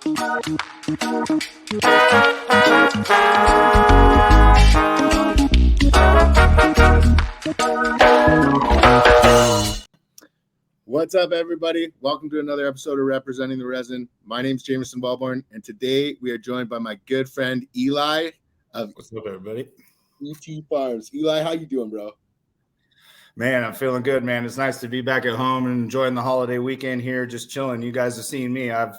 What's up, everybody? Welcome to another episode of Representing the Resin. My name's Jameson Balborn, and today we are joined by my good friend Eli of What's up, everybody? ET Farms. Eli, how you doing, bro? Man, I'm feeling good, man. It's nice to be back at home and enjoying the holiday weekend here, just chilling. You guys have seen me. I've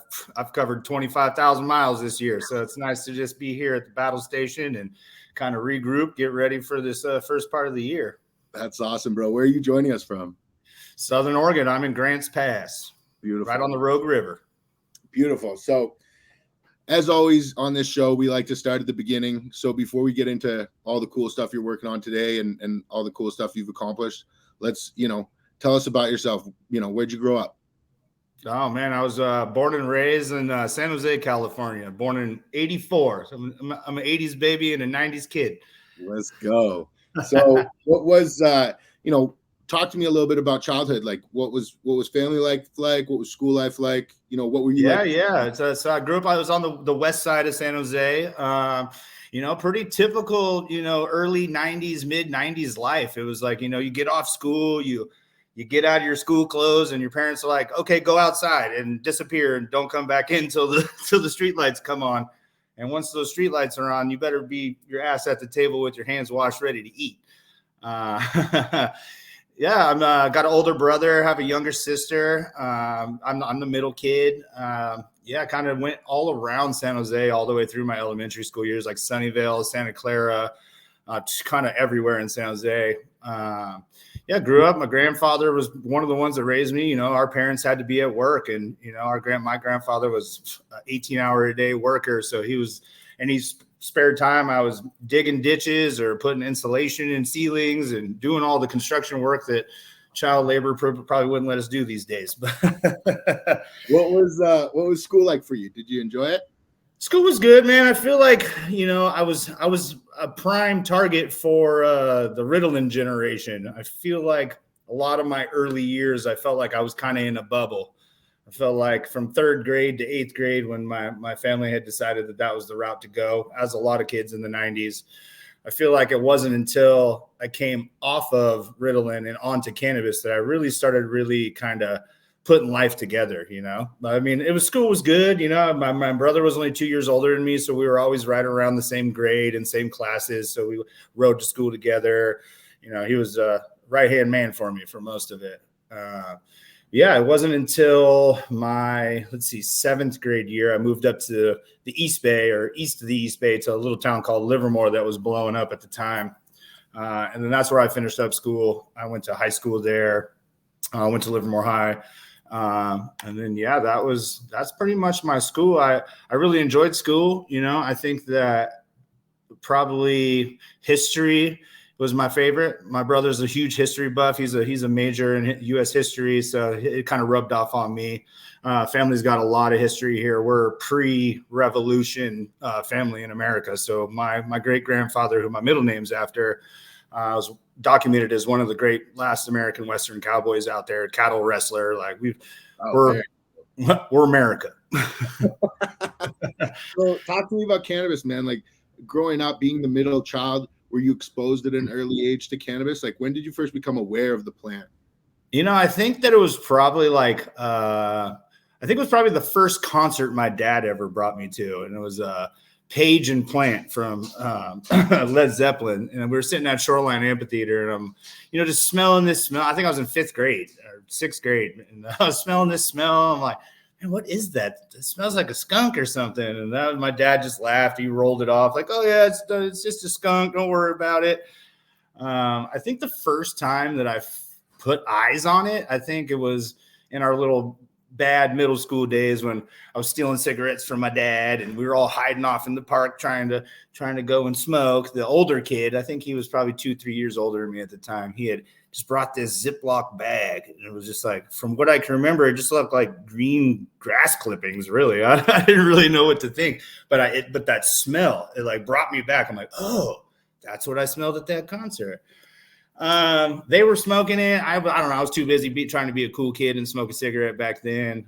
covered 25,000 miles this year, so it's nice to just be here at the battle station and kind of regroup, get ready for this first part of the year. That's awesome, bro. Where are you joining us from? Southern Oregon. I'm in Grants Pass. Beautiful. Right on the Rogue River. Beautiful. So, as always on this show, we like to start at the beginning. So before we get into all the cool stuff you're working on today and all the cool stuff you've accomplished, let's, tell us about yourself. Where'd you grow up? Oh, man, I was born and raised in San Jose, California. Born in 84. So I'm an 80s baby and a 90s kid. Let's go. So what was, talk to me a little bit about childhood. Like what was family like? What was school life like? What were you like? Yeah. So I grew up, I was on the west side of San Jose. Pretty typical, early 90s, mid 90s life. It was like, you get off school, you get out of your school clothes and your parents are like, okay, go outside and disappear and don't come back in till the street lights come on. And once those street lights are on, you better be your ass at the table with your hands washed, ready to eat. Yeah, I'm got an older brother, have a younger sister. I'm the middle kid. Kind of went all around San Jose all the way through my elementary school years, like Sunnyvale, Santa Clara, just kind of everywhere in San Jose. Grew up. My grandfather was one of the ones that raised me. Our parents had to be at work, and my grandfather was an 18-hour-a-day worker, so he's spare time I was digging ditches or putting insulation in ceilings and doing all the construction work that child labor probably wouldn't let us do these days. What was school like for you? Did you enjoy it? School was good, man. I feel like, I was a prime target for the Ritalin generation. I feel like a lot of my early years, I felt like I was kind of in a bubble. I felt like from third grade to eighth grade, when my family had decided that was the route to go, as a lot of kids in the 90s, I feel like it wasn't until I came off of Ritalin and onto cannabis that I really started kind of putting life together, I mean, school was good. My brother was only 2 years older than me, so we were always right around the same grade and same classes. So we rode to school together. He was a right-hand man for me for most of it. It wasn't until my, seventh grade year, I moved up to the East Bay, or east of the East Bay, to a little town called Livermore that was blowing up at the time. And then that's where I finished up school. I went to high school there. I went to Livermore High. And then, that's pretty much my school. I really enjoyed school. I think that probably history was my favorite. My brother's a huge history buff. He's a major in U.S. history, so it kind of rubbed off on me. Family's got a lot of history here. We're a pre-revolution family in America. So my great-grandfather, who my middle name's after, was documented as one of the great last American Western cowboys out there, cattle wrestler. Like we're America. So talk to me about cannabis, man. Like growing up, being the middle child, were you exposed at an early age to cannabis? Like when did you first become aware of the plant? I think that it was probably the first concert my dad ever brought me to. And it was Page and Plant from Led Zeppelin. And we were sitting at Shoreline Amphitheater, and I'm, just smelling this smell. I think I was in fifth grade or sixth grade. And I was smelling this smell. I'm like, man, what is that? It smells like a skunk or something. And my dad just laughed. He rolled it off like, oh yeah, it's just a skunk. Don't worry about it. I think the first time that I put eyes on it, I think it was in our little bad middle school days when I was stealing cigarettes from my dad, and we were all hiding off in the park trying to go and smoke. The older kid, I think he was probably 2-3 years older than me at the time, he had just brought this Ziploc bag, and it was just like, from what I can remember, it just looked like green grass clippings. Really, I didn't really know what to think, but that smell, it like brought me back. I'm like, oh, that's what I smelled at that concert. They were smoking it. I don't know. I was too busy trying to be a cool kid and smoke a cigarette back then.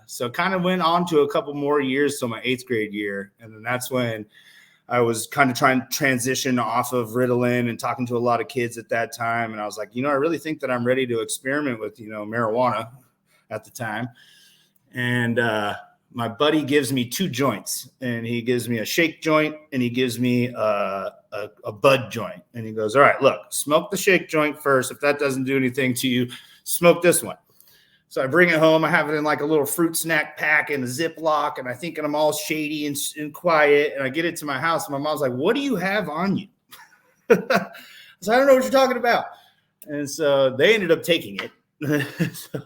So kind of went on to a couple more years till my 8th grade year. And then that's when I was kind of trying to transition off of Ritalin and talking to a lot of kids at that time. And I was like, I really think that I'm ready to experiment with, marijuana at the time. And my buddy gives me 2 joints, and he gives me a shake joint and he gives me a bud joint. And he goes, all right, look, smoke the shake joint first. If that doesn't do anything to you, smoke this one. So I bring it home. I have it in like a little fruit snack pack in a Ziploc, and I think I'm all shady and quiet. And I get it to my house, and my mom's like, what do you have on you? So I don't know what you're talking about. And so they ended up taking it. So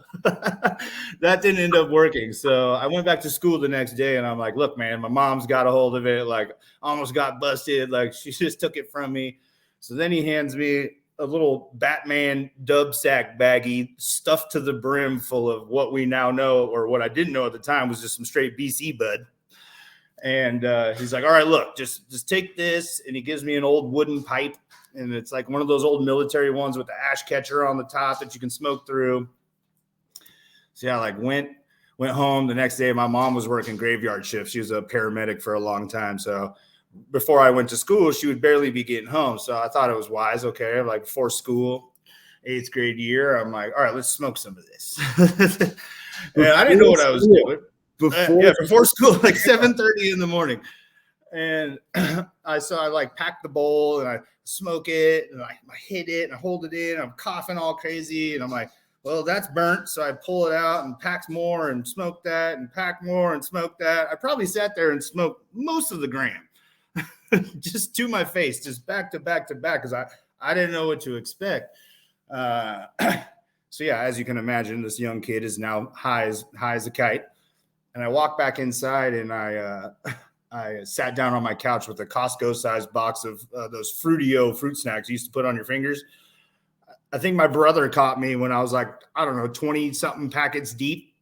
that didn't end up working. So I went back to school the next day, and I'm like, look, man, my mom's got a hold of it. Like, almost got busted. Like, she just took it from me. So then he hands me a little Batman dub sack baggie stuffed to the brim full of what we now know, or what I didn't know at the time, was just some straight BC bud. And he's like, all right, look, just take this. And he gives me an old wooden pipe. And it's like one of those old military ones with the ash catcher on the top that you can smoke through. So yeah, like went home the next day. My mom was working graveyard shift. She was a paramedic for a long time. So before I went to school, she would barely be getting home. So I thought it was wise. Okay. Like before school, 8th grade year, I'm like, all right, let's smoke some of this. And I didn't know what I was doing. Before school, like 7:30 in the morning. And I like packed the bowl and I smoke it and I hit it and I hold it in. I'm coughing all crazy. And I'm like, well, that's burnt. So I pull it out and pack more and smoke that and pack more and smoke that. I probably sat there and smoked most of the gram just to my face, just back to back to back, because I didn't know what to expect. So yeah, as you can imagine, this young kid is now high as a kite. And I walked back inside and I sat down on my couch with a Costco-sized box of those Fruitio fruit snacks you used to put on your fingers. I think my brother caught me when I was like, I don't know, 20-something packets deep.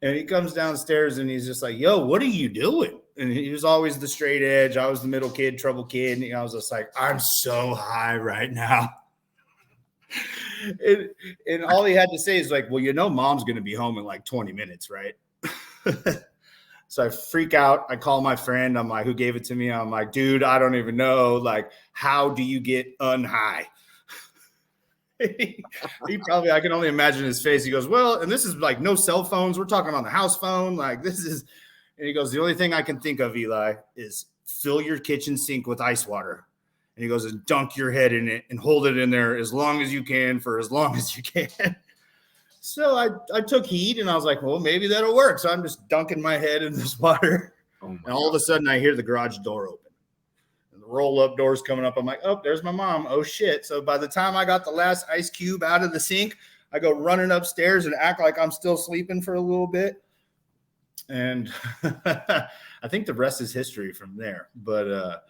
And he comes downstairs and he's just like, yo, what are you doing? And he was always the straight edge. I was the middle kid, trouble kid. And I was just like, I'm so high right now. And all he had to say is like, well, mom's going to be home in like 20 minutes, right? So I freak out. I call my friend. I'm like, who gave it to me? I'm like, dude, I don't even know. Like, how do you get unhigh? He probably, I can only imagine his face. He goes, well, and this is like no cell phones. We're talking on the house phone. Like this is, and he goes, the only thing I can think of, Eli, is fill your kitchen sink with ice water. And he goes, and dunk your head in it and hold it in there as long as you can for as long as you can. So I took heed and I was like, well, maybe that'll work. So I'm just dunking my head in this water. And all of a sudden I hear the garage door open. And the roll-up door's coming up. I'm like, oh, there's my mom. Oh, shit. So by the time I got the last ice cube out of the sink, I go running upstairs and act like I'm still sleeping for a little bit. And I think the rest is history from there. But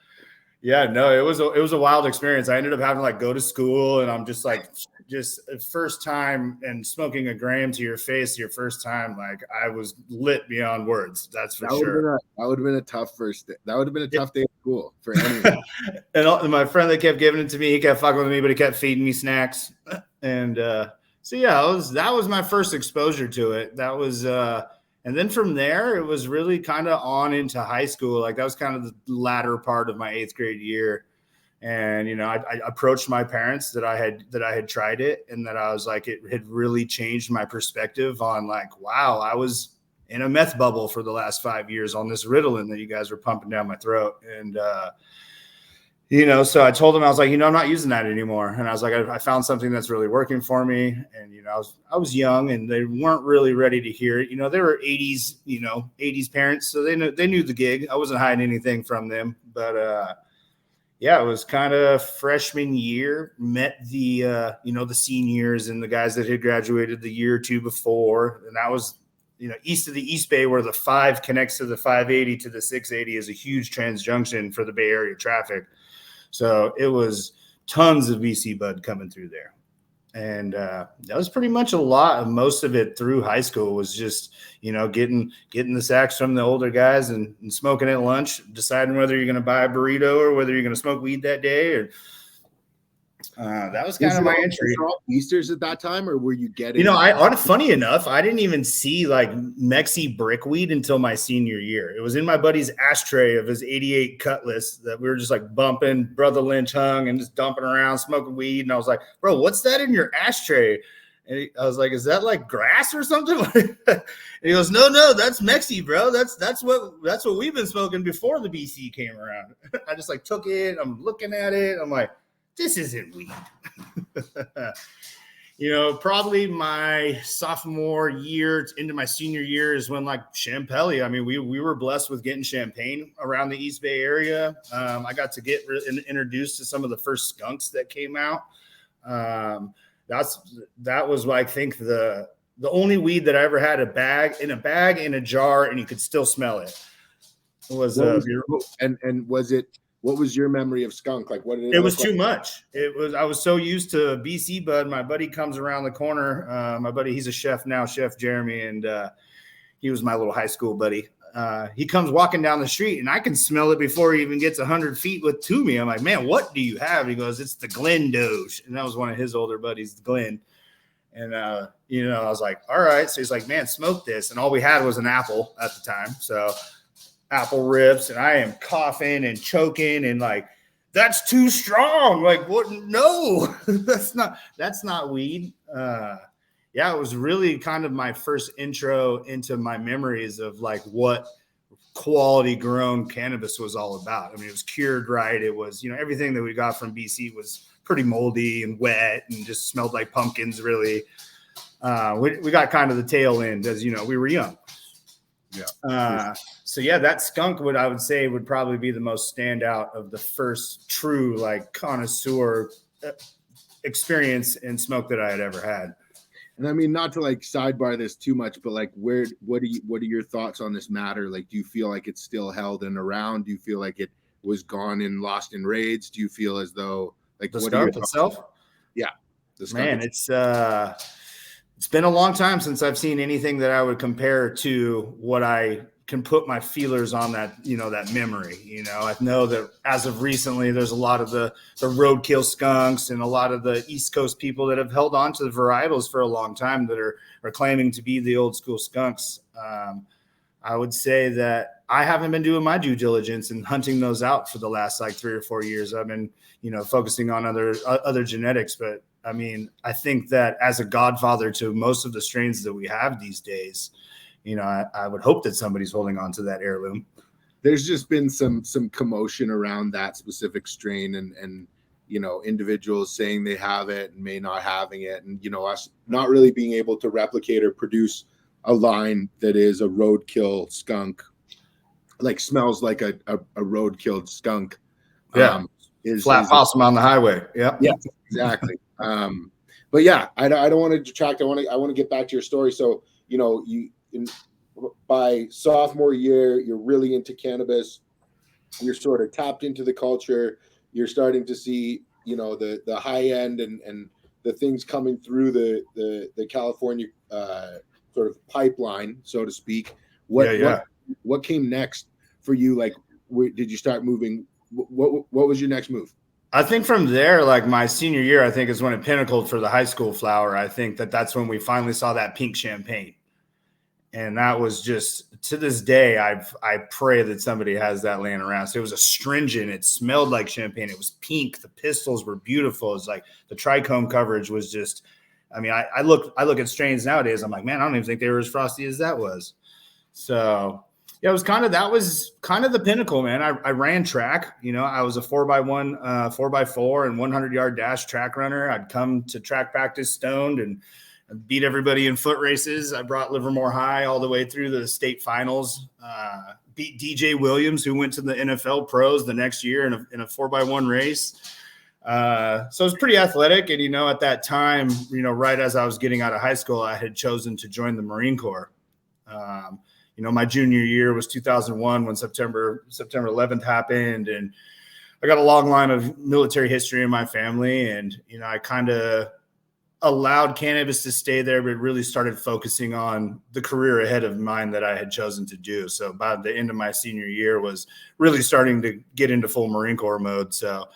yeah, no, it was a wild experience. I ended up having to like go to school, and I'm just like, first time and smoking a gram to your face, your first time, like I was lit beyond words. That's for sure. That would have been a tough first day. That would have been a tough day at school for anyone. And my friend that kept giving it to me, he kept fucking with me, but he kept feeding me snacks. And so yeah, that was my first exposure to it. That was and then from there, it was really kind of on into high school. Like that was kind of the latter part of my 8th grade year. And, I approached my parents that I had tried it, and that I was like, it had really changed my perspective on like, wow, I was in a meth bubble for the last 5 years on this Ritalin that you guys were pumping down my throat. And, so I told them, I was like, I'm not using that anymore. And I was like, I found something that's really working for me. And, I was young and they weren't really ready to hear it. They were 80s parents. So they knew the gig. I wasn't hiding anything from them, but, yeah, it was kind of freshman year, met the, the seniors and the guys that had graduated the year or two before. And that was, east of the East Bay, where the 5 connects to the 580 to the 680 is a huge transjunction for the Bay Area traffic. So it was tons of BC bud coming through there. And that was pretty much a lot of most of it through high school was just, getting the sacks from the older guys and smoking at lunch, deciding whether you're going to buy a burrito or whether you're going to smoke weed that day. Or That was kind of my entry. Were all Easters at that time, or were you getting? Funny enough, I didn't even see like Mexi brickweed until my senior year. It was in my buddy's ashtray of his '88 Cutlass that we were just like bumping. Brother Lynch hung and just dumping around, smoking weed, and I was like, "Bro, what's that in your ashtray?" And I was like, "Is that like grass or something?" And he goes, "No, that's Mexi, bro. That's what we've been smoking before the BC came around." I just like took it. I'm looking at it. I'm like, "This isn't weed." Probably my sophomore year into my senior year is when like Champelli. I mean, we were blessed with getting champagne around the East Bay area. I got to get introduced to some of the first skunks that came out. That was, I think, the only weed that I ever had in a jar, and you could still smell it. It was was it? What was your memory of skunk? Like, what did it was too much. I was so used to BC bud. My buddy comes around the corner. My buddy, he's a chef now, Chef Jeremy, and he was my little high school buddy. He comes walking down the street, and I can smell it before he even gets 100 feet to me. I'm like, "Man, what do you have?" And he goes, "It's the Glen Doge," and that was one of his older buddies, Glenn. And I was like, "All right." So he's like, "Man, smoke this," and all we had was an apple at the time, so. Apple rips, and I am coughing and choking and like, "That's too strong." Like, what? No, that's not weed. It was really kind of my first intro into my memories of like what quality grown cannabis was all about. I mean, it was cured right. It was, everything that we got from BC was pretty moldy and wet and just smelled like pumpkins. Really, we got kind of the tail end, as we were young. Yeah. That skunk I would say would probably be the most standout of the first true like connoisseur experience in smoke that I had ever had. And I mean, not to like sidebar this too much, but like, what are your thoughts on this matter? Like, do you feel like it's still held and around? Do you feel like it was gone and lost in raids? Do you feel as though like the skunk itself? Yeah, the skunk. Man, it's been a long time since I've seen anything that I would compare to what I can put my feelers on that memory. I know that as of recently, there's a lot of the roadkill skunks and a lot of the East Coast people that have held on to the varietals for a long time that are claiming to be the old school skunks. I would say that I haven't been doing my due diligence and hunting those out for the last like 3 or 4 years. I've been, focusing on other genetics, but I mean, I think that as a godfather to most of the strains that we have these days, I would hope that somebody's holding on to that heirloom. There's just been some commotion around that specific strain and individuals saying they have it and may not having it. And, us not really being able to replicate or produce a line that is a roadkill skunk, like smells like a roadkill skunk. Yeah. Flat possum on the highway. Yeah. Yeah, exactly. But yeah, I don't want to detract. I want to get back to your story. So, by sophomore year, you're really into cannabis. You're sort of tapped into the culture. You're starting to see, the high end and the things coming through the California sort of pipeline, so to speak. What came next for you? Like, did you start moving? What was your next move? I think from there, like my senior year, I think is when it pinnacled for the high school flower. I think that's when we finally saw that pink champagne. And that was just, to this day, I pray that somebody has that laying around. So it was astringent. It smelled like champagne. It was pink. The pistils were beautiful. It's like the trichome coverage was just, I mean, I look at strains nowadays. I'm like, man, I don't even think they were as frosty as that was. So yeah, that was kind of the pinnacle, man. I ran track, I was a 4x1, 4x4 and 100-yard dash track runner. I'd come to track practice stoned and beat everybody in foot races. I brought Livermore High all the way through the state finals, beat DJ Williams, who went to the NFL pros the next year in a 4x1 race. So it was pretty athletic. And, at that time, right as I was getting out of high school, I had chosen to join the Marine Corps. My junior year was 2001 when September 11th happened. And I got a long line of military history in my family. And, I kind of allowed cannabis to stay there, but really started focusing on the career ahead of mine that I had chosen to do. So by the end of my senior year was really starting to get into full Marine Corps mode. So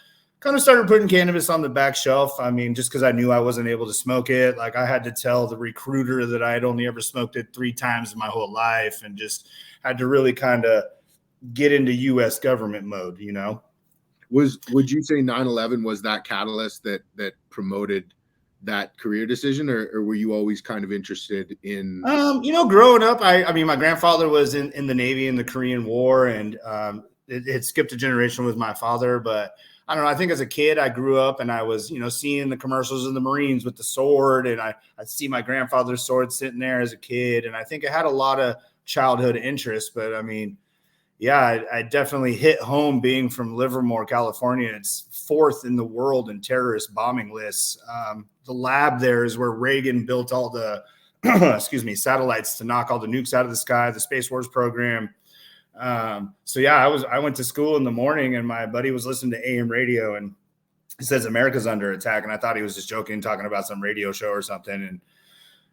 kind of started putting cannabis on the back shelf. I mean, just because I knew I wasn't able to smoke it. Like I had to tell the recruiter that I had only ever smoked it 3 times in my whole life, and just had to really kind of get into U.S. government mode, you know. Would you say 9/11 was that catalyst that promoted that career decision, or were you always kind of interested in? You know, growing up, I mean, my grandfather was in the Navy in the Korean War, and it skipped a generation with my father. But I don't know. I think as a kid, I grew up and I was, you know, seeing the commercials of the Marines with the sword, and I'd see my grandfather's sword sitting there as a kid, and I think it had a lot of childhood interest. But I mean, yeah, I definitely hit home being from Livermore, California. It's 4th in the world in terrorist bombing lists. The lab there is where Reagan built all the, satellites to knock all the nukes out of the sky, the Space Wars program. So yeah, I went to school in the morning, and my buddy was listening to AM radio, and he says America's under attack. And I thought he was just joking, talking about some radio show or something. And,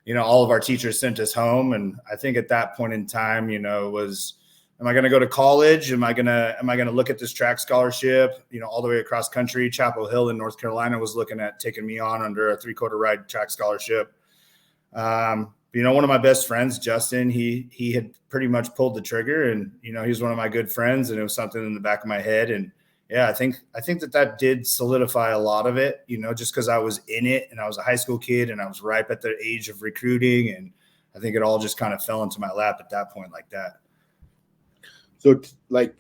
you know, all of our teachers sent us home. And I think at that point in time, you know, it was, am I going to go to college? Am I going to look at this track scholarship, you know, all the way across country? Chapel Hill in North Carolina was looking at taking me on under a 3-quarter ride track scholarship. You know, one of my best friends, Justin, he had pretty much pulled the trigger, and, you know, he's one of my good friends, and it was something in the back of my head. And yeah, I think that did solidify a lot of it, you know, just because I was in it and I was a high school kid and I was ripe at the age of recruiting. And I think it all just kind of fell into my lap at that point like that. So like,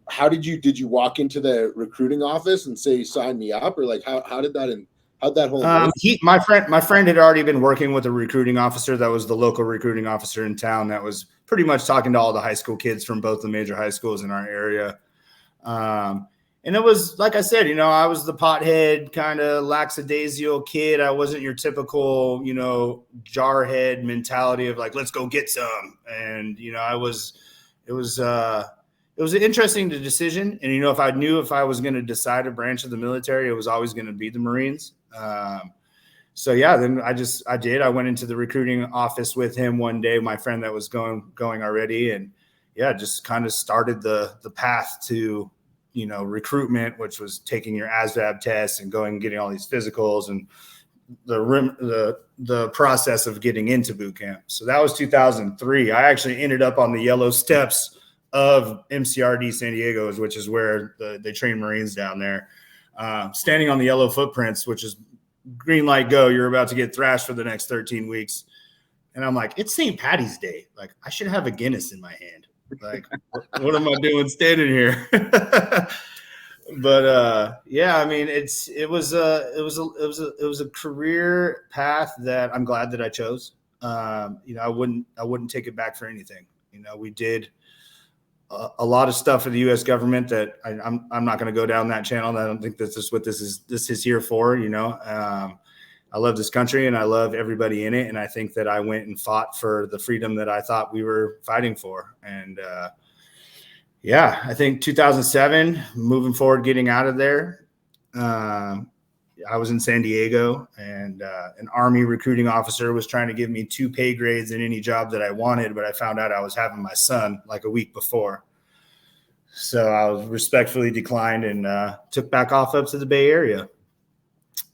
how did you walk into the recruiting office and say, sign me up, or like, how'd that whole my friend had already been working with a recruiting officer that was the local recruiting officer in town that was pretty much talking to all the high school kids from both the major high schools in our area. And it was, like I said, you know, I was the pothead kind of lackadaisical kid. I wasn't your typical, you know, jarhead mentality of like, let's go get some. And, you know, it was an interesting decision. And, you know, if I was going to decide a branch of the military, it was always going to be the Marines. So yeah, then I went into the recruiting office with him one day, my friend that was going already. And yeah, just kind of started the path to, you know, recruitment, which was taking your ASVAB tests and going and getting all these physicals and the process of getting into boot camp. So that was 2003. I actually ended up on the yellow steps of MCRD San Diego, which is where they train Marines down there, standing on the yellow footprints, which is green light, go, you're about to get thrashed for the next 13 weeks. And I'm like, it's St. Patty's Day. Like, I should have a Guinness in my hand. Like, what am I doing standing here? But yeah, I mean, it was a career path that I'm glad that I chose. You know, I wouldn't take it back for anything. You know, we did a lot of stuff for the U.S. government that I'm not going to go down that channel. I don't think this is what this is here for. You know, I love this country and I love everybody in it. And I think that I went and fought for the freedom that I thought we were fighting for. And yeah, I think 2007, moving forward, getting out of there. I was in San Diego, and an Army recruiting officer was trying to give me 2 pay grades in any job that I wanted, but I found out I was having my son like a week before. So I was respectfully declined and took back off up to the Bay Area.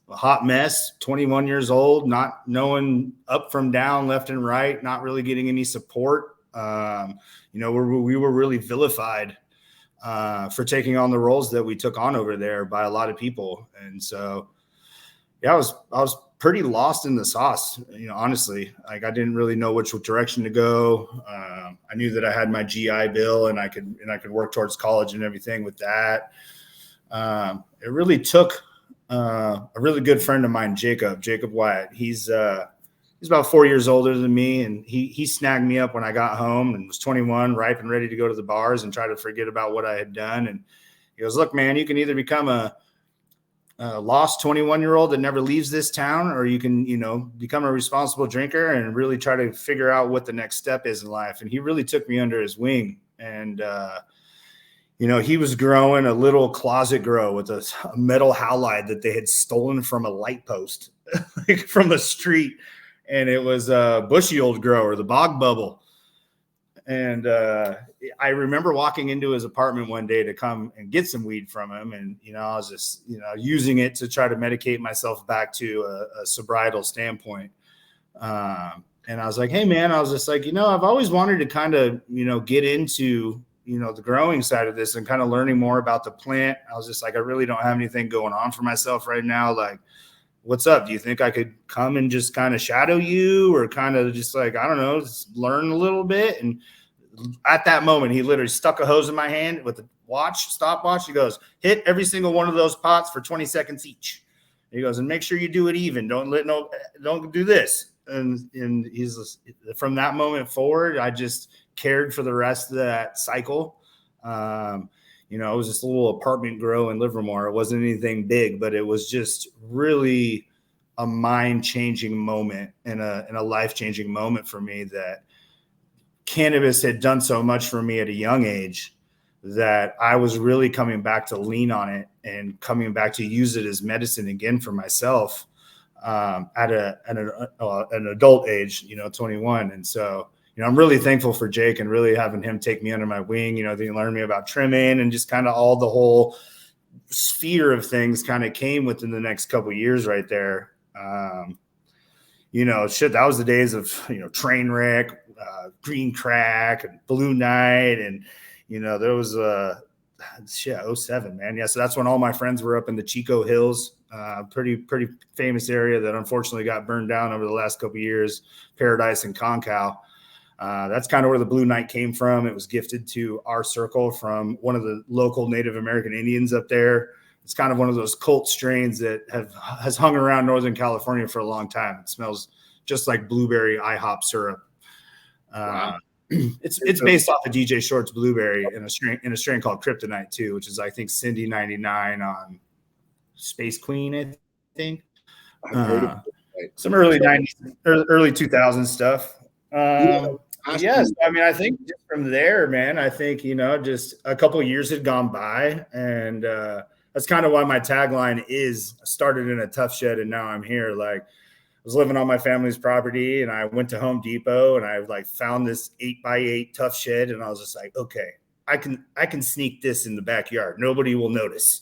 A hot mess, 21 years old, not knowing up from down, left and right, not really getting any support. You know, we were really vilified for taking on the roles that we took on over there by a lot of people. And so, yeah, I was pretty lost in the sauce, you know, honestly. Like, I didn't really know which direction to go. I knew that I had my GI Bill and I could work towards college and everything with that. It really took a really good friend of mine, Jacob Wyatt. He's about 4 years older than me, and he snagged me up when I got home and was 21, ripe and ready to go to the bars and try to forget about what I had done. And he goes, "Look, man, you can either become a lost 21-year-old that never leaves this town, or you can, you know, become a responsible drinker and really try to figure out what the next step is in life." And he really took me under his wing. And, you know, he was growing a little closet grow with a metal halide that they had stolen from a light post, like from the street. And it was a bushy old grower, the bog bubble. And I remember walking into his apartment one day to come and get some weed from him. And, I was just, using it to try to medicate myself back to a sobrietal standpoint. And I was like, hey, man, I was just like, I've always wanted to kind of, get into, the growing side of this and kind of learning more about the plant. I was just like, I really don't have anything going on for myself right now. Like, what's up? Do you think I could come and just kind of shadow you, or kind of just like, I don't know, just learn a little bit? And at that moment, he literally stuck a hose in my hand with a stopwatch. He goes, hit every single one of those pots for 20 seconds each. He goes, and make sure you do it even. Don't do this. And he's, from that moment forward, I just cared for the rest of that cycle. It was just a little apartment grow in Livermore. It wasn't anything big, but it was just really a mind-changing moment and a life-changing moment for me, that cannabis had done so much for me at a young age that I was really coming back to lean on it and coming back to use it as medicine again for myself at an adult age, 21. And so, I'm really thankful for Jake and really having him take me under my wing. They learned me about trimming and just kind of all the whole sphere of things kind of came within the next couple of years right there. That was the days of, Trainwreck, Green Crack, and Blue Night. And, there was 07, man. Yeah. So that's when all my friends were up in the Chico Hills, pretty famous area that unfortunately got burned down over the last couple of years, Paradise and Concow. That's kind of where the Blue Night came from. It was gifted to our circle from one of the local Native American Indians up there. It's kind of one of those cult strains that has hung around Northern California for a long time. It smells just like blueberry IHOP syrup. Wow. It's based off of DJ Short's Blueberry in a strain called Kryptonite too, which is, I think, Cindy 99 on Space Queen, I think. Some early 90s, early 2000s stuff. Yes, I mean, I think just from there, man, I think, just a couple of years had gone by, and that's kind of why my tagline is started in a tough shed and now I'm here. Like, I was living on my family's property and I went to Home Depot and I found this 8x8 tough shed, and I was just like, okay, I can sneak this in the backyard. Nobody will notice.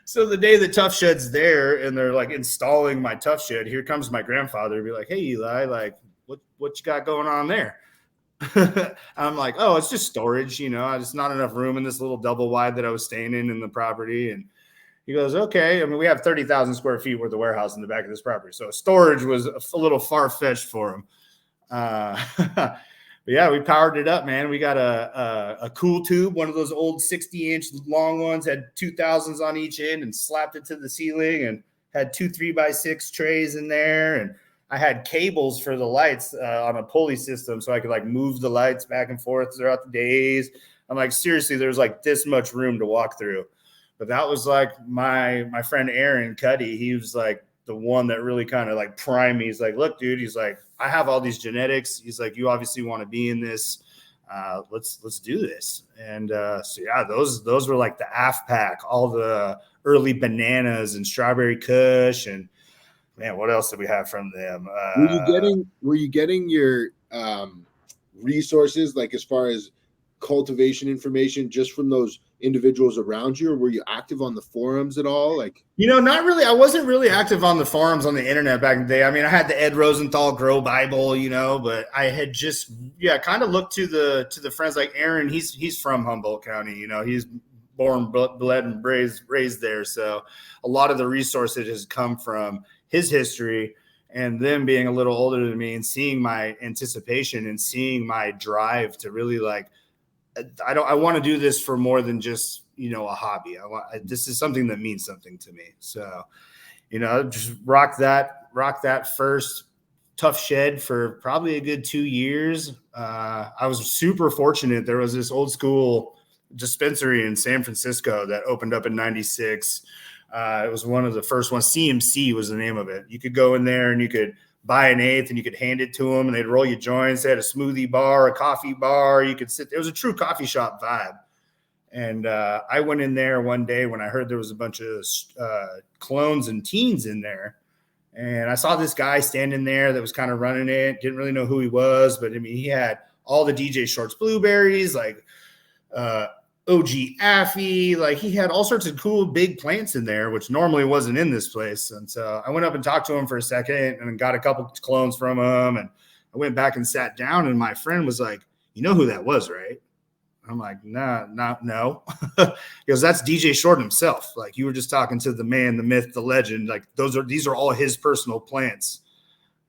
So the day the tough shed's there and they're installing my tough shed, here comes my grandfather and be like, hey, Eli, what you got going on there? I'm like, oh, it's just storage. Just not enough room in this little double wide that I was staying in the property. And he goes, okay. I mean, we have 30,000 square feet worth of warehouse in the back of this property. So storage was a little far-fetched for him. But yeah, we powered it up, man. We got a cool tube, one of those old 60-inch long ones, had 2000s on each end, and slapped it to the ceiling, and had 2 3x6 trays in there. And I had cables for the lights on a pulley system, so I could move the lights back and forth throughout the days. I'm like, seriously, there's this much room to walk through. But that was my friend Aaron Cuddy. He was the one that really kind of primed me. He's like, look, dude, he's like, I have all these genetics. He's like, you obviously want to be in this. Let's do this. And so yeah, those were the AF pack, all the early bananas and strawberry kush, and man, what else did we have from them? Were you getting your resources, as far as cultivation information, just from those individuals around you, or were you active on the forums at all? Not really. I wasn't really active on the forums on the internet back in the day. I mean, I had the Ed Rosenthal Grow Bible, but I had just kind of looked to the friends like Aaron. He's from Humboldt County. He's born, bled, and raised there. So a lot of the resources has come from his history, and them being a little older than me and seeing my anticipation and seeing my drive to really I want to do this for more than just, a hobby. This is something that means something to me. So, just rock that first tough shed for probably a good 2 years. I was super fortunate. There was this old school dispensary in San Francisco that opened up in 96. It was one of the first ones. CMC was the name of it. You could go in there and you could buy an eighth and you could hand it to them and they'd roll you joints. They had a smoothie bar, a coffee bar. You could sit. It was a true coffee shop vibe. And I went in there one day when I heard there was a bunch of clones and teens in there. And I saw this guy standing there that was kind of running it. Didn't really know who he was, but I mean, he had all the DJ Shorts blueberries, like OG Affy. Like he had all sorts of cool big plants in there, which normally wasn't in this place. And so I went up and talked to him for a second and got a couple clones from him. And I went back and sat down, and my friend was like, "You know who that was, right?" I'm like, no. He goes, "That's DJ Short himself. Like you were just talking to the man, the myth, the legend. Like these are all his personal plants."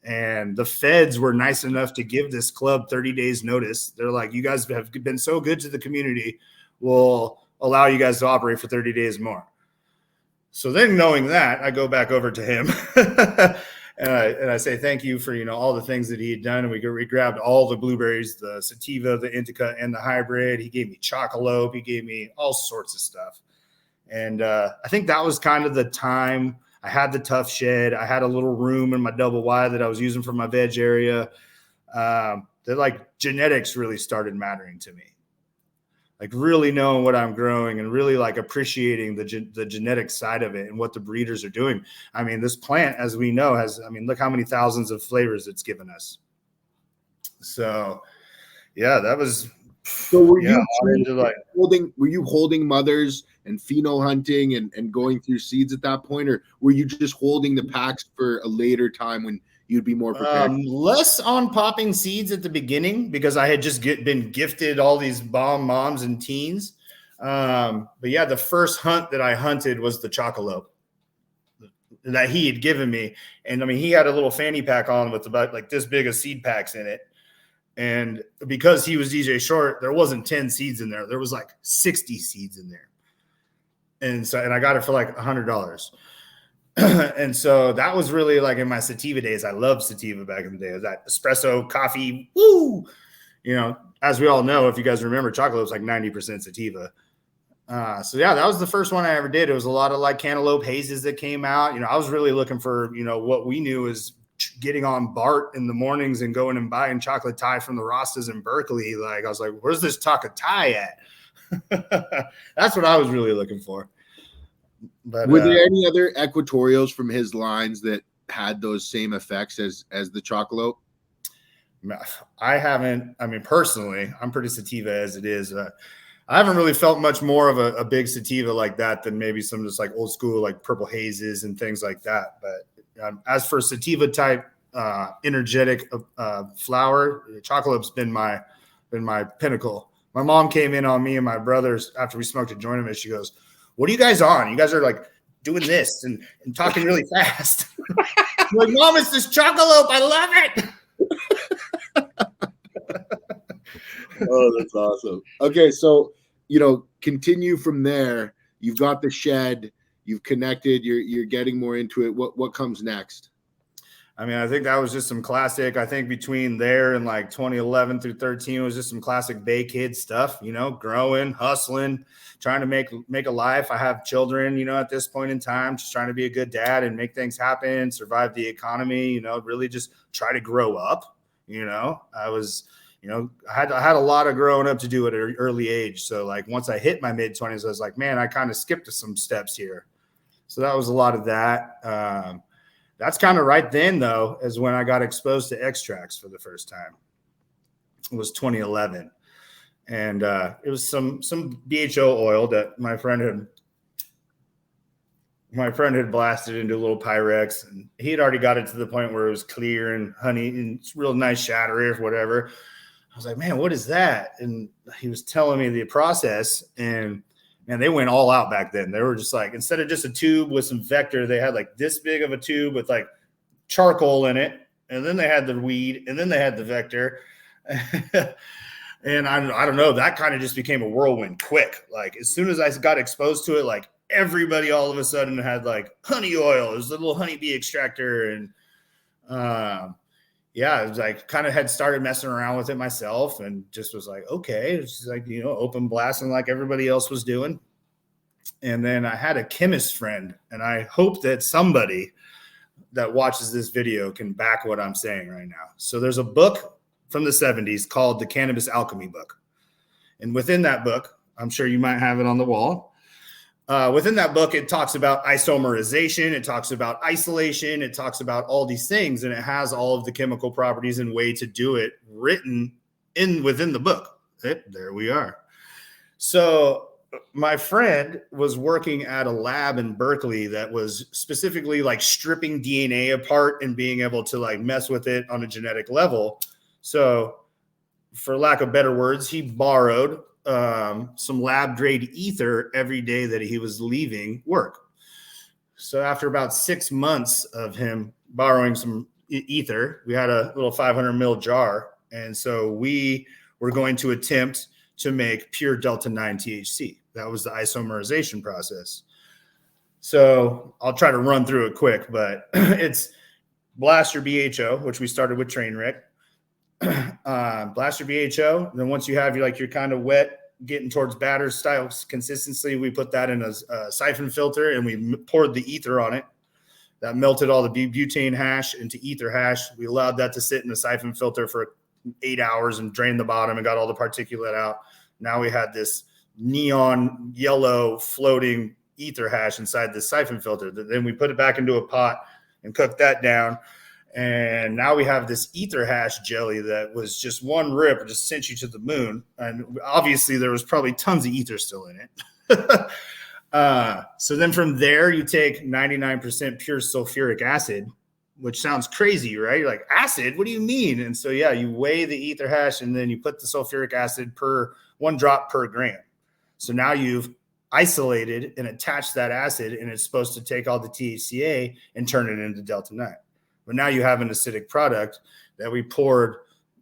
And the feds were nice enough to give this club 30 days notice. They're like, "You guys have been so good to the community. We'll allow you guys to operate for 30 days more." So then knowing that, I go back over to him and I say, "Thank you for, all the things that he had done." And we grabbed all the blueberries, the sativa, the indica, and the hybrid. He gave me chocolate. He gave me all sorts of stuff. And I think that was kind of the time. I had the tough shed. I had a little room in my double wide that I was using for my veg area. That like genetics really started mattering to me. Like really knowing what I'm growing and really like appreciating the genetic side of it and what the breeders are doing. I mean, this plant, as we know, look how many thousands of flavors it's given us. So yeah, that was. So were you holding mothers and pheno hunting and going through seeds at that point, or were you just holding the packs for a later time when you'd be more prepared? Less on popping seeds at the beginning because I had just been gifted all these bomb moms and teens. But yeah, the first hunt that I hunted was the Chocolope that he had given me. And I mean, he had a little fanny pack on with about like this big of seed packs in it. And because he was DJ Short, there wasn't 10 seeds in there. There was like 60 seeds in there. And I got it for like $100. And so that was really like in my sativa days. I loved sativa back in the day. It was that espresso coffee. Woo! As we all know, if you guys remember, chocolate was like 90% sativa. So yeah, that was the first one I ever did. It was a lot of like cantaloupe hazes that came out. I was really looking for, what we knew is getting on BART in the mornings and going and buying chocolate Thai from the Rastas in Berkeley. Like I was like, where's this chocolate Thai at? That's what I was really looking for. But were there any other equatorials from his lines that had those same effects as the Chocolope? I haven't. I mean, personally, I'm pretty sativa as it is. I haven't really felt much more of a big sativa like that than maybe some just like old school like purple hazes and things like that. But as for sativa type energetic flower, Chocolope's been my pinnacle. My mom came in on me and my brothers after we smoked a joint of it. She goes, "What are you guys on? You guys are like doing this and talking really fast." I'm like, "Mom, it's this Chocolope. I love it." Oh, that's awesome. Okay, so continue from there. You've got the shed. You've connected. You're getting more into it. What comes next? I mean, I think that was just some classic. I think between there and like 2011 through 13 was just some classic Bay Kid stuff. Growing, hustling, trying to make a life. I have children. At this point in time, just trying to be a good dad and make things happen, survive the economy. Really just try to grow up. I was. I had a lot of growing up to do at an early age. So like once I hit my mid 20s, I was like, man, I kind of skipped some steps here. So that was a lot of that. That's kind of right then though, is when I got exposed to extracts for the first time. It was 2011. And it was some BHO oil that my friend had blasted into a little Pyrex, and he had already got it to the point where it was clear and honey and it's real nice shatter or whatever. I was like, man, what is that? And he was telling me the process, and they went all out back then. They were just like, instead of just a tube with some vector, they had like this big of a tube with like charcoal in it. And then they had the weed, and then they had the vector. And I don't know, that kind of just became a whirlwind quick. Like as soon as I got exposed to it, like everybody all of a sudden had like honey oil. It was a little honeybee extractor. And, yeah, it was like kind of had started messing around with it myself and just was like, okay, it's just like, open blasting like everybody else was doing. And then I had a chemist friend, and I hope that somebody that watches this video can back what I'm saying right now. So there's a book from the 70s called The Cannabis Alchemy Book. And within that book, I'm sure you might have it on the wall. Within that book, it talks about isomerization. It talks about isolation. It talks about all these things, and it has all of the chemical properties and way to do it written within the book. There we are. So my friend was working at a lab in Berkeley that was specifically like stripping DNA apart and being able to like mess with it on a genetic level. So for lack of better words, he borrowed some lab grade ether every day that he was leaving work. So after about 6 months of him borrowing some ether, we had a little 500 ml jar. And so we were going to attempt to make pure Delta 9 THC. That was the isomerization process. So I'll try to run through it quick, but it's blast your BHO, which we started with Trainwreck. Blast your BHO. Then once you have you're kind of wet, getting towards batter style consistency, we put that in a siphon filter and we poured the ether on it. That melted all the butane hash into ether hash. We allowed that to sit in the siphon filter for 8 hours and drained the bottom and got all the particulate out. Now we had this neon yellow floating ether hash inside the siphon filter. Then we put it back into a pot and cooked that down. And now we have this ether hash jelly that was just one rip and just sent you to the moon. And obviously there was probably tons of ether still in it. So then from there, you take 99% pure sulfuric acid, which sounds crazy, right? You're like, acid? What do you mean? And so, yeah, you weigh the ether hash and then you put the sulfuric acid per 1 drop per gram. So now you've isolated and attached that acid, and it's supposed to take all the THCA and turn it into Delta 9. But now you have an acidic product that we poured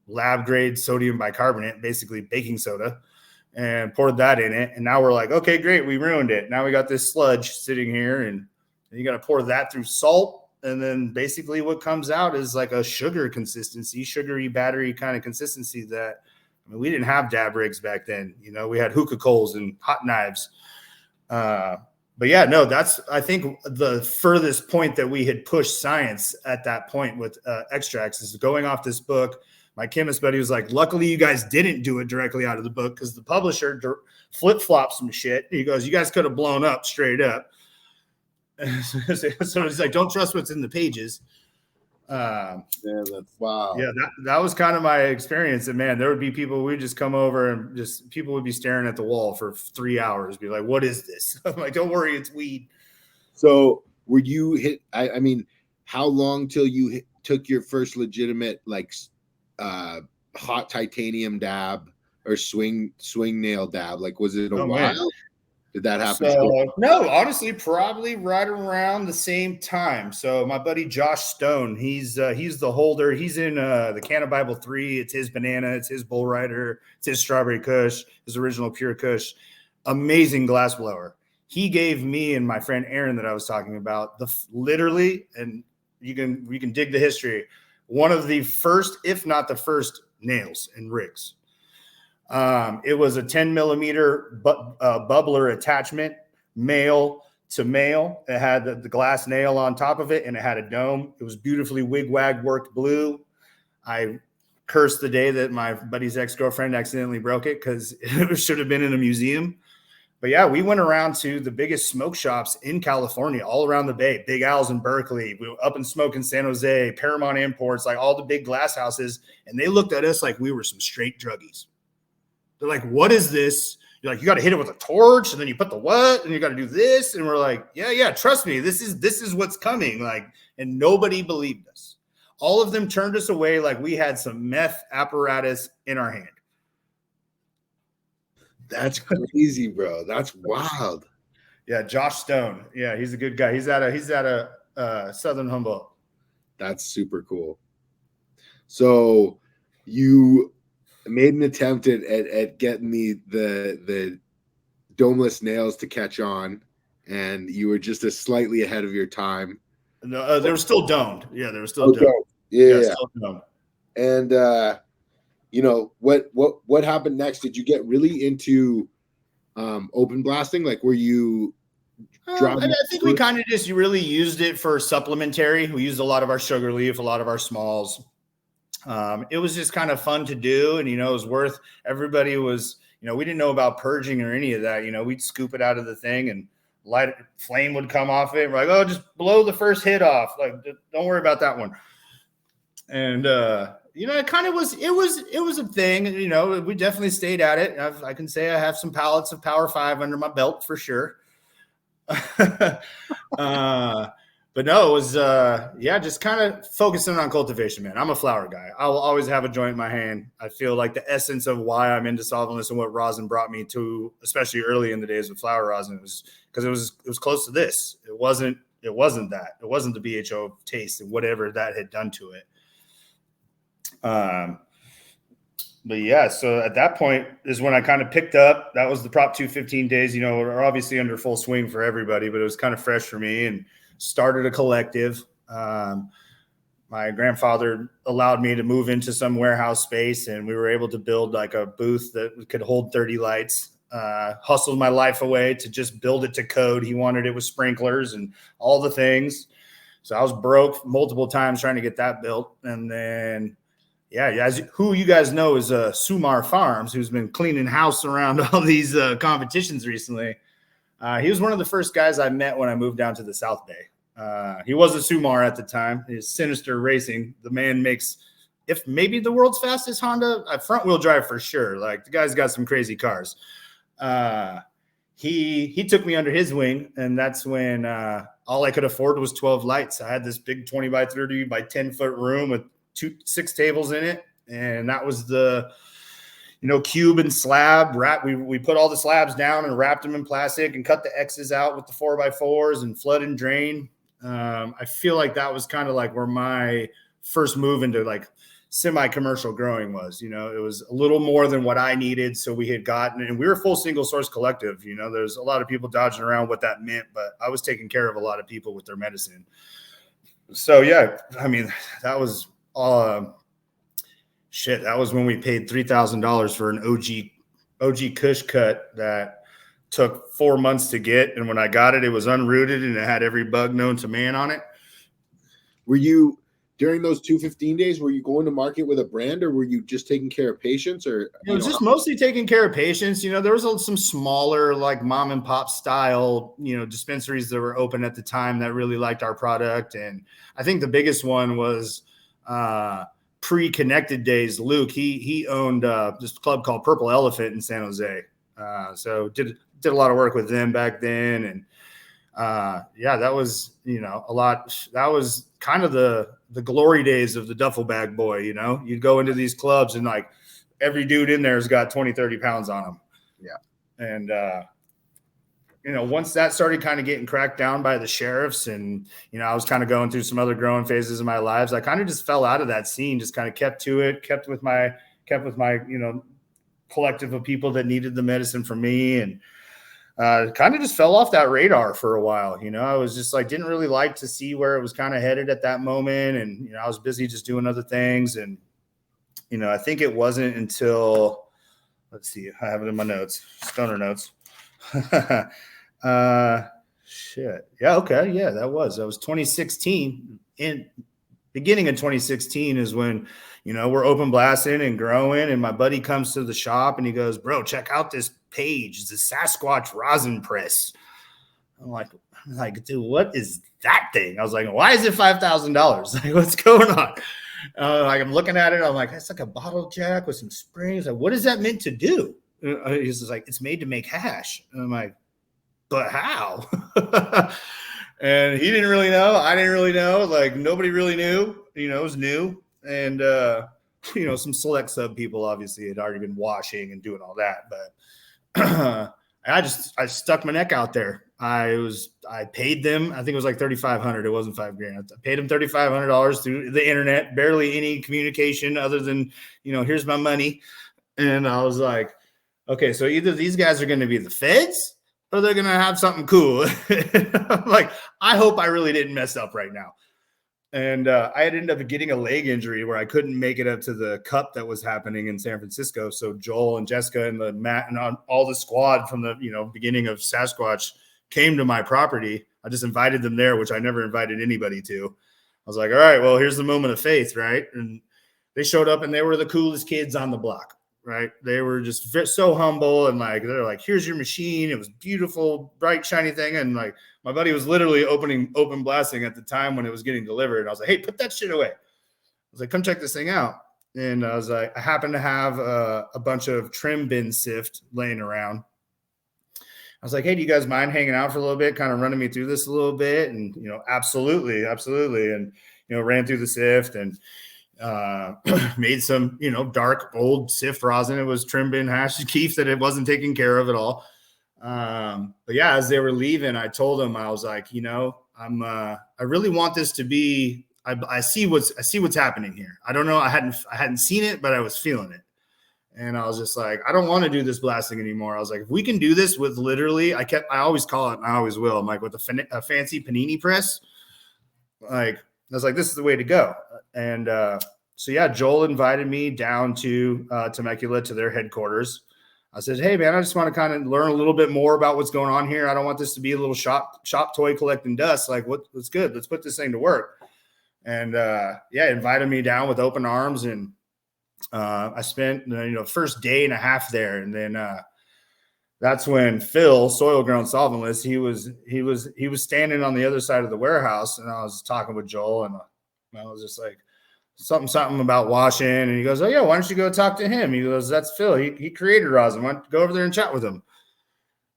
lab grade sodium bicarbonate, basically baking soda, and poured that in it. And now we're like, okay, great. We ruined it. Now we got this sludge sitting here, and you got to pour that through salt. And then basically what comes out is like a sugar consistency, sugary battery kind of consistency that, I mean, we didn't have dab rigs back then. We had hookah coals and hot knives. But yeah, no, that's, I think, the furthest point that we had pushed science at that point with extracts is going off this book. My chemist buddy was like, luckily you guys didn't do it directly out of the book because the publisher flip-flopped some shit. He goes, you guys could have blown up straight up. So he's like, don't trust what's in the pages. Yeah, that's wow. Yeah, that was kind of my experience. And man, there would be people, we'd just come over and just people would be staring at the wall for 3 hours, be like, what is this? I'm like, don't worry, it's weed. So were you hit? I mean, how long till you took your first legitimate hot titanium dab or swing nail dab? Like, was it a while? Man. Did that happen? So, no, honestly, probably right around the same time. So my buddy Josh Stone, he's the holder. He's in the Canna Bible 3. It's his banana. It's his bull rider. It's his strawberry kush, his original pure kush. Amazing glass blower. He gave me and my friend Aaron that I was talking about literally, and you can dig the history, one of the first, if not the first, nails and rigs. It was a 10 millimeter bubbler attachment, male to male. It had the glass nail on top of it, and it had a dome. It was beautifully wig-wag worked blue. I cursed the day that my buddy's ex-girlfriend accidentally broke it because it should have been in a museum. But yeah, we went around to the biggest smoke shops in California, all around the Bay. Big Al's in Berkeley. We were Up and Smoke in San Jose, Paramount Imports, like all the big glass houses. And they looked at us like we were some straight druggies. They're like, what is this? You're like, you got to hit it with a torch, and then you put the what, and you got to do this. And we're like, yeah, trust me, this is what's coming. Like, and nobody believed us. All of them turned us away like we had some meth apparatus in our hand. That's crazy, bro. That's wild. Yeah, Josh Stone. Yeah, he's a good guy. He's at a Southern Humboldt. That's super cool. So you made an attempt at getting the domeless nails to catch on, and you were just slightly ahead of your time. No, they were still domed. Yeah, they were still domed. Yeah. Still domed. And what happened next? Did you get really into open blasting? Like, were you I think we kind of just really used it for supplementary. We used a lot of our sugar leaf, a lot of our smalls. It was just kind of fun to do. And, it was worth, everybody was, we didn't know about purging or any of that. We'd scoop it out of the thing and flame would come off it. We're like, oh, just blow the first hit off. Like, don't worry about that one. And, it kind of was. It was a thing. We definitely stayed at it. I can say I have some pallets of Power 5 under my belt for sure. But no, it was just kind of focusing on cultivation, man. I'm a flower guy. I will always have a joint in my hand. I feel like the essence of why I'm into solventless and what rosin brought me to, especially early in the days with flower rosin, was because it was close to this. It wasn't that. It wasn't the BHO taste and whatever that had done to it. But yeah, so at that point is when I kind of picked up. That was the Prop 215 days, are obviously under full swing for everybody, but it was kind of fresh for me, and started a collective. My grandfather allowed me to move into some warehouse space, and we were able to build like a booth that could hold 30 lights. Hustled my life away to just build it to code. He wanted it with sprinklers and all the things. So I was broke multiple times trying to get that built. And then, who you guys know is Sumar Farms, who's been cleaning house around all these competitions recently. He was one of the first guys I met when I moved down to the South Bay. He was a Sumar at the time. He's Sinister Racing. The man makes, if maybe the world's fastest Honda, front wheel drive for sure. Like, the guy's got some crazy cars. He took me under his wing, and that's when all I could afford was 12 lights. I had this big 20 by 30 by 10 foot room with 6 tables in it, and that was the cube and slab wrap. We put all the slabs down and wrapped them in plastic and cut the X's out with the 4x4s and flood and drain. I feel like that was kind of like where my first move into like semi-commercial growing was. It was a little more than what I needed. So we had gotten, and we were a full single source collective. There's a lot of people dodging around what that meant, but I was taking care of a lot of people with their medicine. So yeah, I mean, that was that was when we paid $3,000 for an OG Kush cut that took 4 months to get. And when I got it, it was unrooted and it had every bug known to man on it. Were you, during those 215 days, were you going to market with a brand, or were you just taking care of patients? Or it was just mostly taking care of patients. There was some smaller, like mom and pop style, dispensaries that were open at the time that really liked our product. And I think the biggest one was pre-Connected Days. Luke, he owned this club called Purple Elephant in San Jose. So did a lot of work with them back then. And that was, a lot. That was kind of the glory days of the duffel bag boy. You'd go into these clubs and like every dude in there has got 20, 30 pounds on them. Yeah. And, once that started kind of getting cracked down by the sheriffs, and, I was kind of going through some other growing phases of my lives, I kind of just fell out of that scene, just kind of kept to it, kept with my, collective of people that needed the medicine from me, and kind of just fell off that radar for a while. I was just like, didn't really like to see where it was kind of headed at that moment. And, I was busy just doing other things. And, I think it wasn't until, let's see, I have it in my notes, stoner notes. Shit. Yeah. Okay. Yeah, that was 2016. In beginning of 2016 is when, we're open blasting and growing. And my buddy comes to the shop and he goes, "Bro, check out this page. It's a Sasquatch rosin press." I'm like, dude, what is that thing? I was like, why is it $5,000? Like, what's going on? I'm looking at it. I'm like, that's like a bottle jack with some springs. Like, what is that meant to do? He's just like, it's made to make hash. And I'm like, but how? And he didn't really know. I didn't really know. Like, nobody really knew. It was new. And, some select sub people obviously had already been washing and doing all that. But I stuck my neck out there. I paid them, I think it was like $3,500. It wasn't $5,000. I paid them $3,500 through the internet, barely any communication other than, here's my money. And I was like, okay, so either these guys are going to be the feds or they're going to have something cool. I'm like, I hope I really didn't mess up right now. And I had ended up getting a leg injury where I couldn't make it up to the cup that was happening in San Francisco. So Joel and Jessica and the Matt and all the squad from the beginning of Sasquatch came to my property. I just invited them there, which I never invited anybody to. I was like, all right, well, here's the moment of faith, right? And they showed up and they were the coolest kids on the block, right? They were just so humble, and like they're like, here's your machine. It was beautiful, bright, shiny thing. And like my buddy was literally open blasting at the time when it was getting delivered. And I was like, hey, put that shit away. I was like, come check this thing out. And I was like, I happen to have a bunch of trim bin sift laying around. I was like, hey, do you guys mind hanging out for a little bit, kind of running me through this a little bit? And, absolutely. And, ran through the sift and made some, dark old sift rosin. It was trim bin hash keef that it wasn't taking care of at all. But yeah, as they were leaving, I told them, I was like, I really want this to be, I see what's happening here. I don't know. I hadn't seen it, but I was feeling it. And I was just like, I don't want to do this blasting anymore. I was like, if we can do this with literally, I always call it, and I always will. I'm like, with a fancy panini press, like, I was like, this is the way to go. And so yeah, Joel invited me down to Temecula to their headquarters. I said, hey man, I just want to kind of learn a little bit more about what's going on here. I don't want this to be a little shop toy collecting dust. Like, what's good? Let's put this thing to work. And invited me down with open arms. And I spent first day and a half there, and then that's when Phil, Soil Grown Solventless, he was standing on the other side of the warehouse, and I was talking with Joel, and I was just like, something about washing, and he goes, oh yeah, why don't you go talk to him? He goes, that's Phil. He created rosin. Why don't you go over there and chat with him?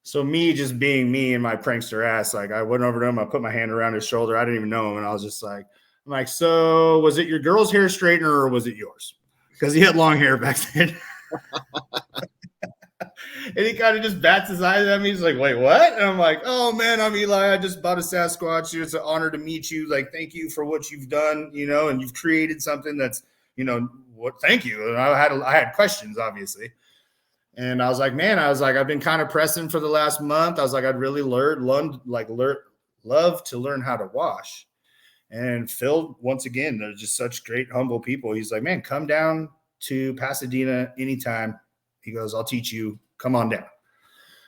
So me just being me and my prankster ass, like I went over to him, I put my hand around his shoulder. I didn't even know him, and I was just like, I'm like, so was it your girl's hair straightener or was it yours? Because he had long hair back then. And he kind of just bats his eyes at me. He's like, wait, what? And I'm like, oh man, I'm Eli. I just bought a Sasquatch. It's an honor to meet you. Like, thank you for what you've done, and you've created something that's, thank you. And I had questions, obviously. And I was like, man, I've been kind of pressing for the last month. I was like, I'd really love to learn how to wash. And Phil, once again, they're just such great, humble people. He's like, man, come down to Pasadena anytime. He goes, I'll teach you. Come on down.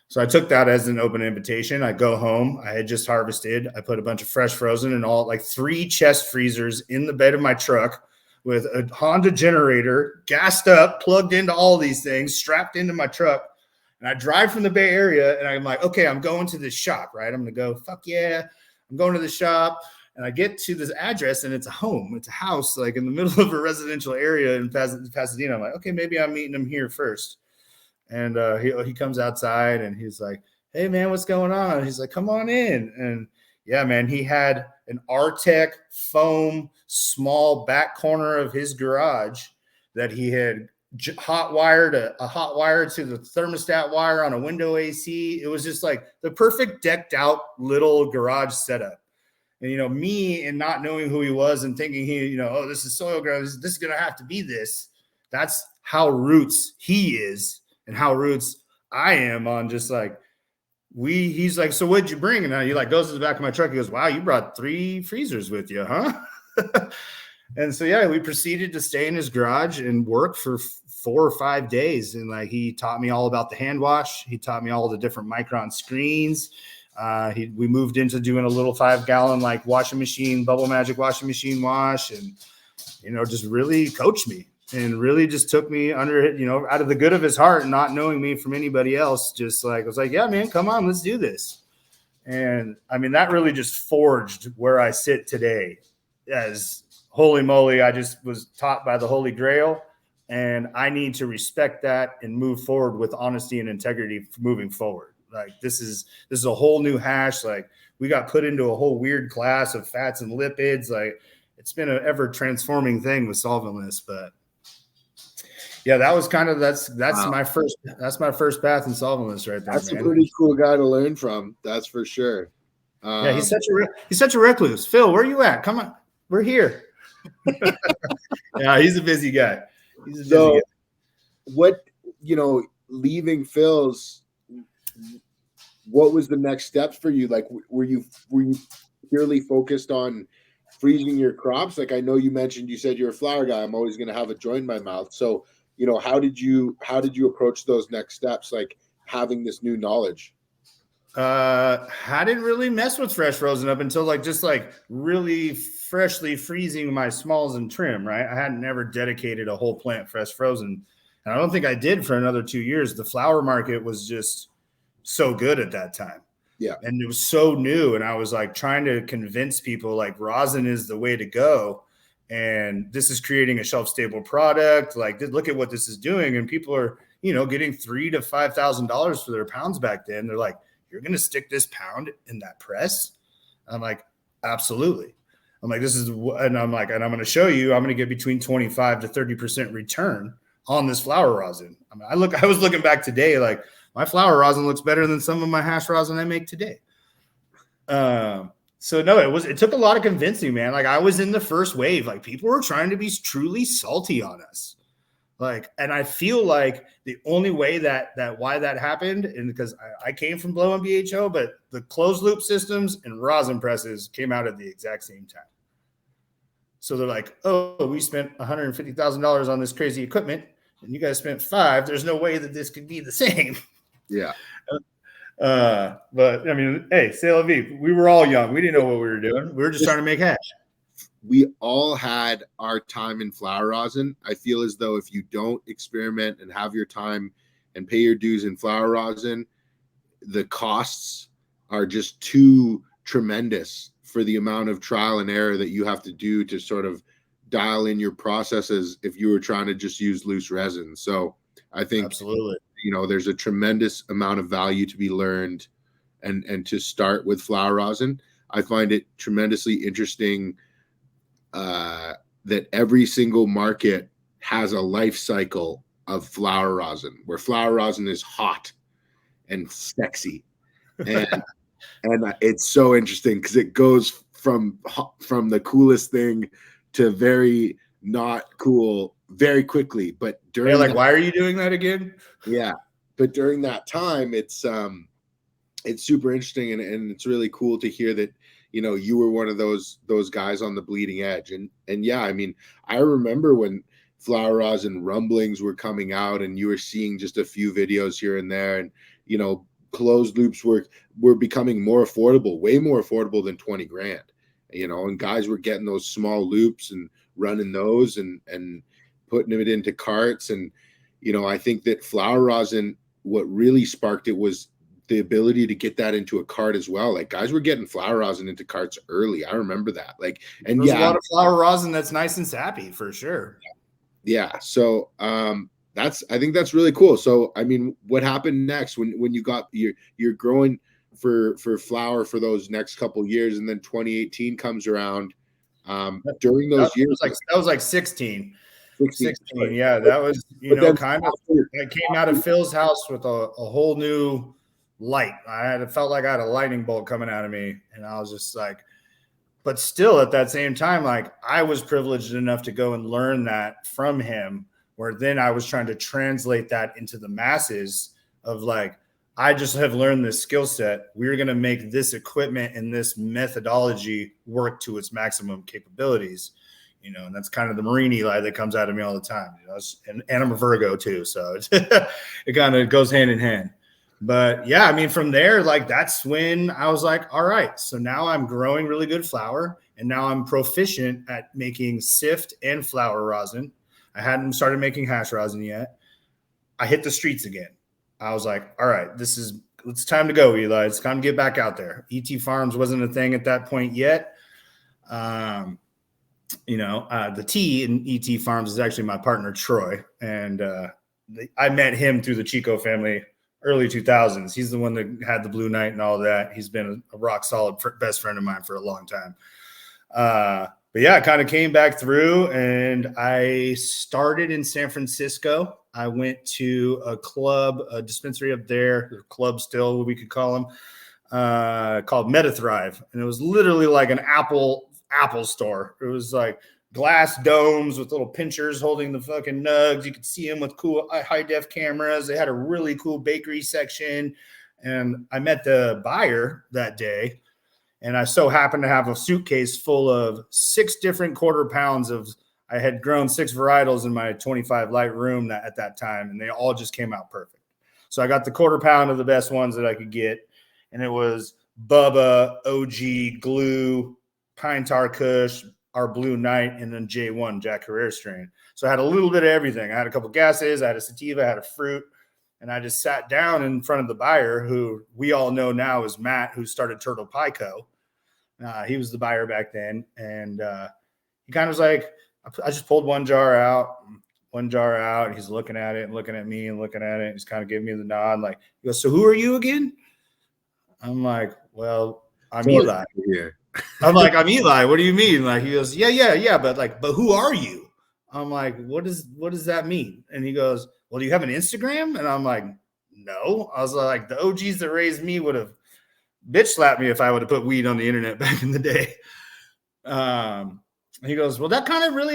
So I took that as an open invitation. I go home. I had just harvested. I put a bunch of fresh frozen and all, like 3 chest freezers in the bed of my truck with a Honda generator, gassed up, plugged into all these things, strapped into my truck. And I drive from the Bay Area, and I'm like, okay, I'm going to this shop, right? I'm going to go, fuck yeah. I'm going to the shop. And I get to this address, and it's a home. It's a house, like in the middle of a residential area in Pasadena. I'm like, okay, maybe I'm meeting him here first. And he comes outside, and he's like, hey, man, what's going on? And he's like, come on in. And yeah, man, he had an Artec foam small back corner of his garage that he had hot wired a hot wire to the thermostat wire on a window AC. It was just like the perfect decked out little garage setup. And, me and not knowing who he was and thinking oh, this is Soil Grown. This is going to have to be this. That's how roots he is and how roots I am on just like he's like, so what'd you bring? And he like goes to the back of my truck. He goes, wow, you brought 3 freezers with you, huh? And so, yeah, we proceeded to stay in his garage and work for 4 or 5 days. And like, he taught me all about the hand wash. He taught me all the different micron screens. We moved into doing a little 5-gallon like washing machine, Bubble Magic washing machine wash, and just really coached me and really just took me under it, out of the good of his heart, not knowing me from anybody else. Just like, I was like, yeah, man, come on, let's do this. And I mean, that really just forged where I sit today. As holy moly, I just was taught by the Holy Grail, and I need to respect that and move forward with honesty and integrity moving forward. Like this is a whole new hash. Like we got put into a whole weird class of fats and lipids. Like it's been an ever transforming thing with solventless. But yeah, that was kind of that's wow. my first path in solventless right there. That's man. A pretty cool guy to learn from. That's for sure. Yeah, he's such a recluse. Phil, where are you at? Come on, we're here. Yeah, he's a busy guy. Guy. What leaving Phil's. What was the next steps for you? Like, were you purely focused on freezing your crops? Like, I know you said you're a flower guy. I'm always going to have a joint in my mouth. So, how did you approach those next steps? Like having this new knowledge. I didn't really mess with fresh frozen up until just really freshly freezing my smalls and trim. Right. I hadn't ever dedicated a whole plant fresh frozen. And I don't think I did for another 2 years. The flower market was just so good at that time. Yeah. And it was so new. And I was like trying to convince people like rosin is the way to go. And this is creating a shelf-stable product. Like, look at what this is doing. And people are, getting $3,000 to $5,000 for their pounds back then. They're like, you're going to stick this pound in that press? I'm like, absolutely. I'm like, and I'm going to show you, I'm going to get between 25 to 30% return on this flour rosin. I mean, I was looking back today, like my flour rosin looks better than some of my hash rosin I make today. So no, it took a lot of convincing, man. Like I was in the first wave, like people were trying to be truly salty on us. Like, and I feel like the only way that why that happened, and because I came from Blow and BHO, but the closed loop systems and rosin presses came out at the exact same time. So they're like, oh, we spent $150,000 on this crazy equipment, and you guys spent $5 million. There's no way that this could be the same. Yeah. But I mean, hey, c'est la vie. We were all young. We didn't know what we were doing. We were just trying to make hash. We all had our time in flour rosin. I feel as though if you don't experiment and have your time and pay your dues in flour rosin, the costs are just too tremendous for the amount of trial and error that you have to do to sort of dial in your processes if you were trying to just use loose resin. So I think absolutely, there's a tremendous amount of value to be learned and to start with flour rosin. I find it tremendously interesting that every single market has a life cycle of flour rosin, where flour rosin is hot and sexy. And and it's so interesting because it goes from the coolest thing to very not cool very quickly. But during why are you doing that again? Yeah. But during that time, it's super interesting and it's really cool to hear that, you were one of those guys on the bleeding edge. And yeah, I mean, I remember when flour rosin rumblings were coming out and you were seeing just a few videos here and there, and, closed loops were becoming more affordable, way more affordable than 20 grand, and guys were getting those small loops and running those and putting it into carts. And, I think that flour rosin, what really sparked it was the ability to get that into a cart as well. Like guys were getting flour rosin into carts early. I remember that. Like, and there's a lot of flour rosin that's nice and sappy for sure. Yeah. So, I think that's really cool. So, I mean, what happened next when you got you're growing for flour for those next couple of years, and then 2018 comes around. During those years, that was like 16. 16, yeah, that was kind of. I came out of Phil's house with a whole new light. It felt like I had a lightning bolt coming out of me, and I was just like, but still at that same time, like I was privileged enough to go and learn that from him, where then I was trying to translate that into the masses of like, I just have learned this skill set. We're going to make this equipment and this methodology work to its maximum capabilities, and that's kind of the Marine Eli that comes out of me all the time, and I'm a Virgo too. So it kind of goes hand in hand. But yeah, I mean, from there, like that's when I was like, all right, so now I'm growing really good flour, and now I'm proficient at making sift and flour rosin. I hadn't started making hash rosin yet. I hit the streets again. I was like, all right, it's time to go, Eli. It's time to get back out there. ET Farms wasn't a thing at that point yet. The T in ET Farms is actually my partner, Troy. And I met him through the Chico family, early 2000s. He's the one that had the Blue Knight and all that. He's been a rock solid best friend of mine for a long time. But yeah, I kind of came back through, and I started in San Francisco. I went to a club, a dispensary up there, or club still, what we could call them, called MetaThrive. And it was literally like an Apple store. It was like glass domes with little pinchers holding the fucking nugs. You could see them with cool high def cameras. They had a really cool bakery section. And I met the buyer that day. And I so happened to have a suitcase full of 6 different quarter pounds of, I had grown 6 varietals in my 25 light room at that time, and they all just came out perfect. So I got the quarter pound of the best ones that I could get. And it was Bubba, OG, Glue, Pine Tar Kush, our Blue Knight, and then J1, Jack Herrera strain. So I had a little bit of everything. I had a couple gases, I had a sativa, I had a fruit. And I just sat down in front of the buyer, who we all know now is Matt, who started Turtle Pie Co. He was the buyer back then. And he kind of was like, I just pulled one jar out. He's looking at it and looking at me and looking at it. He's kind of giving me the nod. Like, he goes, so who are you again? I'm like, well, I'm Eli. Here. I'm like, I'm Eli. What do you mean? Like, he goes, yeah. But who are you? I'm like, what does that mean? And he goes, well, do you have an Instagram? And I'm like, no. I was like, the OGs that raised me would have bitch slapped me if I would have put weed on the internet back in the day. He goes, well, that kind of really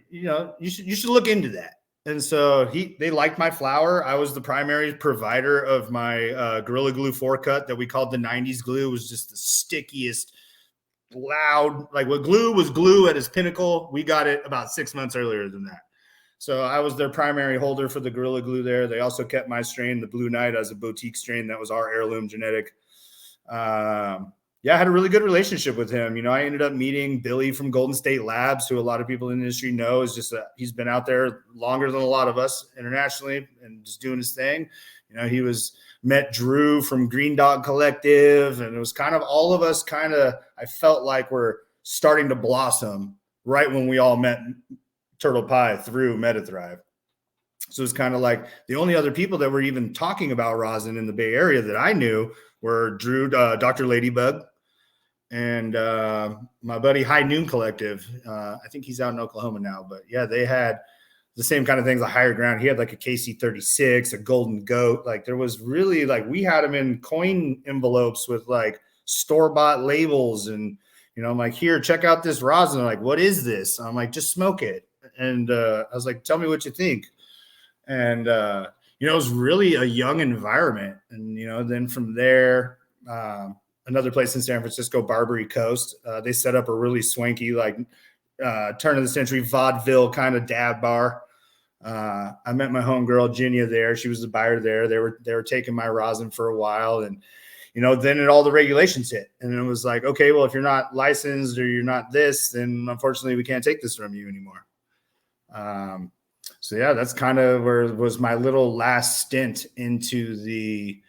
you should look into that. And so they liked my flower. I was the primary provider of my Gorilla Glue 4-cut that we called the 90s glue. It was just the stickiest, loud, like what glue was glue at its pinnacle. We got it about 6 months earlier than that. So I was their primary holder for the Gorilla Glue there. They also kept my strain, the Blue Knight, as a boutique strain. That was our heirloom genetic. I had a really good relationship with him. I ended up meeting Billy from Golden State Labs, who a lot of people in the industry know is just he's been out there longer than a lot of us internationally and just doing his thing. He met Drew from Green Dog Collective, and it was kind of all of us I felt like we're starting to blossom right when we all met Turtle Pie through MetaThrive. So it's kind of like the only other people that were even talking about rosin in the Bay Area that I knew were Drew, Dr. Ladybug, and my buddy High Noon Collective. I think he's out in Oklahoma now, but yeah, they had the same kind of things, a higher ground. He had like a KC36, a Golden Goat. Like there was really we had them in coin envelopes with like store-bought labels. And, I'm like, here, check out this rosin. They're like, what is this? I'm like, just smoke it. And I was like, tell me what you think. And, it was really a young environment. And, then from there, another place in San Francisco, Barbary Coast, they set up a really swanky, turn of the century vaudeville kind of dab bar. I met my homegirl Ginia there. She was the buyer there. They were taking my rosin for a while, and then all the regulations hit, and it was like, okay, well, if you're not licensed or you're not this, then unfortunately we can't take this from you anymore. So yeah, that's kind of where was my little last stint into the,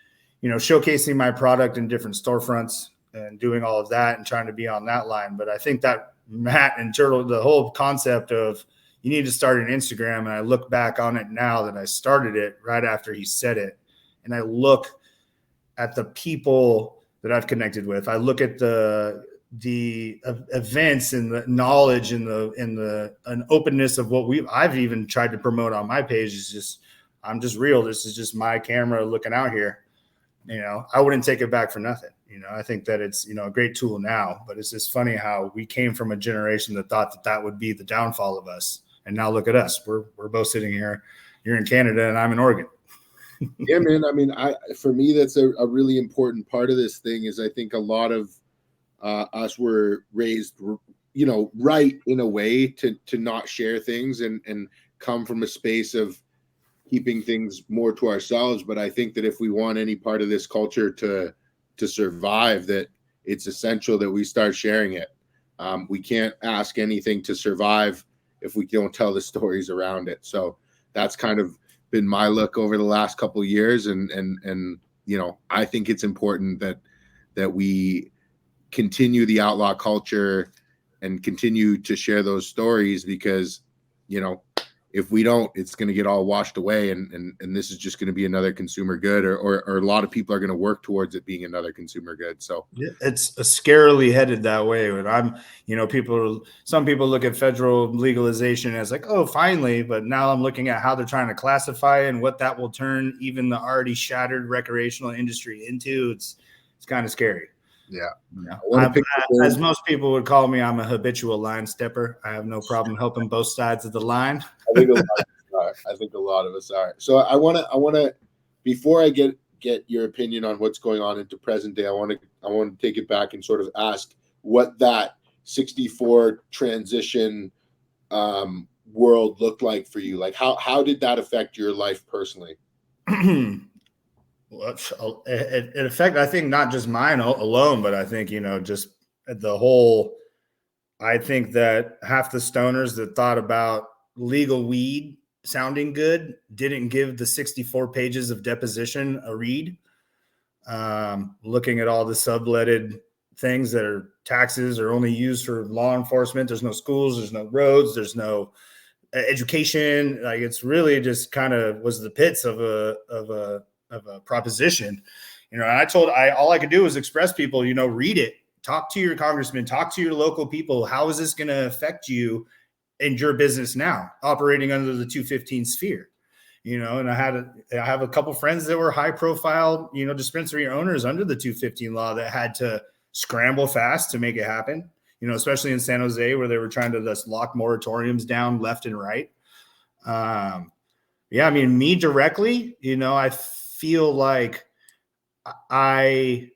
showcasing my product in different storefronts and doing all of that and trying to be on that line. But I think that Matt and Turtle, the whole concept of you need to start an Instagram. And I look back on it now that I started it right after he said it. And I look at the people that I've connected with. I look at the events and the knowledge and an openness of what I've even tried to promote on my page is just, I'm just real. This is just my camera looking out here. I wouldn't take it back for nothing. I think that it's, a great tool now, but it's just funny how we came from a generation that thought that would be the downfall of us. And now look at us. We're both sitting here. You're in Canada and I'm in Oregon. Yeah, man. I mean, for me, that's a really important part of this thing is I think a lot of us were raised, right in a way to not share things and come from a space of keeping things more to ourselves. But I think that if we want any part of this culture to survive, that it's essential that we start sharing it. We can't ask anything to survive if we don't tell the stories around it. So that's kind of been my look over the last couple of years. And I think it's important that we continue the outlaw culture and continue to share those stories because, if we don't, it's going to get all washed away. And this is just going to be another consumer good or a lot of people are going to work towards it being another consumer good. So it's scarily headed that way. But some people look at federal legalization as like, oh, finally. But now I'm looking at how they're trying to classify and what that will turn even the already shattered recreational industry into. It's kind of scary. Yeah. As most people would call me, I'm a habitual line stepper. I have no problem helping both sides of the line. I think a lot of us are. So I want to, before I get your opinion on what's going on into present day, I want to take it back and sort of ask what that 64 transition world looked like for you. Like how did that affect your life personally? Well, it affected, I think, not just mine alone, but I think, just the whole, I think that half the stoners that thought about legal weed sounding good didn't give the 64 pages of deposition a read. Looking at all the subletted things that are taxes are only used for law enforcement. There's no schools, there's no roads, there's no education. Like it's really just kind of was the pits of a proposition, you know. And all I could do was express people, you know, read it, talk to your congressman, talk to your local people. How is this going to affect you in your business now, operating under the 215 sphere? You know, and I have a couple friends that were high profile, you know, dispensary owners under the 215 law that had to scramble fast to make it happen, you know, especially in San Jose where they were trying to just lock moratoriums down left and right. Yeah, I mean, me directly, you know, I feel like in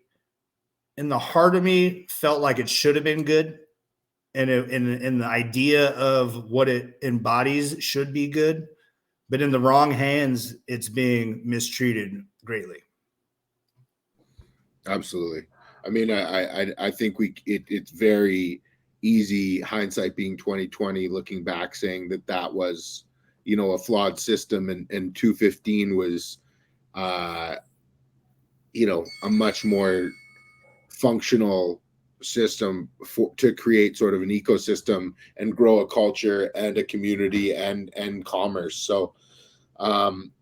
the heart of me, felt like it should have been good. And in the idea of what it embodies should be good. But in the wrong hands, it's being mistreated greatly. Absolutely. I mean, I think it's very easy, hindsight being 2020, looking back, saying that was, you know, a flawed system, and 215 was, you know, a much more functional system to create sort of an ecosystem and grow a culture and a community and commerce. So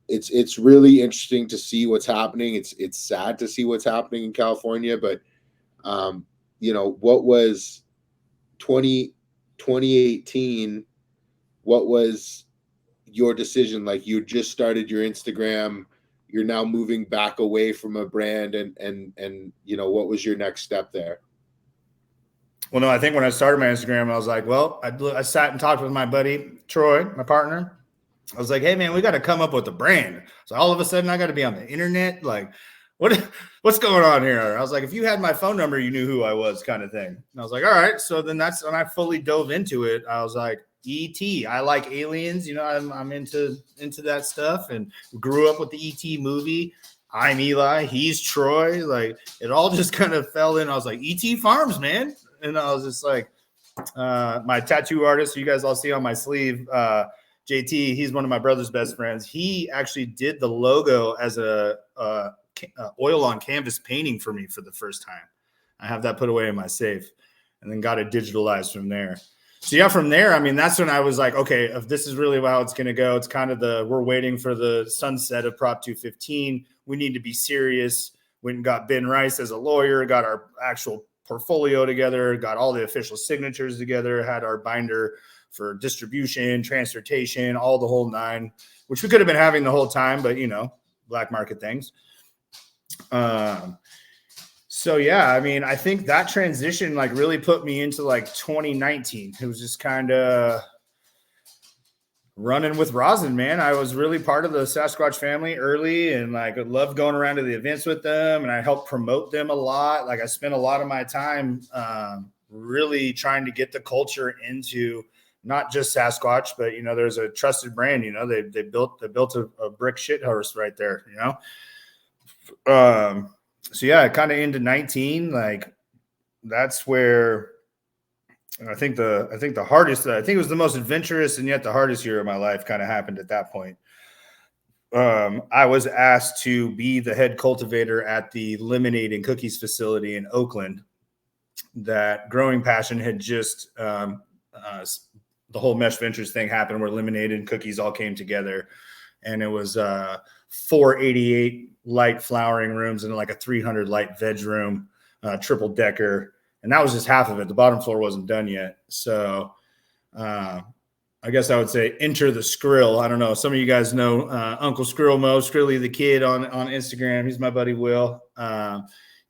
it's really interesting to see what's happening. It's sad to see what's happening in California, but you know, what was 2018, what was your decision? Like, you just started your Instagram, you're now moving back away from a brand, and you know, what was your next step there? Well, no, I think when I started my Instagram, I was like, well, I sat and talked with my buddy Troy, my partner. I was like, hey man, we got to come up with a brand. So all of a sudden I got to be on the internet. Like, what's going on here? I was like, if you had my phone number, you knew who I was, kind of thing. And I was like, all right. So then that's when I fully dove into it. I was like, ET. I like aliens. You know, I'm into that stuff, and grew up with the ET movie. I'm Eli. He's Troy. Like, it all just kind of fell in. I was like, ET Farms, man. And I was just like, my tattoo artist, you guys all see on my sleeve, JT, he's one of my brother's best friends. He actually did the logo as a oil on canvas painting for me for the first time. I have that put away in my safe, and then got it digitalized from there. So yeah, from there, I mean, that's when I was like, okay, if this is really how it's going to go, it's kind of we're waiting for the sunset of Prop 215. We need to be serious. Went and got Ben Rice as a lawyer, got our actual portfolio together, got all the official signatures together, had our binder for distribution, transportation, all the whole nine, which we could have been having the whole time, but you know, black market things. So yeah, I mean, I think that transition like really put me into like 2019. It was just kind of running with Resin, man. I was really part of the Sasquatch family early, and like I loved going around to the events with them, and I helped promote them a lot. Like I spent a lot of my time really trying to get the culture into not just Sasquatch, but you know, there's a trusted brand. You know, they built a brick shit house right there. You know, so yeah, kind of into 19, like that's where I think the hardest, I think it was the most adventurous and yet the hardest year of my life kind of happened at that point. I was asked to be the head cultivator at the lemonade and cookies facility in Oakland. That Growing Passion had just the whole Mesh Ventures thing happened, where lemonade and cookies all came together, and it was 488 light flowering rooms and like a 300 light veg room, triple decker. And that was just half of it. The bottom floor wasn't done yet. So I guess I would say enter the Skrill. I don't know. Some of you guys know Uncle Skrill Mo, Skrilly the Kid on Instagram. He's my buddy Will.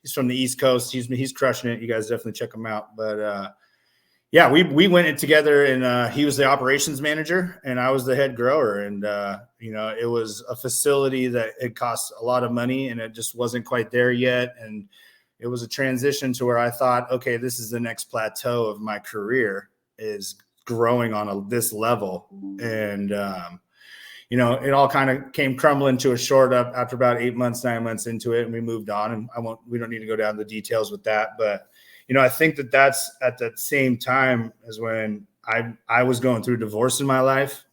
He's from the East Coast. He's crushing it. You guys definitely check him out. But yeah, we went it together, and he was the operations manager and I was the head grower. And, you know, it was a facility that it cost a lot of money and it just wasn't quite there yet. And it was a transition to where I thought, okay, this is the next plateau of my career, is growing on this level. And, you know, it all kind of came crumbling to a short up after about 9 months into it. And we moved on, and we don't need to go down the details with that. But, you know, I think that's at that same time as when I was going through divorce in my life.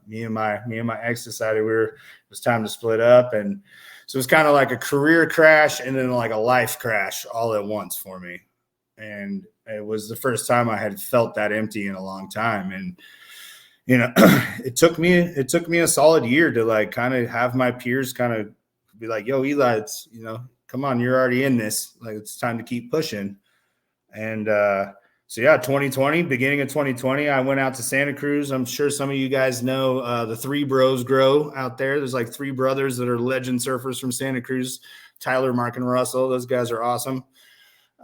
Me and my ex decided it was time to split up. And So it's kind of like a career crash and then like a life crash all at once for me. And it was the first time I had felt that empty in a long time. And, you know, it took me a solid year to like kind of have my peers kind of be like, yo, Eli, it's, you know, come on, you're already in this. Like, it's time to keep pushing. And so, yeah, 2020, beginning of 2020, I went out to Santa Cruz. I'm sure some of you guys know the Three Bros Grow out there. There's like three brothers that are legend surfers from Santa Cruz, Tyler, Mark, and Russell. Those guys are awesome.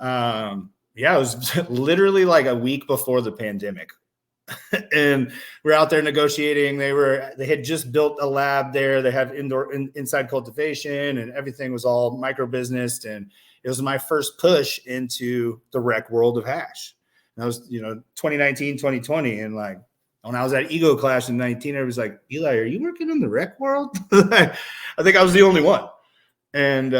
Yeah, it was literally like a week before the pandemic. And we're out there negotiating. They had just built a lab there. They had inside cultivation, and everything was all micro business. And it was my first push into the rec world of hash. And that was, you know, 2019, 2020. And like when I was at Ego Clash in 19, I was like, Eli, are you working in the rec world? I think I was the only one. And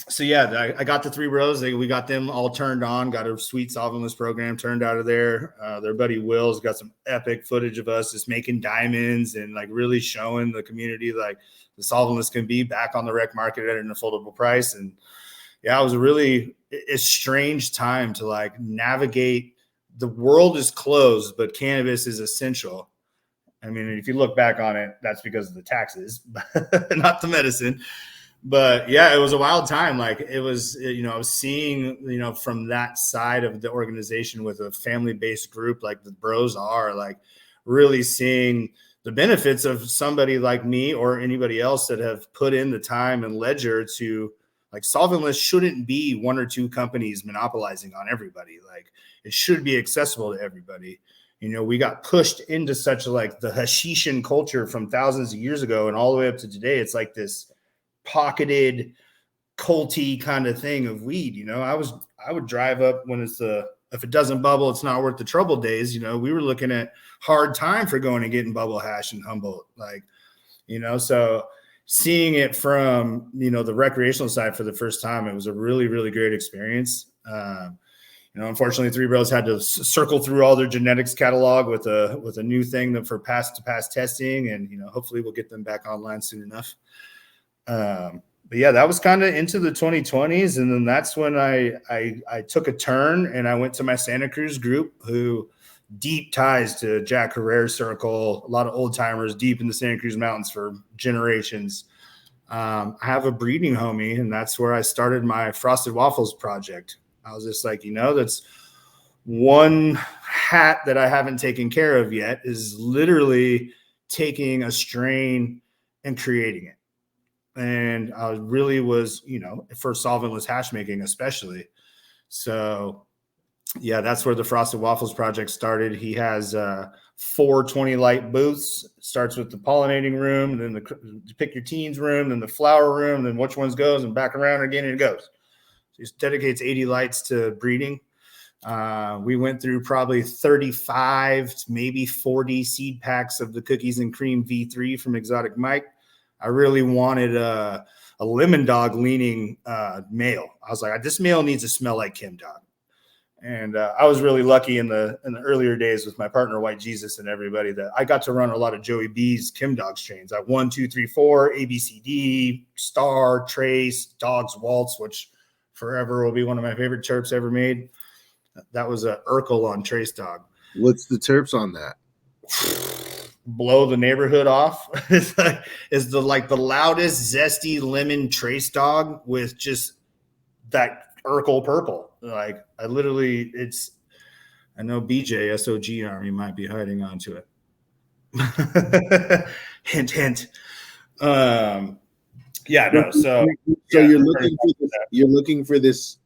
so yeah, I got the Three Bros. We got them all turned on, got a sweet solventless program turned out of there. Their buddy Will's got some epic footage of us just making diamonds and like really showing the community like the solventless can be back on the rec market at an affordable price. And yeah, it was a really strange time to like navigate. The world is closed, but cannabis is essential. I mean, if you look back on it, that's because of the taxes, not the medicine. But yeah, it was a wild time. Like it was, you know, I was seeing, you know, from that side of the organization with a family-based group, like the Bros are, like really seeing the benefits of somebody like me or anybody else that have put in the time and ledger to like solventless shouldn't be one or two companies monopolizing on everybody. Like it should be accessible to everybody. You know, we got pushed into such like the hashishan culture from thousands of years ago and all the way up to today. It's like this pocketed culty kind of thing of weed. You know, I would drive up when it's if it doesn't bubble, it's not worth the trouble days. You know, we were looking at hard time for going and getting bubble hash in Humboldt. Like, you know, so seeing it from, you know, the recreational side for the first time, it was a really, really great experience. You know, unfortunately, Three Bros had to circle through all their genetics catalog with a new thing that for pass testing, and you know, hopefully we'll get them back online soon enough. But yeah, that was kind of into the 2020s, and then that's when I took a turn and I went to my Santa Cruz group, who deep ties to Jack Herrera's circle, a lot of old timers deep in the Santa Cruz Mountains for generations. I have a breeding homie, and that's where I started my Frosted Waffles project. I was just like, you know, that's one hat that I haven't taken care of yet, is literally taking a strain and creating it. And I really was, you know, for solventless hash making, especially. So yeah, that's where the Frosted Waffles project started. He has 4 20-light booths. Starts with the pollinating room, then the pick your teens room, then the flower room, then which ones goes, and back around again, and it goes. So he dedicates 80 lights to breeding. We went through probably 35, maybe 40 seed packs of the Cookies and Cream V3 from Exotic Mike. I really wanted a lemon dog leaning male. I was like, this male needs to smell like Kim Dog. And I was really lucky in the earlier days with my partner, White Jesus, and everybody, that I got to run a lot of Joey B's Kim Dog strains. I 1, 2, 3, 4, ABCD, Star, Trace, Dogs Waltz, which forever will be one of my favorite terps ever made. That was a Urkel on Trace Dog. What's the terps on that? Blow the neighborhood off. It's the loudest zesty lemon Trace Dog with just that Urkel purple. Like I know BJ SOG Army might be hiding onto it. Hint, hint. Yeah, no. So yeah, you're looking for this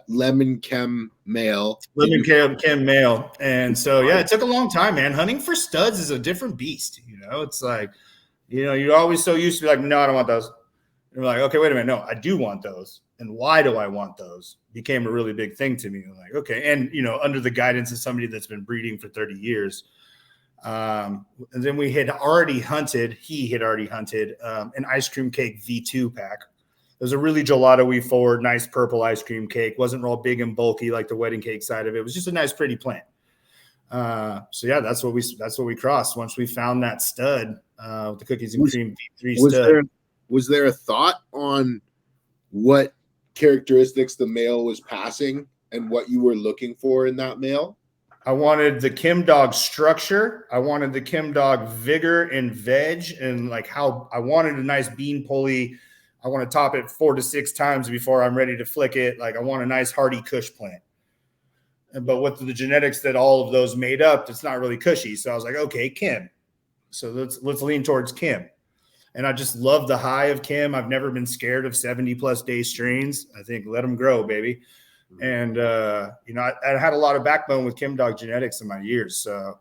lemon chem male. Lemon chem male. And so yeah, it took a long time, man. Hunting for studs is a different beast. You know, it's like, you know, you're always so used to be like, no, I don't want those. And you're like, okay, wait a minute. No, I do want those. And why do I want those? Became a really big thing to me. I'm like, okay. And, you know, under the guidance of somebody that's been breeding for 30 years. And then he had already hunted an ice cream cake V2 pack. It was a really gelato we forward, nice purple ice cream cake. Wasn't real big and bulky like the wedding cake side of it. It was just a nice, pretty plant. So yeah, that's what we crossed once we found that stud, with the Cookies and Cream V3 stud. was there a thought on what characteristics the male was passing and what you were looking for in that male? I wanted the Kim Dog structure. I wanted the Kim Dog vigor and veg, and like how I wanted a nice bean pulley. I want to top it 4 to 6 times before I'm ready to flick it. Like I want a nice hardy Kush plant. But with the genetics that all of those made up, it's not really cushy. So I was like, okay, Kim. So let's lean towards Kim. And I just love the high of Kim. I've never been scared of 70+ day strains. I think let them grow, baby. And you know, I had a lot of backbone with Kim Dog genetics in my years. So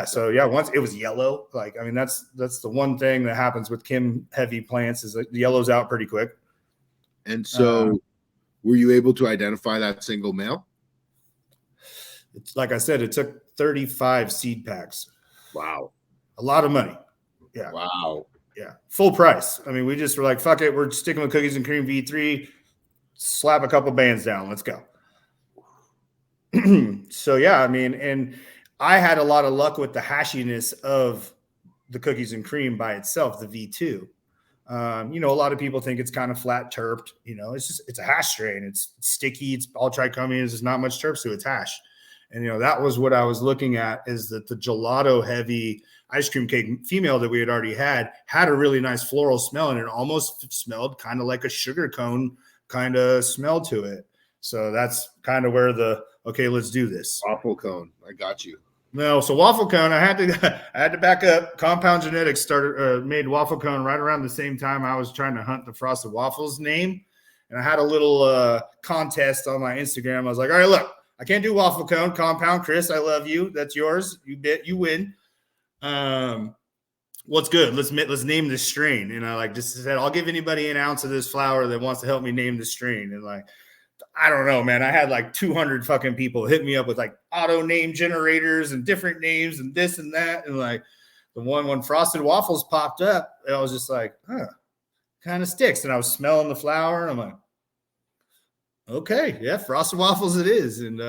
So once it was yellow, like I mean, that's the one thing that happens with Kim heavy plants is that the yellow's out pretty quick. And so, were you able to identify that single male? It's like I said, it took 35 seed packs. Wow, a lot of money. Yeah. Wow. Yeah, full price. I mean, we just were like, fuck it, we're sticking with Cookies and Cream V3. Slap a couple bands down. Let's go. So yeah, I mean, and I had a lot of luck with the hashiness of the Cookies and Cream by itself, the V2. You know, a lot of people think it's kind of flat terped. You know, it's a hash strain. It's sticky. It's all trichomenes. There's not much terps to its hash. And, you know, that was what I was looking at, is that the gelato heavy ice cream cake female that we had already had a really nice floral smell, and it almost smelled kind of like a sugar cone kind of smell to it. So that's kind of where okay, let's do this. Waffle cone. I got you. No, so waffle cone, I had to back up. Compound Genetics made waffle cone right around the same time I was trying to hunt the Frosted Waffles name. And I had a little contest on my Instagram. I was like, all right, look, I can't do waffle cone. Compound, Chris, I love you. That's yours. You win. What's good? Let's name this strain. And I just said, I'll give anybody an ounce of this flower that wants to help me name the strain. And I don't know, man. I had 200 fucking people hit me up with auto name generators and different names and this and that. And the one when Frosted Waffles popped up, I was just like, kind of sticks. And I was smelling the flower, and I'm like, okay, yeah, Frosted Waffles it is. And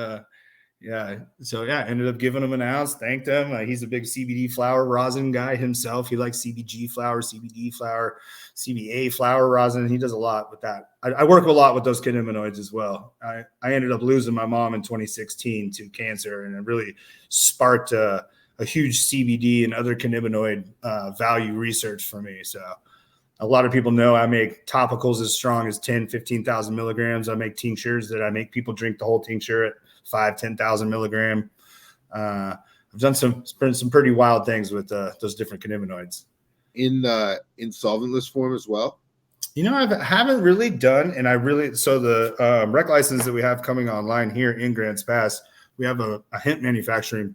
ended up giving him an ounce, thanked him. He's a big CBD flower rosin guy himself. He likes CBG flower, CBD flower, CBA flower rosin. He does a lot with that. I work a lot with those cannabinoids as well. I ended up losing my mom in 2016 to cancer, and it really sparked a huge CBD and other cannabinoid value research for me. So a lot of people know I make topicals as strong as 10, 15,000 milligrams. I make tinctures that I make people drink the whole tincture at 5,000-10,000 milligram. I've done some pretty wild things with those different cannabinoids. In solventless form as well? You know, I haven't really done, and so the rec license that we have coming online here in Grants Pass, we have a hemp manufacturing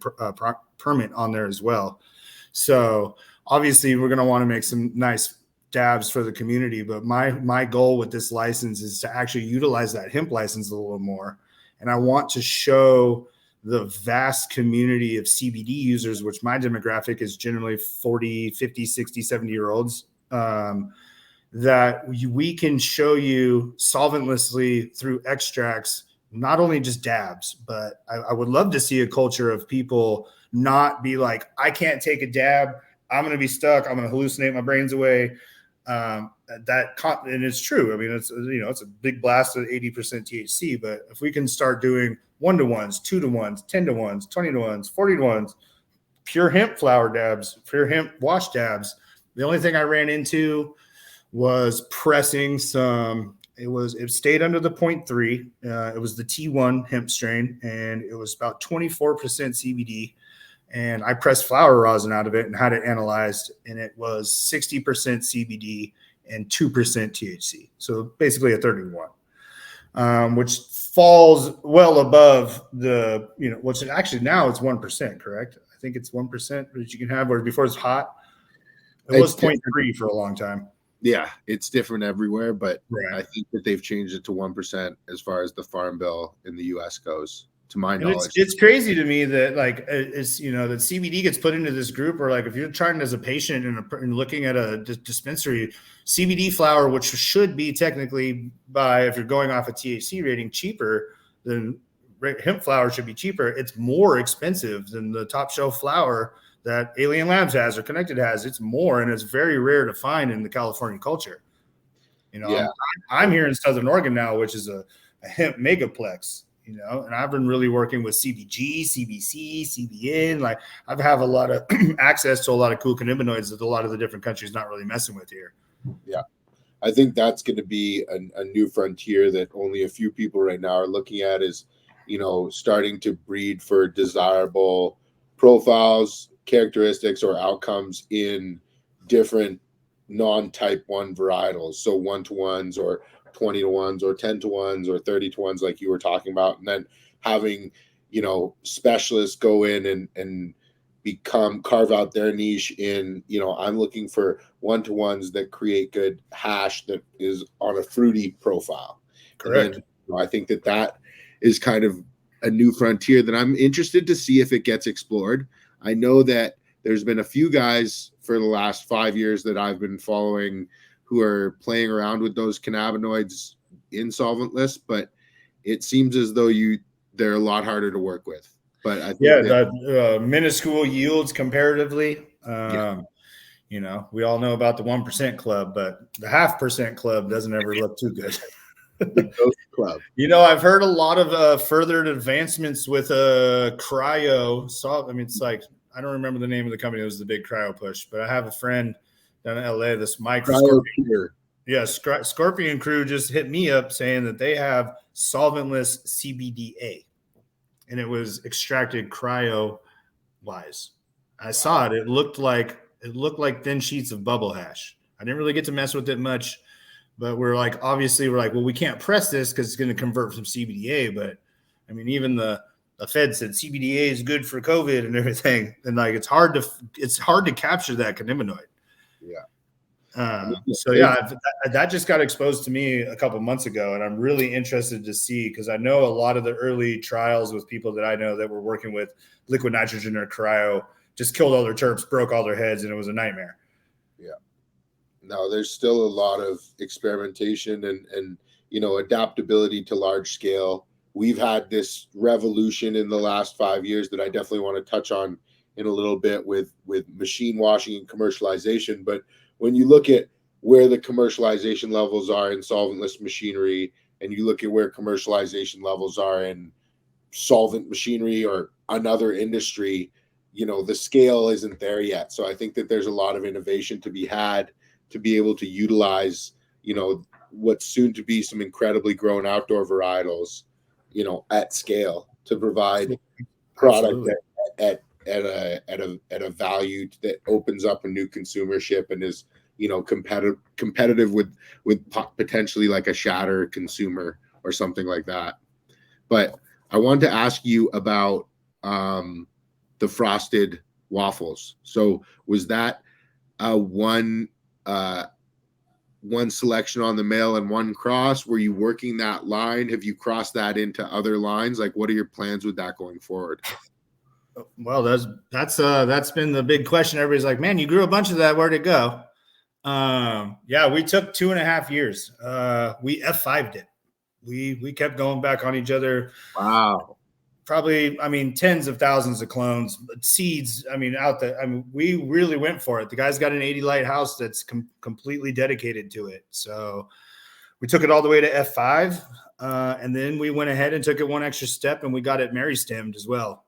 permit on there as well. So obviously we're going to want to make some nice dabs for the community, but my goal with this license is to actually utilize that hemp license a little more. And I want to show the vast community of CBD users, which my demographic is generally 40, 50, 60, 70-year-olds, that we can show you solventlessly through extracts, not only just dabs, but I would love to see a culture of people not be like, I can't take a dab. I'm going to be stuck. I'm going to hallucinate my brains away. And it's true. I mean, it's a big blast of 80% THC, but if we can start doing 1-to-1s, 2-to-1s, 10-to-1s, 20-to-1s, 40-to-1s, pure hemp flower dabs, pure hemp wash dabs. The only thing I ran into was pressing some, it stayed under the 0.3. It was the T1 hemp strain, and it was about 24% CBD. And I pressed flower rosin out of it and had it analyzed, and it was 60% CBD and 2% THC. So basically a 31, which falls well above the, which actually now it's 1%, correct? I think it's 1% that you can have, where before it's hot. It was 0.3 for a long time. Yeah, it's different everywhere, but right. I think that they've changed it to 1% as far as the farm bill in the U.S. goes. To my knowledge, it's crazy to me that it's that CBD gets put into this group, or if you're trying as a patient and looking at a dispensary, CBD flower, which should be technically if you're going off a THC rating, cheaper than hemp flower should be cheaper. It's more expensive than the top shelf flower that Alien Labs has or Connected has. It's more, and it's very rare to find in the California culture. Yeah. I'm here in Southern Oregon now, which is a hemp megaplex, and I've been really working with CBG, CBC, CBN. Like I have a lot of access to a lot of cool cannabinoids that a lot of the different countries not really messing with here. Yeah. I think that's going to be a new frontier that only a few people right now are looking at is, starting to breed for desirable profiles, characteristics, or outcomes in different non-type 1 varietals. So 1-to-1s or 20-to-1s or 10-to-1s or 30-to-1s like you were talking about. And then having, specialists go in and carve out their niche in, I'm looking for 1-to-1s that create good hash that is on a fruity profile. Correct. And then, I think that is kind of a new frontier that I'm interested to see if it gets explored. I know that there's been a few guys for the last 5 years that I've been following who are playing around with those cannabinoids in solventless, but it seems as though they're a lot harder to work with. But I think the minuscule yields comparatively. We all know about the 1% club, but the 0.5% club doesn't ever look too good. The Ghost Club. I've heard a lot of further advancements with cryo. It's like I don't remember the name of the company. It was the big cryo push, but I have a friend down in LA. This Mike Scorpion. Yeah, Scorpion Crew just hit me up saying that they have solventless CBDA. And it was extracted cryo wise. I saw it. It looked like thin sheets of bubble hash. I didn't really get to mess with it much, but we're like, well, we can't press this because it's going to convert from CBDA. But I mean, even the Fed said CBDA is good for COVID and everything. And like, it's hard to capture that cannabinoid. Yeah. That just got exposed to me a couple months ago, and I'm really interested to see because I know a lot of the early trials with people that I know that were working with liquid nitrogen or cryo just killed all their terps, broke all their heads, and it was a nightmare. Yeah. No, there's still a lot of experimentation and adaptability to large scale. We've had this revolution in the last 5 years that I definitely want to touch on in a little bit with machine washing and commercialization, but when you look at where the commercialization levels are in solventless machinery, and you look at where commercialization levels are in solvent machinery or another industry, the scale isn't there yet. So I think that there's a lot of innovation to be had to be able to utilize, what's soon to be some incredibly grown outdoor varietals, at scale to provide product at a value that opens up a new consumership and is competitive with potentially like a shatter consumer or something like that. But I wanted to ask you about the frosted waffles. So was that one selection on the mail and one cross? Were you working that line? Have you crossed that into other lines? Like, what are your plans with that going forward? Well, that's been the big question. Everybody's like, man, you grew a bunch of that. Where'd it go? We took 2.5 years. We F5'd it. We kept going back on each other. Wow. Probably, tens of thousands of clones, seeds. Out there. We really went for it. The guy's got an 80 light house that's completely dedicated to it. So we took it all the way to F5. And then we went ahead and took it one extra step and we got it Mary stemmed as well.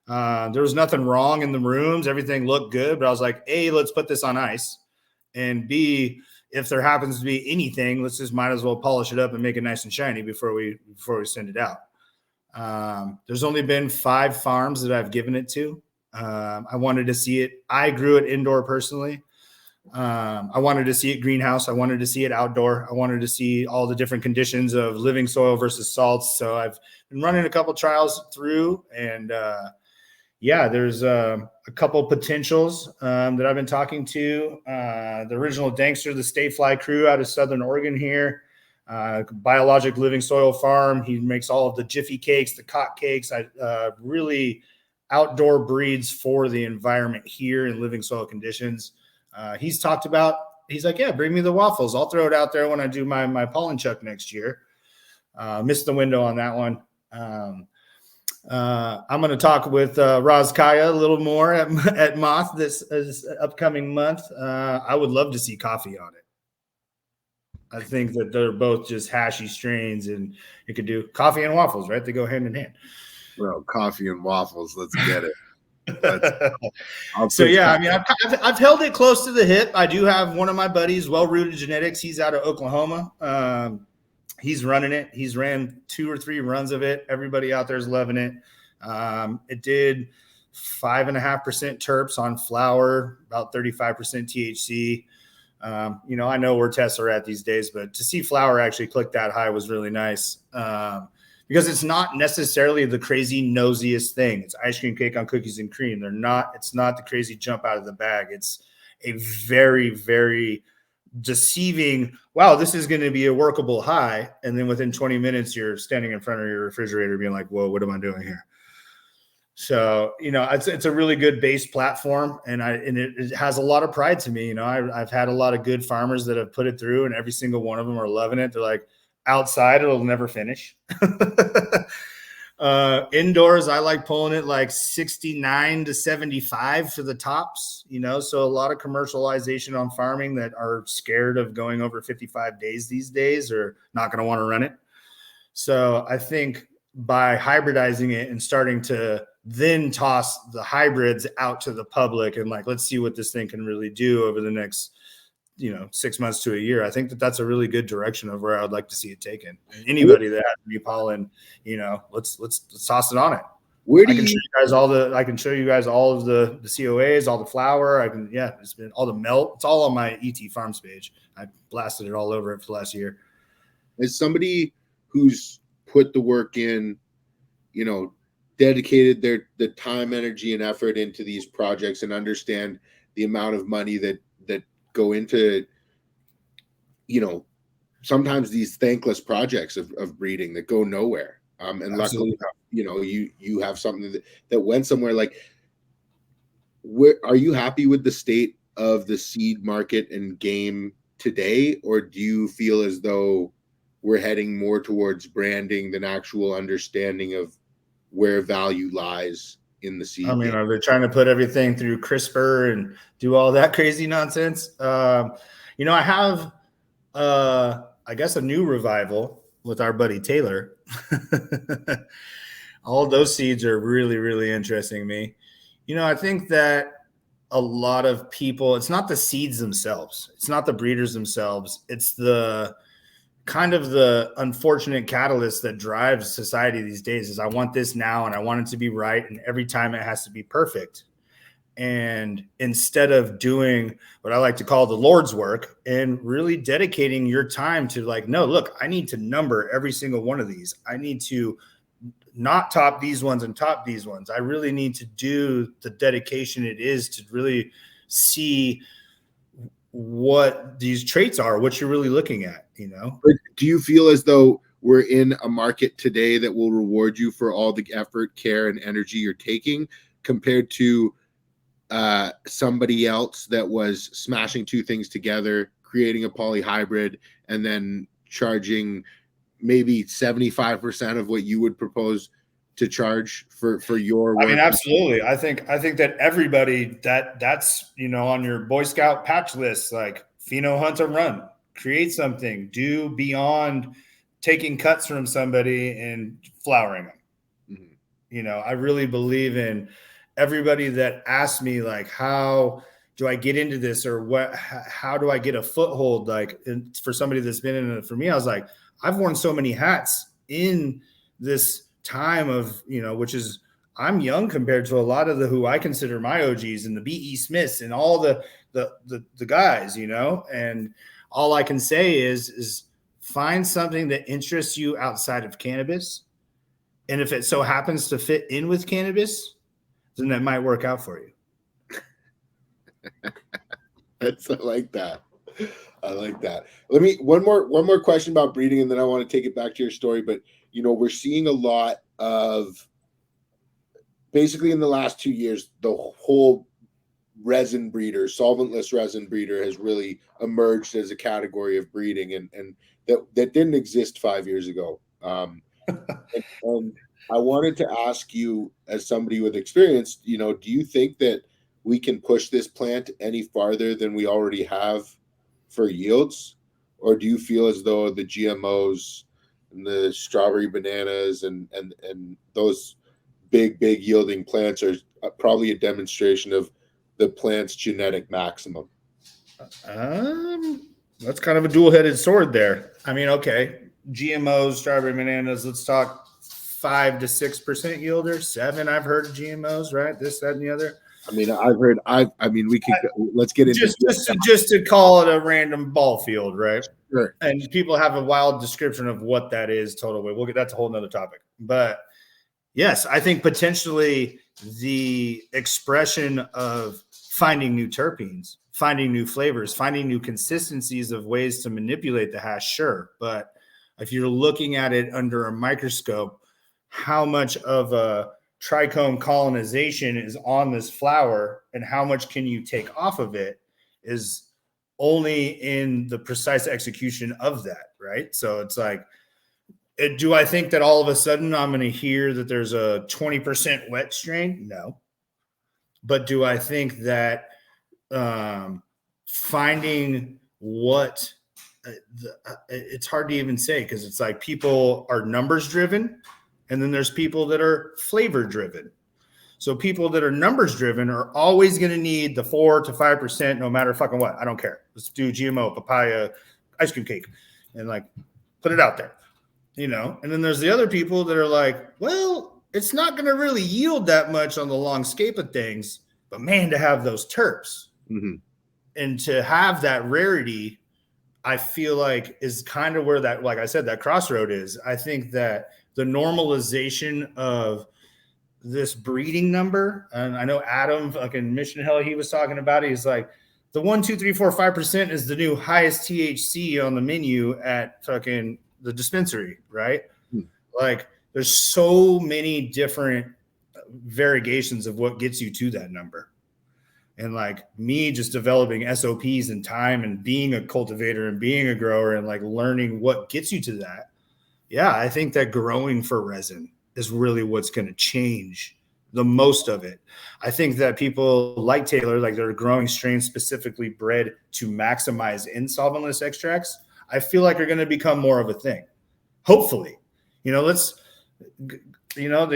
There was nothing wrong in the rooms. Everything looked good, but I was like, A, let's put this on ice. And B, if there happens to be anything, let's just might as well polish it up and make it nice and shiny before we send it out. There's only been 5 farms that I've given it to. I wanted to see it. I grew it indoor personally. I wanted to see it greenhouse. I wanted to see it outdoor. I wanted to see all the different conditions of living soil versus salts. So I've been running a couple trials through and, there's a couple potentials that I've been talking to. The original Dankster, the Stay Fly crew out of Southern Oregon here, biologic living soil farm. He makes all of the Jiffy cakes, the cock cakes, really outdoor breeds for the environment here in living soil conditions. He's like, yeah, bring me the waffles. I'll throw it out there when I do my pollen chuck next year. Missed the window on that one. I'm going to talk with Roz Kaya a little more at Moth this upcoming month. I would love to see coffee on it. I think that they're both just hashy strains, and you could do coffee and waffles, right? They go hand in hand. Bro, coffee and waffles. Let's get it. So yeah, I mean, I've held it close to the hip. I do have one of my buddies, Well Rooted Genetics. He's out of Oklahoma. He's running it. He's ran 2 or 3 runs of it. Everybody out there is loving it. It did 5.5% terps on flower, about 35% THC. I know where tests are at these days, but to see flower actually click that high was really nice. Because it's not necessarily the crazy nosiest thing. It's ice cream cake on cookies and cream. It's not the crazy jump out of the bag. It's a very, very deceiving, wow, this is going to be a workable high. And then within 20 minutes, you're standing in front of your refrigerator being like, whoa, what am I doing here? So, it's a really good base platform, and it has a lot of pride to me. I've had a lot of good farmers that have put it through, and every single one of them are loving it. They're like, outside, it'll never finish. Indoors, I like pulling it like 69 to 75 for the tops, so a lot of commercialization on farming that are scared of going over 55 days these days are not going to want to run it. So I think by hybridizing it and starting to then toss the hybrids out to the public and like, let's see what this thing can really do over the next 6 months to a year. I think that's a really good direction of where I would like to see it taken. And anybody that has new pollen, let's toss it on it. I can show you guys all of the COAs, all the flower. It's been all the melt. It's all on my ET Farms page. I blasted it all over it for the last year. As somebody who's put the work in, dedicated the time, energy, and effort into these projects and understand the amount of money that go into, sometimes these thankless projects of breeding that go nowhere. And Absolutely. Luckily, you have something that went somewhere. Like, are you happy with the state of the seed market and game today? Or do you feel as though we're heading more towards branding than actual understanding of where value lies in the seed? I mean, are they trying to put everything through CRISPR and do all that crazy nonsense? I have, I guess, a new revival with our buddy Taylor. All those seeds are really, really interesting to me. I think that a lot of people, it's not the seeds themselves. It's not the breeders themselves. It's the kind of the unfortunate catalyst that drives society these days is I want this now and I want it to be right. And every time it has to be perfect. And instead of doing what I like to call the Lord's work and really dedicating your time to like, no, look, I need to number every single one of these. I need to not top these ones and top these ones. I really need to do the dedication it is to really see what these traits are, what you're really looking at, But do you feel as though we're in a market today that will reward you for all the effort, care, and energy you're taking compared to somebody else that was smashing 2 things together, creating a polyhybrid, and then charging maybe 75% of what you would propose to charge for your work? I mean, absolutely. I think that everybody that's on your Boy Scout patch list, like pheno hunt a run, create something, do beyond taking cuts from somebody and flowering them. Mm-hmm. I really believe in everybody that asks me like, how do I get into this, or how do I get a foothold? Like, for somebody that's been in it, for me, I was like, I've worn so many hats in this time of, which is, I'm young compared to a lot of who I consider my OGs and the B.E. Smiths and all the guys, and all I can say is find something that interests you outside of cannabis. And if it so happens to fit in with cannabis, then that might work out for you. I like that. I like that. One more question about breeding, and then I want to take it back to your story. But we're seeing a lot of, basically in the last 2 years, the whole resin breeder, solventless resin breeder, has really emerged as a category of breeding, and that didn't exist 5 years ago. And I wanted to ask you, as somebody with experience, do you think that we can push this plant any farther than we already have for yields? Or do you feel as though the GMOs and the strawberry bananas and those big yielding plants are probably a demonstration of the plant's genetic maximum? That's kind of a dual-headed sword there. I mean, okay, GMOs, strawberry bananas. Let's talk 5 to 6% yielder. 7, I've heard of GMOs, right? This, that, and the other. I mean, we could let's get into just to call it a random ball field, right? Sure. And people have a wild description of what that is. Total weight. We'll get that's a whole nother topic. But yes, I think potentially the expression of finding new terpenes, finding new flavors, finding new consistencies of ways to manipulate the hash, sure. But if you're looking at it under a microscope, how much of a trichome colonization is on this flower and how much can you take off of it is only in the precise execution of that, right? So it's like, do I think that all of a sudden I'm going to hear that there's a 20% wet strain? No. But do I think that finding what it's hard to even say, because it's like people are numbers driven and then there's people that are flavor driven. So people that are numbers driven are always going to need the 4 to 5% no matter fucking what. I don't care. Let's do GMO, papaya, ice cream cake, and like put it out there, And then there's the other people that are like, well, it's not going to really yield that much on the long scape of things, but man, to have those terps and to have that rarity, I feel like is kind of where that, like I said, that crossroad is. I think that the normalization of this breeding number, and I know Adam fucking Mission Hell, he was talking about it. He's like, the 1, 2, 3, 4, 5% is the new highest THC on the menu at fucking the dispensary, right? Like, there's so many different variegations of what gets you to that number. And like me just developing SOPs and time and being a cultivator and being a grower and like learning what gets you to that. Yeah, I think that growing for resin is really what's going to change the most of it. I think that people like Taylor, like they're growing strains specifically bred to maximize insolventless extracts, I feel like are going to become more of a thing. Hopefully, they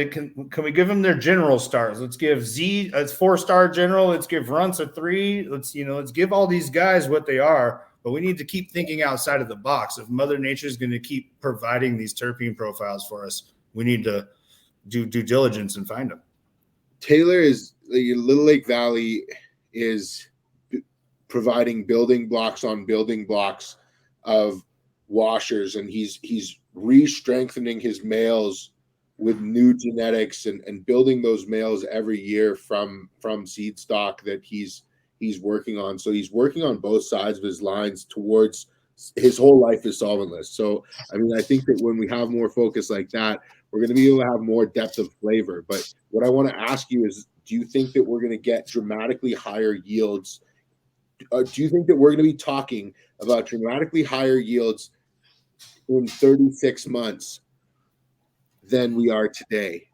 can we give them their general stars? Let's give Z a 4-star general. Let's give Runts a 3. Let's give all these guys what they are. But we need to keep thinking outside of the box. If Mother Nature is going to keep providing these terpene profiles for us, we need to do due diligence and find them. Taylor is Little Lake Valley is providing building blocks on building blocks of washers, and he's re-strengthening his males with new genetics and building those males every year from seed stock that he's working on. So he's working on both sides of his lines towards his whole life is solventless. So, I mean, I think that when we have more focus like that, we're going to be able to have more depth of flavor. But what I want to ask you is, do you think that we're going to get dramatically higher yields? Do you think that we're going to be talking about dramatically higher yields in 36 months than we are today?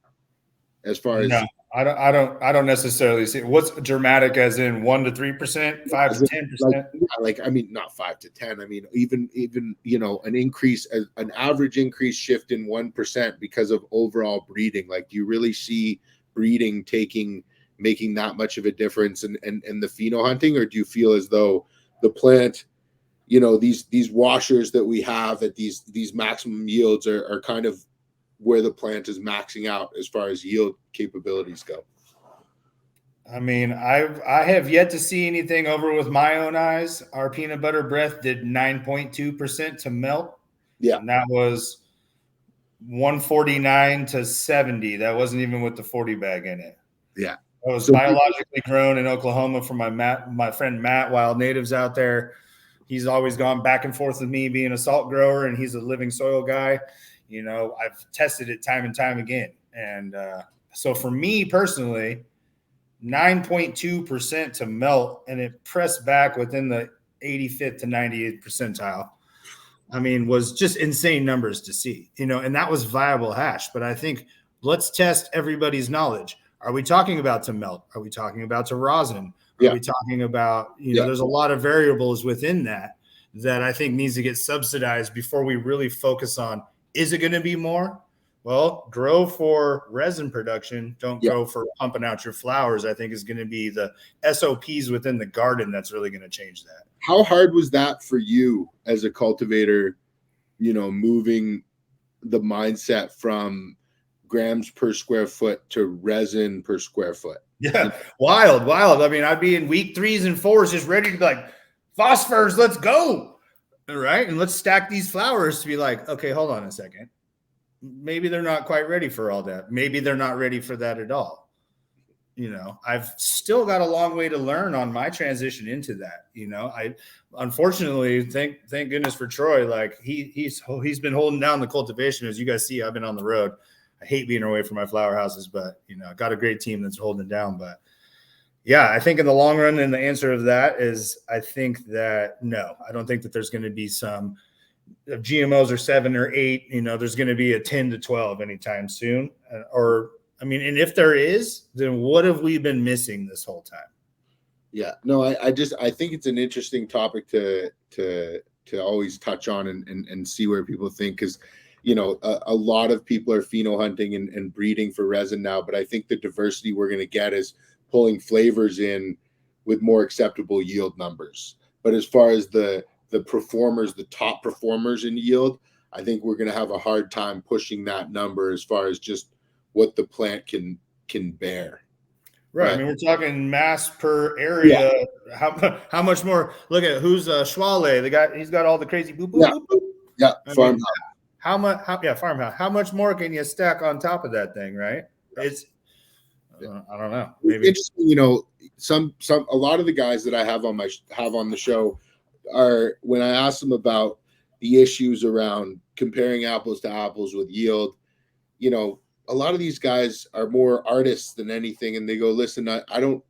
As far as I don't necessarily see what's dramatic as in 1 to 3%, 5 to 10%. Like I mean, not 5 to 10. I mean, even an increase, an average increase shift in 1% because of overall breeding. Like, do you really see breeding making that much of a difference in the pheno hunting, or do you feel as though the plant, these washers that we have at these maximum yields are kind of where the plant is maxing out as far as yield capabilities go? I mean, I have yet to see anything over with my own eyes. Our peanut butter breath did 9.2% to melt. Yeah. And that was 149 to 70. That wasn't even with the 40 bag in it. Yeah. It was biologically grown in Oklahoma from my friend Matt, Wild Natives out there. He's always gone back and forth with me being a salt grower, and he's a living soil guy. I've tested it time and time again. And so for me personally, 9.2% to melt, and it pressed back within the 85th to 98th percentile. I mean, was just insane numbers to see, and that was viable hash. But I think let's test everybody's knowledge. Are we talking about to melt? Are we talking about to rosin? Are Yeah. we talking about, there's a lot of variables within that I think needs to get subsidized before we really focus on, is it going to be more? Well, grow for resin production. Don't grow for pumping out your flowers. I think is going to be the SOPs within the garden that's really going to change that. How hard was that for you as a cultivator, moving the mindset from grams per square foot to resin per square foot? Yeah, wild. I mean, I'd be in week 3s and 4s just ready to be like, phosphors, let's go. All right. And let's stack these flowers to be like, okay, hold on a second. Maybe they're not quite ready for all that. Maybe they're not ready for that at all. I've still got a long way to learn on my transition into that. I unfortunately thank goodness for Troy. Like he's been holding down the cultivation. As you guys see, I've been on the road. I hate being away from my flower houses, but I got a great team that's holding it down. But yeah, I think in the long run, and the answer of that is, I think that no, I don't think that there's going to be some GMOs are 7 or 8. There's going to be a 10 to 12 anytime soon. And if there is, then what have we been missing this whole time? Yeah, no, I think it's an interesting topic to always touch on and see where people think, because a lot of people are pheno hunting and breeding for resin now, but I think the diversity we're going to get is pulling flavors in with more acceptable yield numbers. But as far as the performers, the top performers in yield, I think we're going to have a hard time pushing that number as far as just what the plant can bear. Right. I mean, we're talking mass per area. Yeah. How much more? Look at who's Schwale, the guy. He's got all the crazy boop boop boop boop. Yeah. Farmhouse. Farmhouse. How much more can you stack on top of that thing? Right. It's. I don't know. Maybe interesting. A lot of the guys that I have on the show are, when I ask them about the issues around comparing apples to apples with yield, a lot of these guys are more artists than anything, and they go, listen, I don't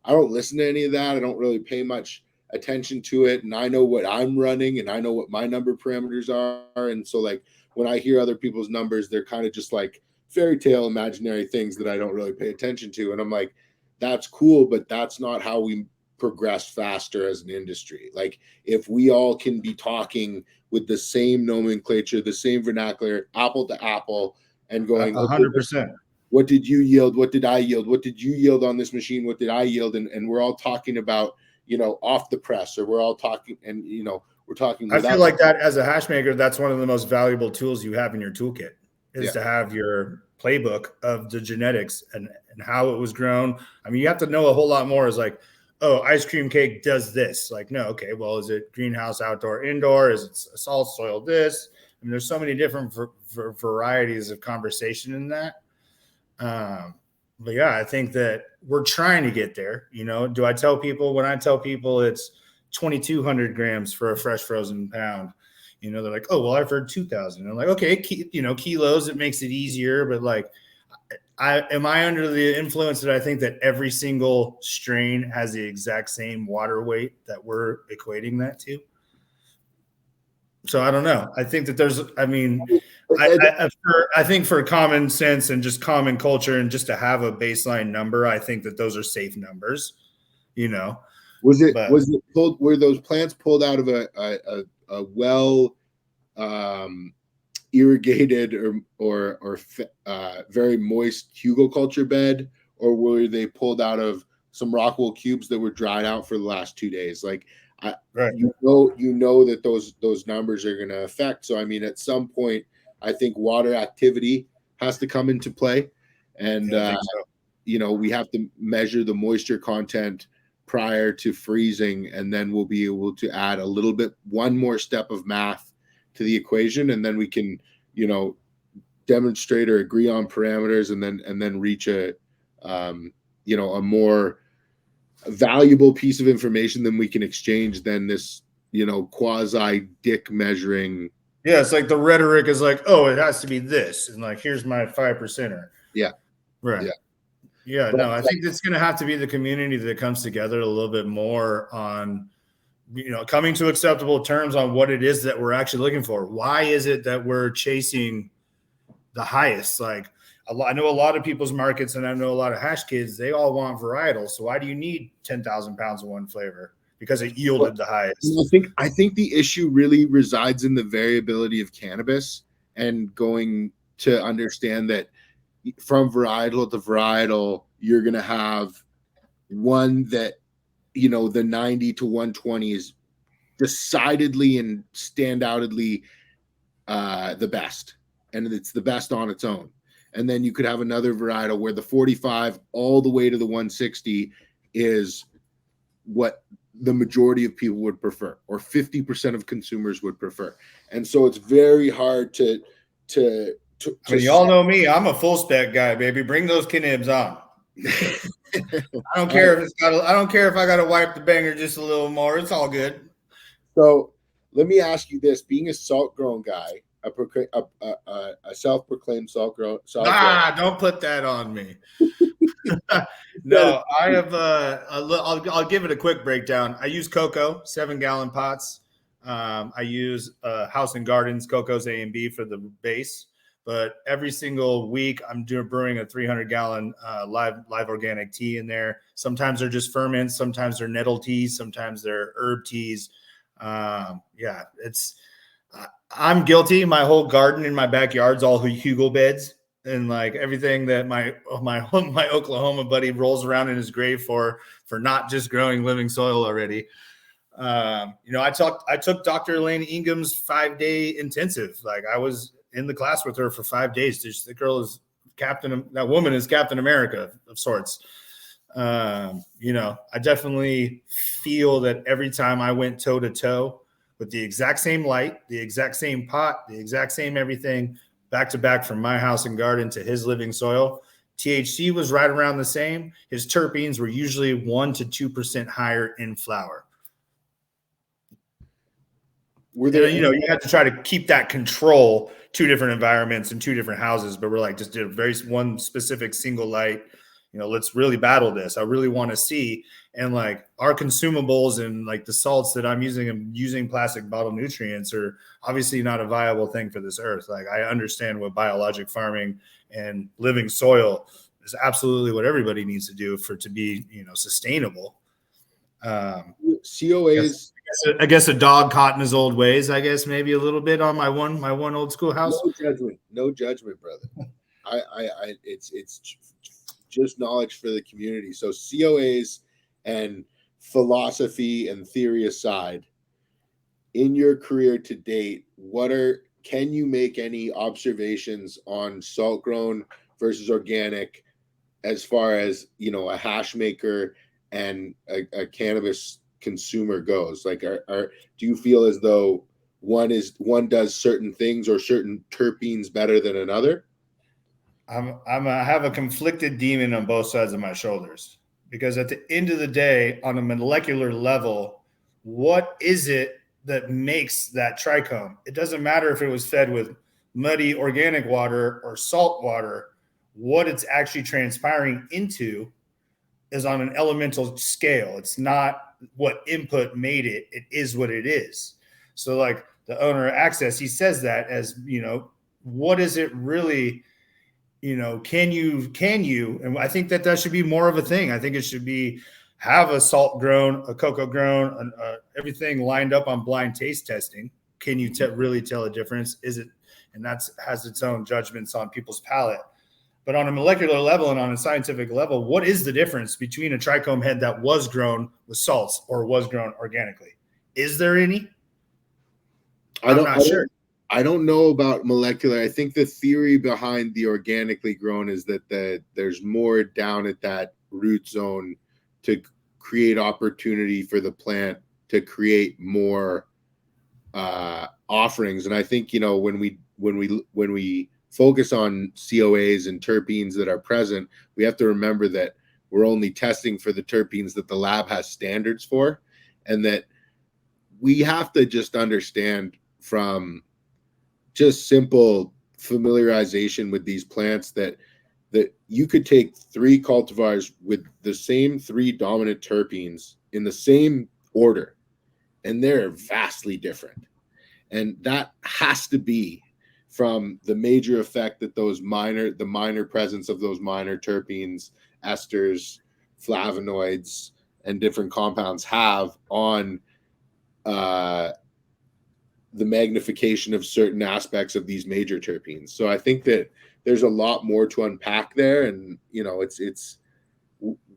listen to any of that. I don't really pay much attention to it, and I know what I'm running, and I know what my number parameters are, and so like when I hear other people's numbers, they're kind of just like fairy tale imaginary things that I don't really pay attention to, and I'm like, that's cool, but that's not how we progress faster as an industry. Like if we all can be talking with the same nomenclature, the same vernacular, apple to apple, and going 100%. What did you yield? What did I yield? What did you yield on this machine? What did I yield? And we're all talking about, off the press, or we're all talking, and we're talking. I feel like that as a hash maker, that's one of the most valuable tools you have in your toolkit is to have your playbook of the genetics and how it was grown. I mean, you have to know a whole lot more. Is like, oh, ice cream cake does this. Like, no, okay, well, is it greenhouse, outdoor, indoor? Is it salt soil this? I mean, there's so many different varieties of conversation in that. But yeah, I think that we're trying to get there. Do I tell people, when I tell people it's 2,200 grams for a fresh frozen pound, they're like, oh, well, I've heard 2,000. I'm like, okay, kilos, it makes it easier. But like, am I under the influence that I think that every single strain has the exact same water weight that we're equating that to? So I don't know. I think that I think for common sense and just common culture and just to have a baseline number, I think that those are safe numbers, Was it pulled? Were those plants pulled out of a well irrigated or very moist hugelkultur bed, or were they pulled out of some Rockwell cubes that were dried out for the last 2 days? Like, right. that those numbers are going to affect. So I mean, at some point, I think water activity has to come into play, and we have to measure the moisture content prior to freezing, and then we'll be able to add one more step of math to the equation, and then we can demonstrate or agree on parameters, and then reach a more valuable piece of information than we can exchange than this quasi dick measuring. Yeah, it's like the rhetoric is like, oh, it has to be this, and like, here's my 5%er. Yeah, right. Yeah, no, I think it's going to have to be the community that comes together a little bit more on, coming to acceptable terms on what it is that we're actually looking for. Why is it that we're chasing the highest? Like, I know a lot of people's markets, and I know a lot of hash kids, they all want varietal. So why do you need 10,000 pounds of one flavor? Because it yielded the highest. I think the issue really resides in the variability of cannabis, and going to understand that from varietal to varietal, you're going to have one that, you know, the 90 to 120 is decidedly and standoutedly the best, and it's the best on its own. And then you could have another varietal where the 45 all the way to the 160 is what the majority of people would prefer, or 50% of consumers would prefer. And so it's very hard to I mean, you all know me. I'm a full spec guy, baby. Bring those Kinibs on. I don't care if I don't care if I got to wipe the banger just a little more. It's all good. So let me ask you this: being a salt grown guy, a self-proclaimed salt grown, don't put that on me. No, I have. I'll give it a quick breakdown. I use cocoa, 7-gallon pots. I use House and Gardens Coco's A and B for the base. But every single week, I'm brewing a 300-gallon live organic tea in there. Sometimes they're just ferments. Sometimes they're nettle teas. Sometimes they're herb teas. Yeah, I'm guilty. My whole garden in my backyard's all hugel beds, and like everything that my Oklahoma buddy rolls around in his grave for not just growing living soil already. I took Dr. Elaine Ingham's 5-day intensive. Like, I was in the class with her for 5 days. The girl is that woman is Captain America of sorts. I definitely feel that every time I went toe to toe with the exact same light, the exact same pot, the exact same everything, back to back from my house and garden to his living soil, THC was right around the same. His terpenes were usually 1% to 2% higher in flower. Were there, you had to try to keep that control, 2 different environments and 2 different houses, but we're like, just did one specific single light. Let's really battle this. I really want to see. And like our consumables and like the salts that I'm using plastic bottle nutrients are obviously not a viable thing for this earth. Like, I understand what biologic farming and living soil is absolutely what everybody needs to do to be, sustainable. COAs. I guess a dog caught in his old ways, I guess maybe a little bit on my one old school house. No judgment, brother. It's just knowledge for the community. So COAs and philosophy and theory aside, in your career to date, can you make any observations on salt grown versus organic, as far as, a hash maker and a cannabis consumer goes? Like, do you feel as though one does certain things or certain terpenes better than another? I have a conflicted demon on both sides of my shoulders, because at the end of the day, on a molecular level, what is it that makes that trichome? It doesn't matter if it was fed with muddy organic water or salt water. What it's actually transpiring into is on an elemental scale. It's not what input made it. It is what it is. So like the owner of Access, he says that as, what is it really? Can you, and I think that should be more of a thing. I think it should be have a salt grown, a cocoa grown, everything lined up on blind taste testing. Can you really tell a difference? Is it, and that's has its own judgments on people's palate. But on a molecular level and on a scientific level, what is the difference between a trichome head that was grown with salts or was grown organically? Is there any? I'm not sure. I don't know about molecular. I think the theory behind the organically grown is that there's more down at that root zone to create opportunity for the plant to create more offerings. And I think, when we focus on COAs and terpenes that are present, we have to remember that we're only testing for the terpenes that the lab has standards for, and that we have to just understand from just simple familiarization with these plants that you could take 3 cultivars with the same 3 dominant terpenes in the same order, and they're vastly different. And that has to be from the major effect that the minor presence of those minor terpenes, esters, flavonoids, and different compounds have on the magnification of certain aspects of these major terpenes. So I think that there's a lot more to unpack there, and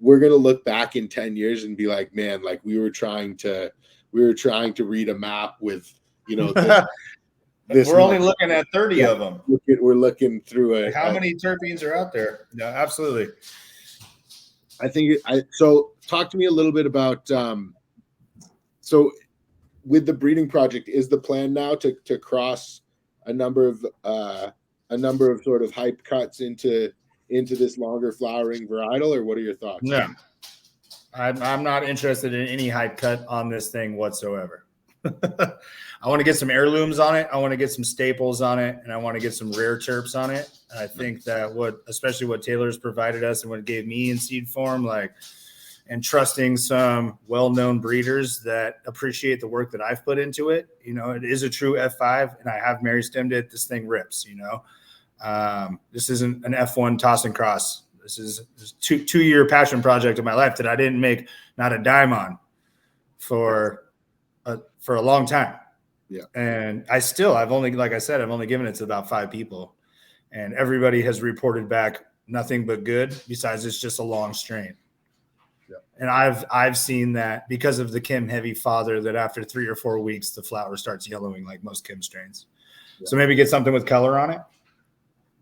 we're going to look back in 10 years and be like, man, like we were trying to read a map with we're only looking at 30 of them. We're looking through how many terpenes are out there? No, absolutely. I think so talk to me a little bit about so with the breeding project, is the plan now to cross a number of sort of hype cuts into this longer flowering varietal, or what are your thoughts? No, I'm not interested in any hype cut on this thing whatsoever. I want to get some heirlooms on it. I want to get some staples on it, and I want to get some rare terps on it. I think that especially what Taylor's provided us and what it gave me in seed form, and trusting some well-known breeders that appreciate the work that I've put into it. It is a true F5, and I have Mary stemmed it. This thing rips, this isn't an F1 toss and cross. This is a two-year passion project of my life that I didn't make not a dime on for a long time. Yeah. And I've only given it to about 5 people, and everybody has reported back nothing but good, besides it's just a long strain. Yeah. And I've seen that because of the Kim heavy father, that after 3 or 4 weeks, the flower starts yellowing like most Kim strains. Yeah. So maybe get something with color on it.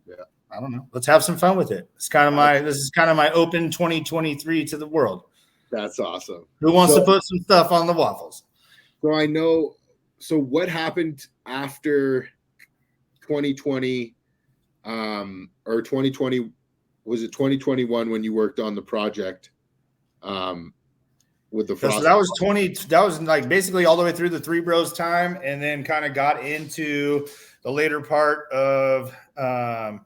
Yeah. I don't know. Let's have some fun with it. This is kind of my open 2023 to the world. That's awesome. Who wants to put some stuff on the waffles? So I know. So what happened after 2020 or 2020? Was it 2021 when you worked on the project with the frost? So that was 20. That was like basically all the way through the Three Bros time, and then kind of got into the later part of 20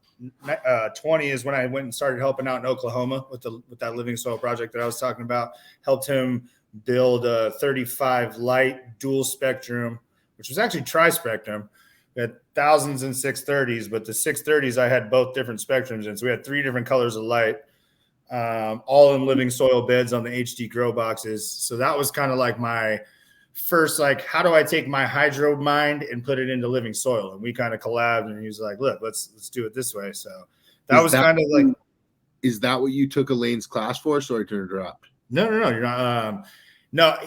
is when I went and started helping out in Oklahoma with that living soil project that I was talking about. Helped him build a 35 light dual spectrum, which was actually tri-spectrum. We had thousands and 630s, but the 630s I had both different spectrums in. So we had 3 different colors of light, all in living soil beds on the HD grow boxes. So that was kind of like my first, how do I take my hydro mind and put it into living soil? And we kind of collabed, and he was like, look, let's do it this way. So that was kind of like. Is that what you took Elaine's class for? Sorry to interrupt. No, you're not. No,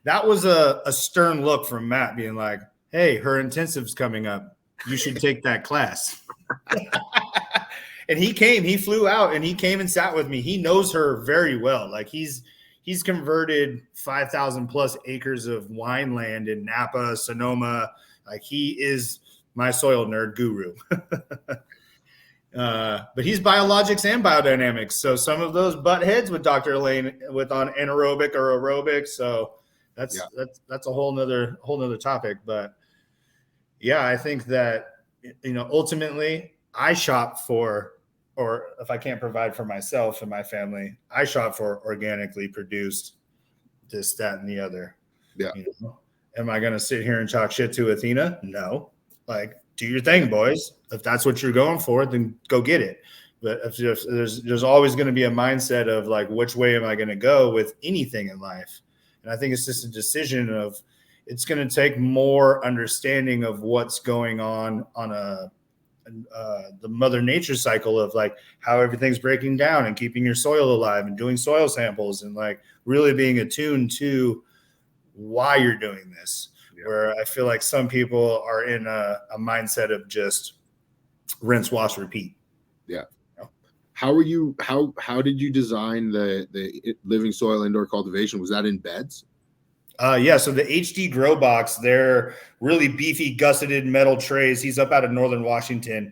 that was a stern look from Matt being like, hey, her intensive's coming up. You should take that class. And he flew out and he came and sat with me. He knows her very well. He's converted 5,000 plus acres of wine land in Napa, Sonoma. He is my soil nerd guru. But he's biologics and biodynamics. So some of those butt heads with Dr. Elaine on anaerobic or aerobic. So that's a whole nother topic. But yeah, I think that, ultimately I shop for, or if I can't provide for myself and my family, I shop for organically produced this, that, and the other. Yeah. Am I going to sit here and talk shit to Athena? No. Do your thing, boys. If that's what you're going for, then go get it. But if there's always going to be a mindset of which way am I going to go with anything in life? And I think it's just a decision of, it's going to take more understanding of what's going on the mother nature cycle of how everything's breaking down and keeping your soil alive and doing soil samples and really being attuned to why you're doing this. Yeah. Where I feel like some people are in a mindset of just rinse, wash, repeat. Yeah. How did you design the living soil indoor cultivation? Was that in beds? Yeah. So the HD grow box, they're really beefy gusseted metal trays. He's up out of Northern Washington,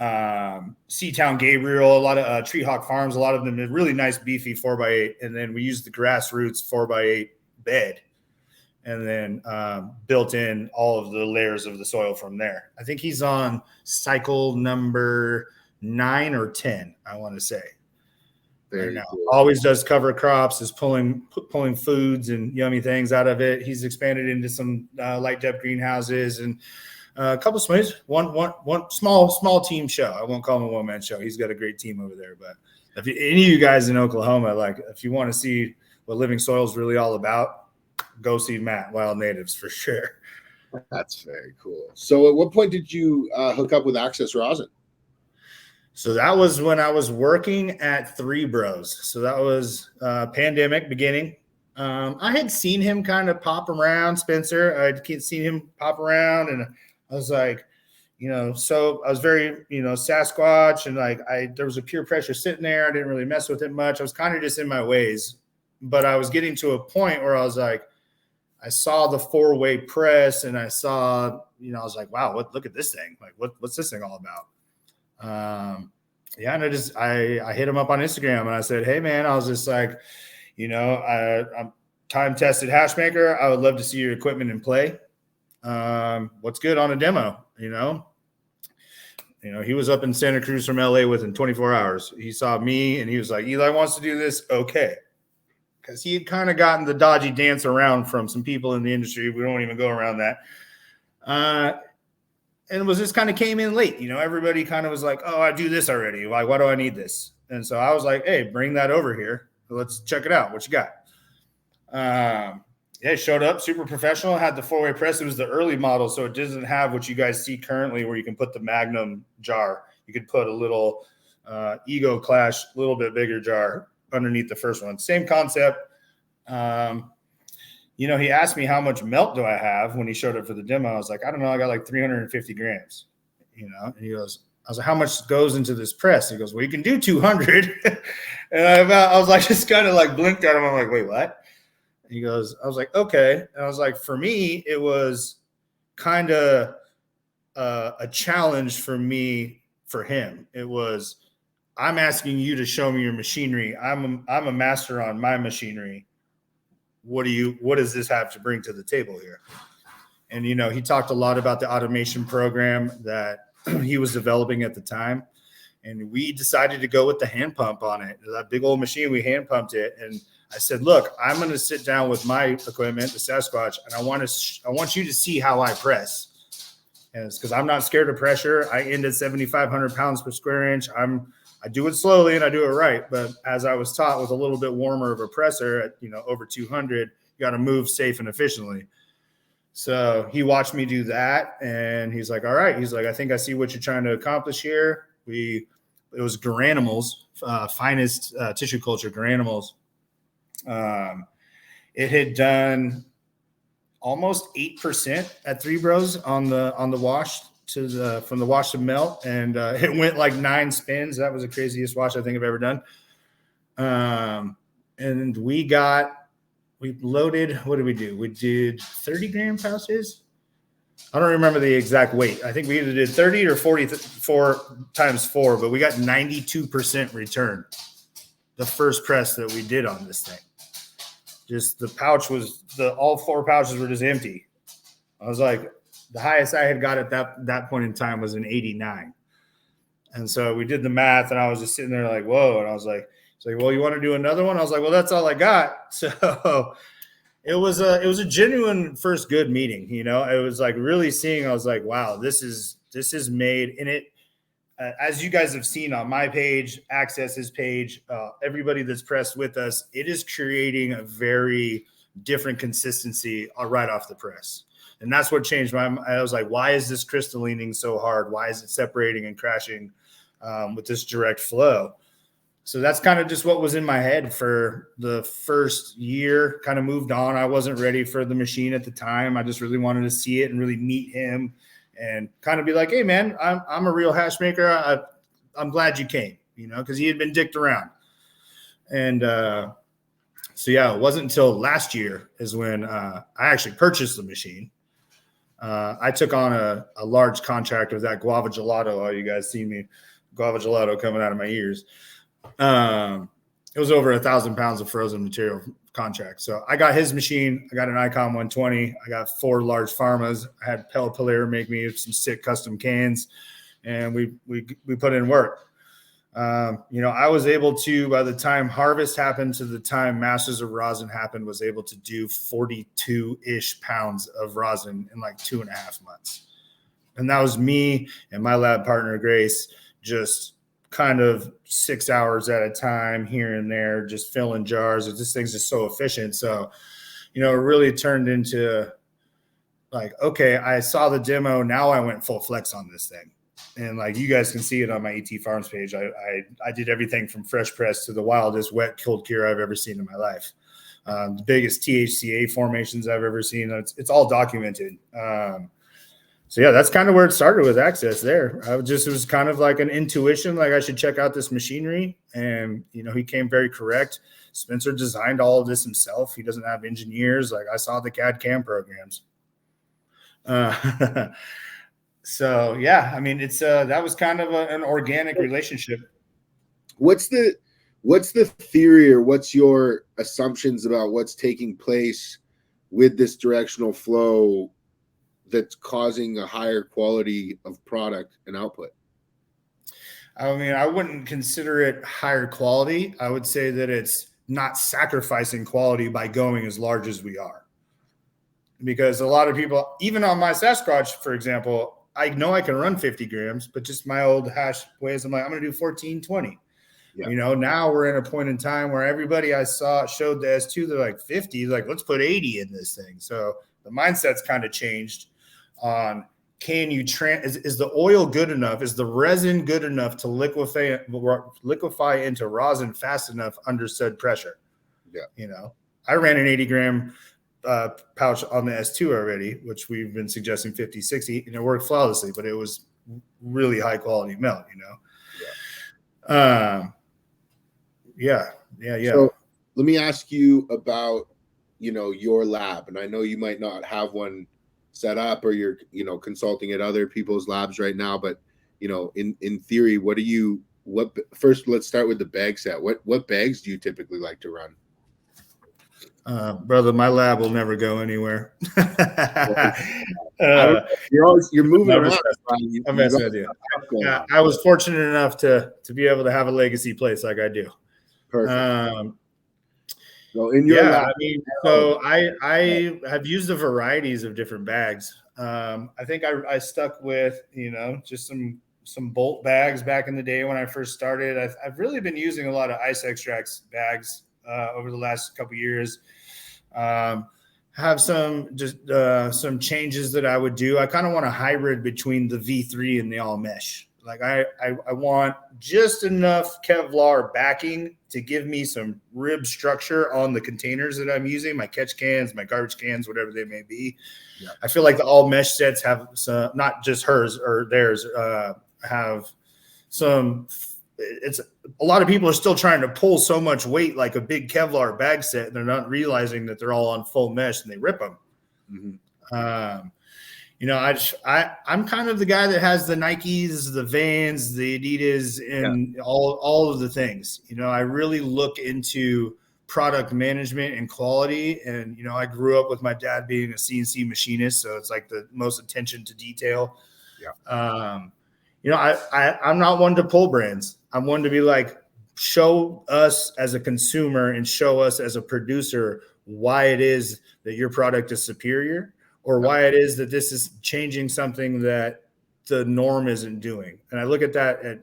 Seatown Gabriel, a lot of Tree Hawk Farms, a lot of them are really nice, beefy 4x8. And then we use the grassroots 4x8 bed, and then built in all of the layers of the soil from there. I think he's on cycle number 9 or 10, I want to say. Right now. Cool. Always does cover crops, is pulling foods and yummy things out of it. He's expanded into some light depth greenhouses and A couple of Swains, one small team show. I won't call him a one-man show. He's got a great team over there. But if any of you guys in Oklahoma, like if you want to see what Living Soil is really all about, go see Matt, Wild Natives, for sure. That's very cool. So at what point did you hook up with Access Rosin? So that was when I was working at Three Bros. So that was pandemic beginning. I had seen him kind of pop around, Spencer. I'd seen him pop around, and I was like, so I was very, Sasquatch, and there was a pure pressure sitting there. I didn't really mess with it much. I was kind of just in my ways, but I was getting to a point where I was like, I saw the 4-way press, and I saw, I was like, wow, look at this thing. Like, what's this thing all about? And I hit him up on Instagram, and I said, hey man, I was just like, I'm time tested hash maker. I would love to see your equipment in play. What's good on a demo? He was up in Santa Cruz from LA within 24 hours. He saw me and he was like, Eli wants to do this. Okay. Cause he had kind of gotten the dodgy dance around from some people in the industry. We don't even go around that. And it was just kind of came in late. Everybody kind of was like, oh, I do this already. Like, why do I need this? And so I was like, hey, bring that over here. Let's check it out. What you got? It showed up super professional. Had the 4-way press. It was the early model, so it doesn't have what you guys see currently, where you can put the Magnum jar. You could put a little Ego Clash, a little bit bigger jar underneath the first one. Same concept. He asked me how much melt do I have when he showed up for the demo. I was like, I don't know. I got like 350 grams. And he goes, I was like, how much goes into this press? He goes, well, you can do 200. And I was like, just kind of like blinked at him. I'm like, wait, what? And he goes, I was like, okay. And I was like, for me, it was kind of a challenge for me, for him. It was, I'm asking you to show me your machinery. I'm a master on my machinery. What does this have to bring to the table here? And, he talked a lot about the automation program that he was developing at the time. And we decided to go with the hand pump on it. That big old machine, we hand pumped it. And I said, look, I'm going to sit down with my equipment, the Sasquatch, and I want you to see how I press. And it's because I'm not scared of pressure. I end at 7,500 pounds per square inch. I do it slowly and I do it right. But as I was taught, with a little bit warmer of a presser at, over 200, you got to move safe and efficiently. So he watched me do that, and he's like, all right. He's like, I think I see what you're trying to accomplish here. It was Garanimals, finest tissue culture Garanimals. It had done almost 8% at Three Bros on the wash from the wash to melt, and it went like 9 spins. That was the craziest wash I think I've ever done. And we loaded, what did we do? We did 30 gram pouches. I don't remember the exact weight. I think we either did 30 or 44 times 4, but we got 92% return the first press that we did on this thing. Just the pouch all 4 pouches were just empty. I was like, the highest I had got at that point in time was an 89. And so we did the math, and I was just sitting there like, whoa. And I was like, well, you want to do another one? I was like, well, that's all I got. So it was a genuine first good meeting. It was like really seeing, I was like, wow, this is made. And it, as you guys have seen on my page, Access's page, everybody that's pressed with us, it is creating a very different consistency right off the press. And that's what changed I was like, why is this crystallining so hard? Why is it separating and crashing with this direct flow? So that's kind of just what was in my head for the first year. Kind of moved on. I wasn't ready for the machine at the time. I just really wanted to see it and really meet him and kind of be like, hey man, I'm a real hash maker. I'm glad you came, because he had been dicked around. And so yeah, it wasn't until last year is when I actually purchased the machine. I took on a large contract with that guava gelato. Oh, you guys see me, guava gelato coming out of my ears. It was over 1,000 pounds of frozen material contract. So I got his machine. I got an Icon 120. I got 4 large pharmas. I had Pellier make me some sick custom cans, and we put in work. I was able to, by the time harvest happened to the time Masters of Rosin happened, was able to do 42-ish pounds of rosin in like 2.5 months. And that was me and my lab partner, Grace, just kind of 6 hours at a time here and there, just filling jars. This thing's just so efficient. So, it really turned into like, okay, I saw the demo. Now I went full flex on this thing. And like you guys can see it on my ET Farms page. I did everything from fresh press to the wildest wet cold cure I've ever seen in my life. The biggest THCA formations I've ever seen. It's all documented. So yeah, that's kind of where it started with Access there. It was kind of like an intuition, like I should check out this machinery. And, he came very correct. Spencer designed all of this himself. He doesn't have engineers. Like I saw the CAD CAM programs. So yeah, I mean, it's that was kind of an organic relationship. What's the theory, or what's your assumptions about what's taking place with this directional flow that's causing a higher quality of product and output? I mean, I wouldn't consider it higher quality. I would say that it's not sacrificing quality by going as large as we are. Because a lot of people, even on my Sasquatch, for example, I know I can run 50 grams, but just my old hash ways, I'm like, I'm going to do 14, 20. Yeah. Now we're in a point in time where everybody I saw showed the S2, they're like 50, like, let's put 80 in this thing. So the mindset's kind of changed on, can you is the oil good enough? Is the resin good enough to liquefy into rosin fast enough under said pressure? Yeah. I ran an 80 gram pouch on the S2 already, which we've been suggesting 50, 60, and it worked flawlessly, but it was really high quality melt, Yeah. So let me ask you about, your lab. And I know you might not have one set up, or you're, consulting at other people's labs right now, but, in theory, first, let's start with the bag set. What bags do you typically like to run? Brother, my lab will never go anywhere. You're moving around. I'm messing with you. I was fortunate enough to be able to have a legacy place like I do. Perfect. So in your lab, I have used the varieties of different bags. I think I stuck with just some bolt bags back in the day when I first started. I've really been using a lot of ice extracts bags over the last couple of years. Have some changes that I would do. I kind of want a hybrid between the V3 and the all mesh. Like I want just enough Kevlar backing to give me some rib structure on the containers that I'm using, my catch cans, my garbage cans, whatever they may be. Yeah. I feel like the all mesh sets have some, not just hers or theirs, have some. It's a lot of people are still trying to pull so much weight like a big Kevlar bag set, and they're not realizing that they're all on full mesh and they rip them. Mm-hmm. I'm kind of the guy that has the Nikes, the Vans, the Adidas, and all of the things. I really look into product management and quality. And, I grew up with my dad being a CNC machinist, so it's like the most attention to detail. Yeah. I'm not one to pull brands. I'm one to be like, show us as a consumer and show us as a producer why it is that your product is superior, or why it is that this is changing something that the norm isn't doing. And I look at that at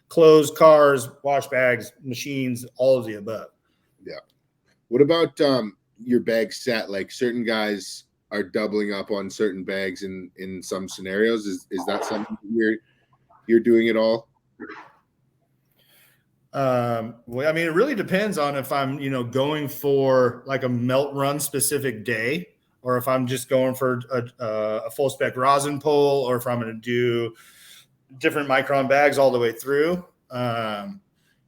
clothes, cars, wash bags, machines, all of the above. Yeah. What about your bag set? Like certain guys are doubling up on certain bags in some scenarios. Is that something you're doing at all? Well, I mean, it really depends on if I'm, going for like a melt run specific day, or if I'm just going for a full spec rosin pull, or if I'm going to do different micron bags all the way through.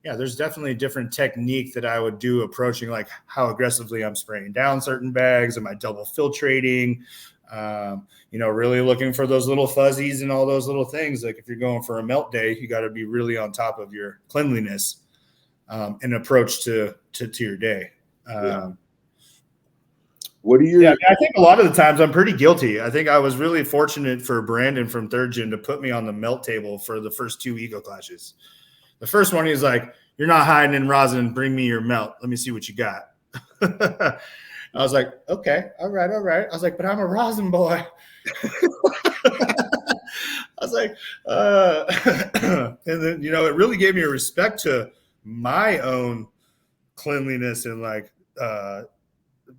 There's definitely a different technique that I would do approaching like how aggressively I'm spraying down certain bags. Am I double filtrating? Really looking for those little fuzzies and all those little things. Like if you're going for a melt day, you got to be really on top of your cleanliness and approach to your day. What do you? I think a lot of the times I'm pretty guilty. I think I was really fortunate for Brandon from Third Gen to put me on the melt table for the first 2 ego clashes. The first one, he's like, "You're not hiding in rosin. Bring me your melt. Let me see what you got." I was like, "Okay, all right." I was like, "But I'm a rosin boy." like, and then, you know, it really gave me a respect to my own cleanliness and like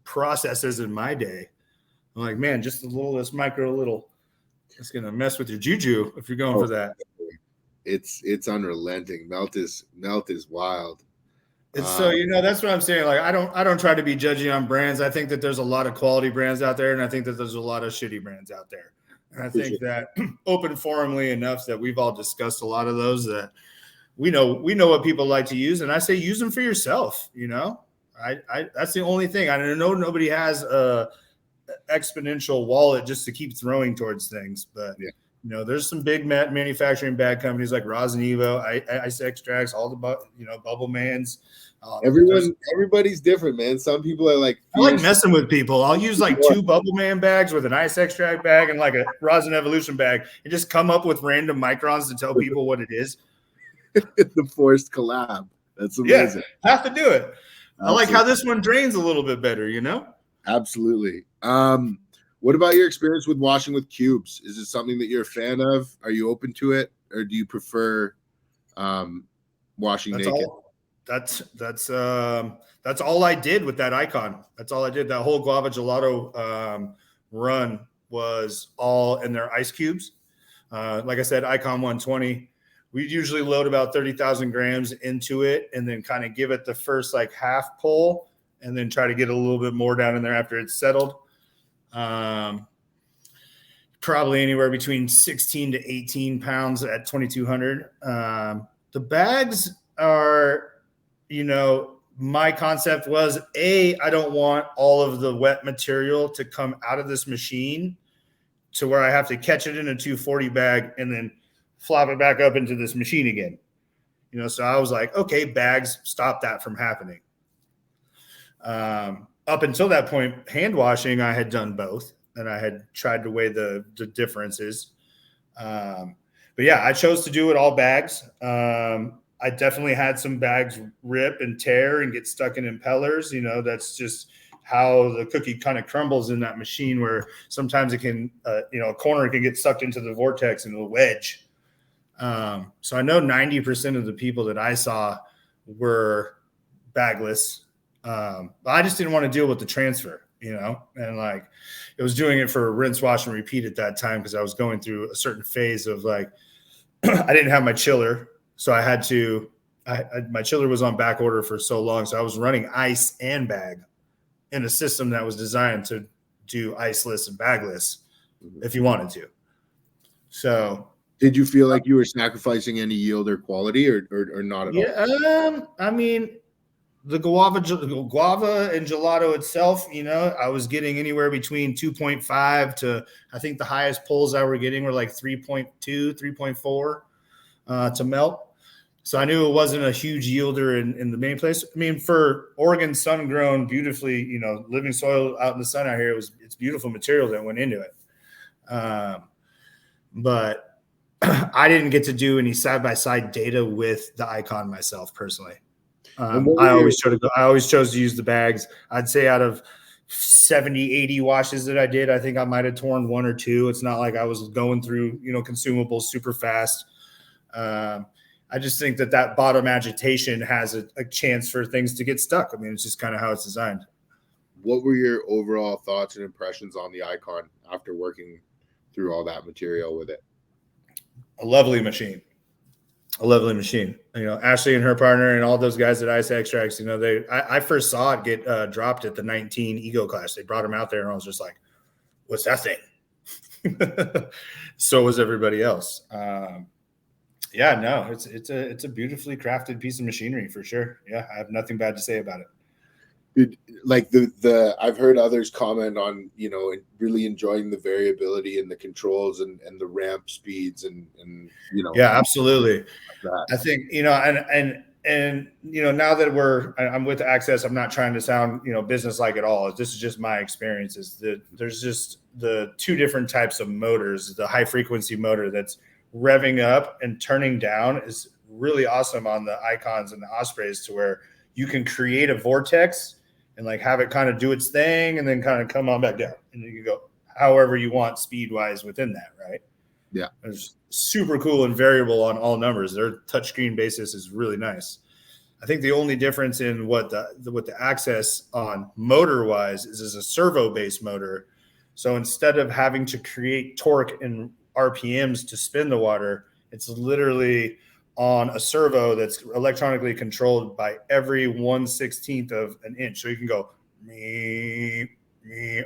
processes in my day. I'm like, man, just a little, this micro little, it's going to mess with your juju if you're going for that. It's unrelenting. Melt is wild. It's so, you know, that's what I'm saying. Like, I don't try to be judgy on brands. I think that there's a lot of quality brands out there, and I think that there's a lot of shitty brands out there. And I think that open forumly enough that we've all discussed a lot of those, that we know what people like to use. And I say, use them for yourself. You know, I that's the only thing. I know nobody has a exponential wallet just to keep throwing towards things, but yeah. You know, there's some big manufacturing bag companies like Resin, Ice Extracts, all the Bubble Mans. Everybody's different, man. Some people are like, I like messing with people. I'll use like 2 Bubble Man bags with an Ice Extract bag and like a Rosin Evolution bag, and just come up with random microns to tell people what it is. The forced collab. That's amazing. Yeah, have to do it. Absolutely. I like how this one drains a little bit better, you know? Absolutely. What about your experience with washing with cubes? Is it something that you're a fan of? Are you open to it, or do you prefer washing naked? That's all I did with that icon. That's all I did. That whole guava gelato run was all in their ice cubes. Like I said, icon 120. We usually load about 30,000 grams into it, and then kind of give it the first like half pull, and then try to get a little bit more down in there after it's settled. Probably anywhere between 16 to 18 pounds at 2,200. The bags are, you know, my concept was I don't want all of the wet material to come out of this machine to where I have to catch it in a 240 bag and then flop it back up into this machine again. You know, so I was like, okay, bags, stop that from happening. Up until that point, hand washing, I had done both, and I had tried to weigh the differences. But yeah, I chose to do it all bags. I definitely had some bags rip and tear and get stuck in impellers. You know, that's just how the cookie kind of crumbles in that machine, where sometimes it can, a corner can get sucked into the vortex and it'll wedge. So I know 90% of the people that I saw were bagless. I just didn't want to deal with the transfer, you know, and like it was doing it for rinse, wash, and repeat at that time, because I was going through a certain phase of like, I didn't have my chiller. So I had to, my chiller was on back order for so long. So I was running ice and bag in a system that was designed to do iceless and bagless if you wanted to. So did you feel like you were sacrificing any yield or quality or not at all? I mean, the guava and gelato itself, you know, I was getting anywhere between 2.5 to, I think the highest pulls I were getting were like 3.2, 3.4 to melt. So I knew it wasn't a huge yielder in the main place. I mean, for Oregon sun grown, beautifully, you know, living soil out in the sun out here, it's beautiful material that went into it. But I didn't get to do any side-by-side data with the icon myself personally. I always chose to use the bags. I'd say out of 70, 80 washes that I did, I think I might have torn 1 or 2. It's not like I was going through, you know, consumables super fast. I just think that bottom agitation has a chance for things to get stuck. I mean, it's just kind of how it's designed. What were your overall thoughts and impressions on the icon after working through all that material with it? A lovely machine. You know, Ashley and her partner and all those guys at Ice Extracts, you know, I first saw it get dropped at the 19 Ego class. They brought him out there and I was just like, what's that thing? So was everybody else. Yeah, no, it's a beautifully crafted piece of machinery for sure. Yeah, I have nothing bad to say about it. Dude, like the I've heard others comment on, you know, really enjoying the variability in the controls and the ramp speeds and you know. Yeah, absolutely. I think, you know, and you know, now that I'm with Access, I'm not trying to sound, you know, business like at all. This is just my experiences. There's just the 2 different types of motors. The high frequency motor that's revving up and turning down is really awesome on the Icons and the Ospreys, to where you can create a vortex and like have it kind of do its thing and then kind of come on back down, and you can go however you want speed wise within that, right? Yeah. It's super cool and variable on all numbers. Their touchscreen basis is really nice. I think the only difference in what the access on motor wise is a servo based motor. So instead of having to create torque and RPMs to spin the water, it's literally on a servo that's electronically controlled by every 1/16 of an inch. So you can go me,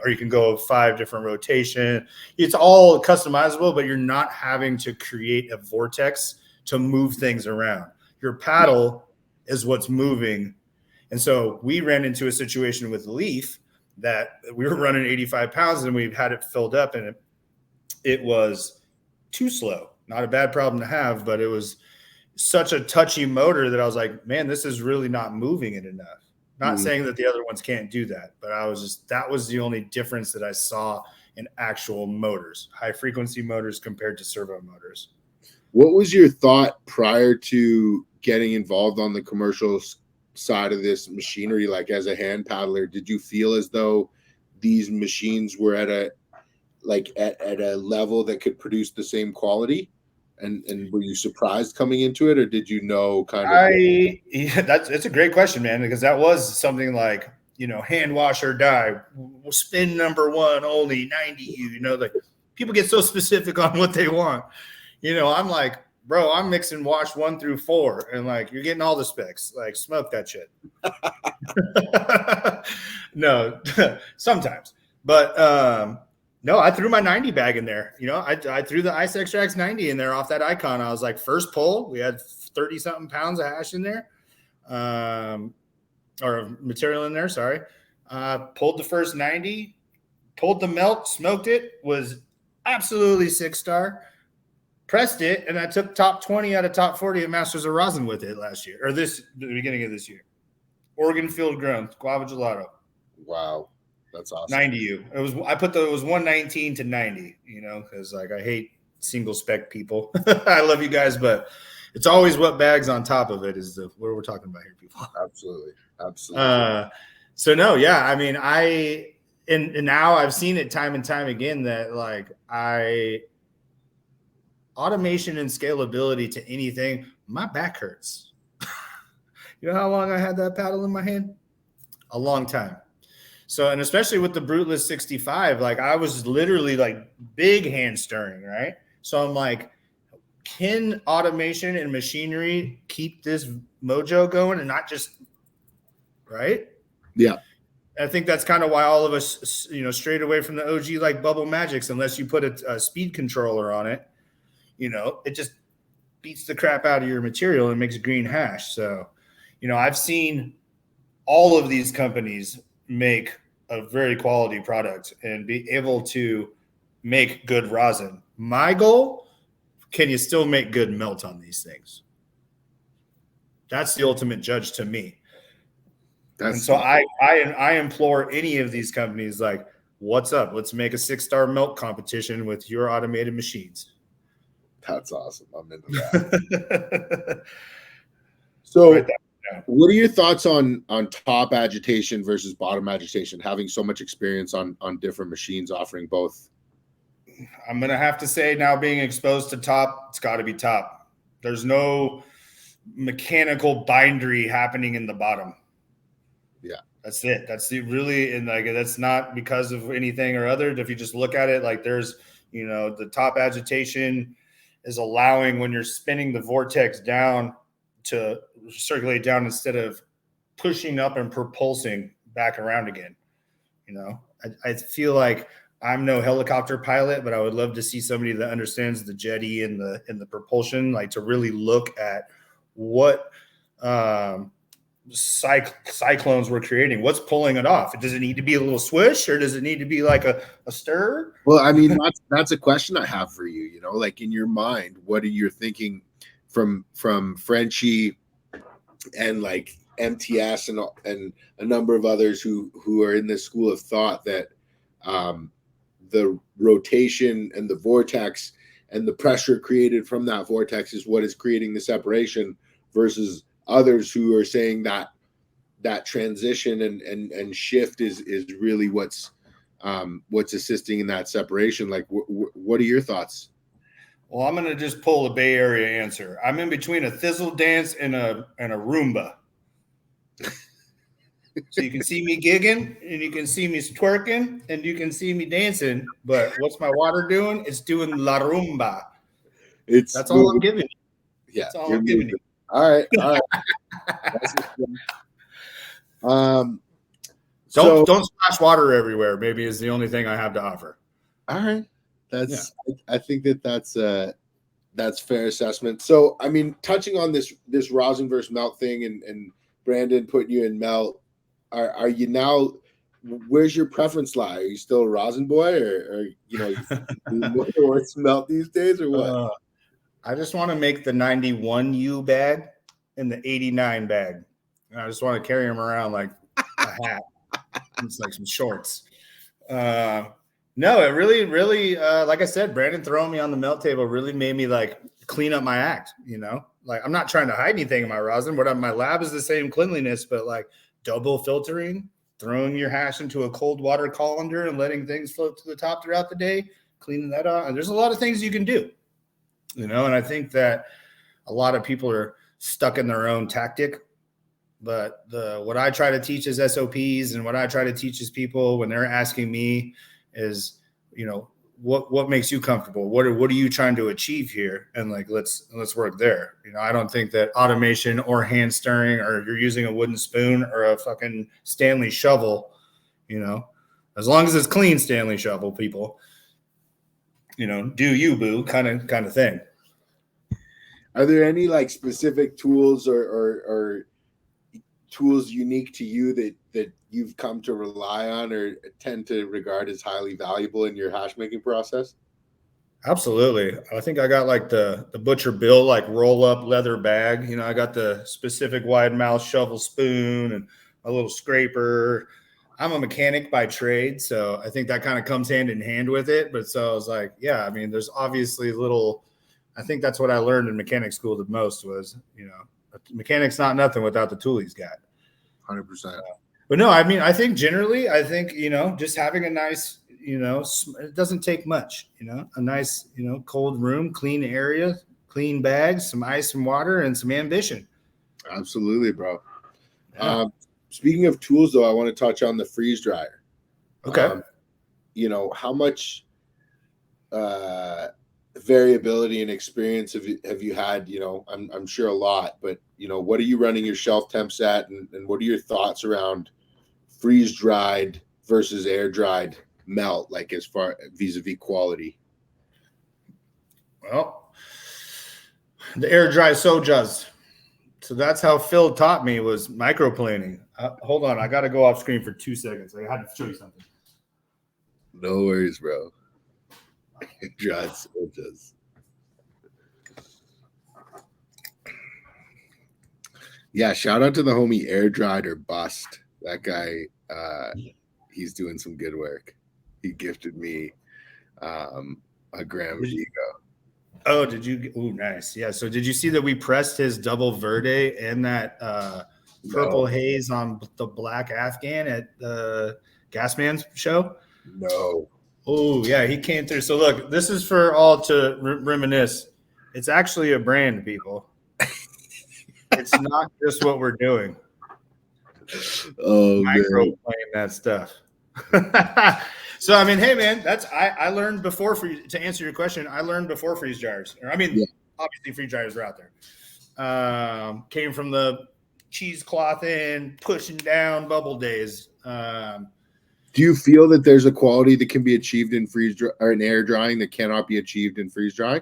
or you can go 5 different rotation. It's all customizable, but you're not having to create a vortex to move things around. Your paddle is what's moving. And so we ran into a situation with Leaf that we were running 85 pounds and we had it filled up, and it was too slow. Not a bad problem to have, but it was such a touchy motor that I was like, man, this is really not moving it enough. Not saying that the other ones can't do that, but that was the only difference that I saw in actual motors, high frequency motors compared to servo motors. What was your thought prior to getting involved on the commercial side of this machinery? Like as a hand paddler, did you feel as though these machines were at a level that could produce the same quality? And were you surprised coming into it, or did you know kind of? It's a great question, man, because that was something like, hand wash or die, spin number 1 only 90 like people get so specific on what they want. I'm like, bro, I'm mixing wash 1 through 4, and like you're getting all the specs. Like, smoke that shit. No, sometimes, but no, I threw my 90 bag in there. I threw the Ice Extracts 90 in there off that Icon. I was like, first pull, we had 30 something pounds of hash in there, or material in there. Sorry. Pulled the first 90, pulled the melt, smoked it, was absolutely 6-star. Pressed it, and I took top 20 out of top 40 at Masters of Resin with it last year, or the beginning of this year. Oregon field grown guava gelato. Wow, that's awesome. 90U. It was 119 to 90. Because like I hate single spec people. I love you guys, but it's always what bags on top of it is what we're talking about here, people. Absolutely. So no, yeah. I mean, and now I've seen it time and time again that like automation and scalability to anything, my back hurts. You know how long I had that paddle in my hand? A long time. So, and especially with the Bruteless 65, like I was literally like big hand stirring, right? So I'm like, can automation and machinery keep this mojo going and not just, right? Yeah. I think that's kind of why all of us, strayed away from the OG like Bubble Magics, unless you put a speed controller on it. It just beats the crap out of your material and makes green hash. So, I've seen all of these companies make a very quality product and be able to make good rosin. My goal, can you still make good melt on these things? That's the ultimate judge to me. And so I implore any of these companies, like, what's up? Let's make a 6-star melt competition with your automated machines. That's awesome. I'm into that. So what are your thoughts on top agitation versus bottom agitation, having so much experience on different machines offering both? I'm going to have to say now, being exposed to top, it's got to be top. There's no mechanical bindery happening in the bottom. Yeah. That's it. That's really, and like, that's not because of anything or other. If you just look at it, like there's, the top agitation is allowing, when you're spinning the vortex down, to circulate down instead of pushing up and propulsing back around again. I feel like I'm no helicopter pilot, but I would love to see somebody that understands the jetty and the propulsion, like to really look at what cyclones we're creating. What's pulling it off? Does it need to be a little swish, or does it need to be like a stir? Well, I mean, that's a question I have for you. Like in your mind, what are you thinking from Frenchie and like MTS and a number of others who are in this school of thought that the rotation and the vortex and the pressure created from that vortex is what is creating the separation, versus others who are saying that transition and shift is really what's assisting in that separation. Like, what are your thoughts? Well, I'm gonna just pull a Bay Area answer. I'm in between a thistle dance and a Roomba. So you can see me gigging, and you can see me twerking, and you can see me dancing. But what's my water doing? It's doing la rumba. That's all I'm giving you. Yeah, that's all I'm giving you. All right. Don't splash water everywhere. Maybe is the only thing I have to offer. All right, I think that's fair assessment. So, I mean, touching on this rosin versus melt thing, and Brandon putting you in melt, are you now? Where's your preference lie? Are you still a rosin boy, or more towards melt these days, or what? I just want to make the 91U bag and the 89 bag. And I just want to carry them around like a hat. It's like some shorts. No, it really, like I said, Brandon throwing me on the melt table really made me like clean up my act. Like I'm not trying to hide anything in my rosin. My lab is the same cleanliness, but like double filtering, throwing your hash into a cold water colander and letting things float to the top throughout the day, cleaning that up. And there's a lot of things you can do. And I think that a lot of people are stuck in their own tactic. But what I try to teach is SOPs, and what I try to teach is people when they're asking me is, what makes you comfortable? What are you trying to achieve here? And like, let's work there. I don't think that automation or hand stirring, or you're using a wooden spoon or a fucking Stanley shovel, as long as it's clean Stanley shovel, people, do you boo kind of thing. Are there any like specific tools or tools unique to you that you've come to rely on or tend to regard as highly valuable in your hash making process? Absolutely. I think I got like the Butcher Bill, like roll up leather bag. I got the specific wide mouth shovel spoon and a little scraper. I'm a mechanic by trade, so I think that kind of comes hand in hand with it. But so I was like, yeah, I mean, there's obviously I think that's what I learned in mechanic school the most was, mechanic's not nothing without the tool he's got. 100%. But no, I mean, I think generally, just having a nice, it doesn't take much, a nice, cold room, clean area, clean bags, some ice and water, and some ambition. Absolutely, bro. Yeah. Speaking of tools, though, I want to touch on the freeze dryer. Okay. How much variability and experience have you had? I'm sure a lot, but what are you running your shelf temps at, and what are your thoughts around freeze dried versus air dried melt, like as far vis-a-vis quality? Well, the air dry sojas. So that's how Phil taught me was microplaning. Hold on, I got to go off screen for 2 seconds. I had to show you something. No worries, bro. Air dried sojas. Yeah, shout out to the homie Air Dried or Bust. That guy, he's doing some good work. He gifted me a gram of Ego. Oh, did you? Oh, nice. Yeah. So did you see that we pressed his double verde and that purple haze on the black Afghan at the Gasman's show? No. Oh, yeah. He came through. So look, this is for all to reminisce. It's actually a brand, people. It's not just what we're doing. Oh, micro playing that stuff. So I mean, hey man, I learned before to answer your question. I learned before freeze dryers. Obviously freeze dryers are out there. Came from the cheesecloth in, pushing down bubble days. Do you feel that there's a quality that can be achieved in or in air drying that cannot be achieved in freeze drying?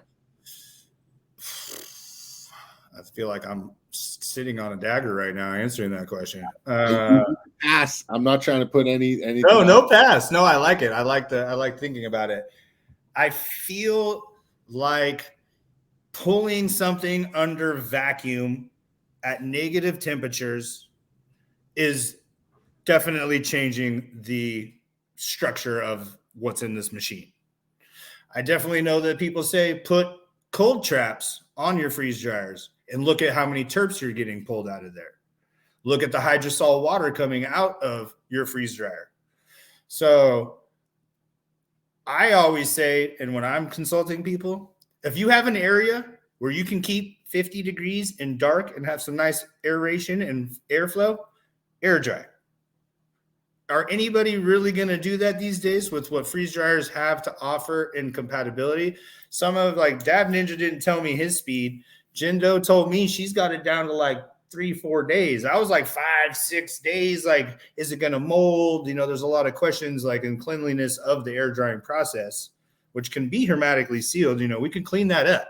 I feel like I'm sitting on a dagger right now answering that question. Pass. I'm not trying to put anything. No pass. No, I like it. I like thinking about it. I feel like pulling something under vacuum at negative temperatures is definitely changing the structure of what's in this machine. I definitely know that people say put cold traps on your freeze dryers and look at how many terps you're getting pulled out of there. Look at the hydrosol water coming out of your freeze dryer. So I always say, and when I'm consulting people, if you have an area where you can keep 50 degrees and dark and have some nice aeration and airflow, air dry. Are anybody really going to do that these days with what freeze dryers have to offer in compatibility? Some of like Dab Ninja didn't tell me his speed. Jindo told me she's got it down to like 3-4 days. I was like 5-6 days. Like, is it going to mold? You know, there's a lot of questions like in cleanliness of the air drying process, which can be hermetically sealed. You know, we can clean that up.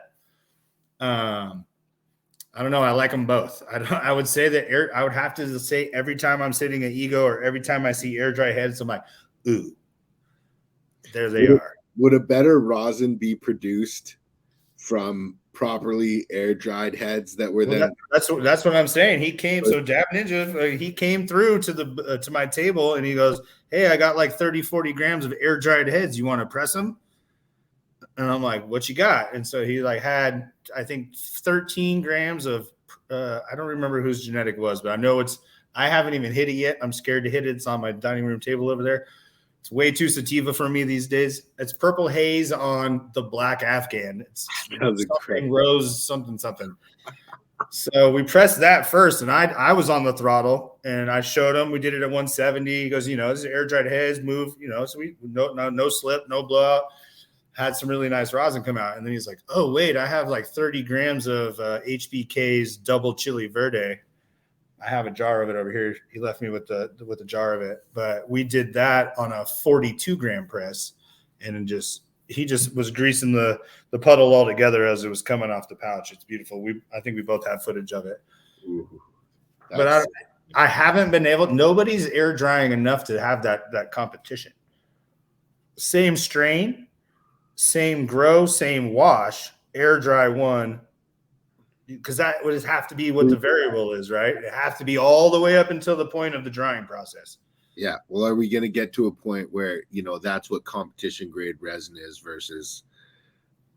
I don't know. I like them both. I would say that I would have to say every time I'm sitting at Ego or every time I see air dry heads, I'm like, ooh, there they are. Would a better rosin be produced from properly air dried heads that were then? That's what I'm saying. He came. So Dab Ninja, he came through to my table and he goes, hey, I got like 30-40 grams of air dried heads. You want to press them? And I'm like, what you got? And so he like had, I think 13 grams of, I don't remember whose genetic was, but I know I haven't even hit it yet. I'm scared to hit it. It's on my dining room table over there. It's way too sativa for me these days. It's purple haze on the black Afghan. It's something rose, something. So we pressed that first, and I was on the throttle, and I showed him. We did it at 170. He goes, you know, this is air dried heads, move, you know. So we no slip, no blowout. Had some really nice rosin come out. And then he's like, oh, wait, I have like 30 grams of HBK's double chili verde. I have a jar of it over here. He left me with the jar of it. But we did that on a 42-gram press. And he just was greasing the puddle all together as it was coming off the pouch. It's beautiful. I think we both have footage of it. Ooh, but I haven't been able – nobody's air drying enough to have that competition. Same strain. Same grow, same wash, air dry one, because that would have to be what the variable is, right? It has to be all the way up until the point of the drying process. Yeah. Well, are we going to get to a point where, you know, that's what competition grade resin is versus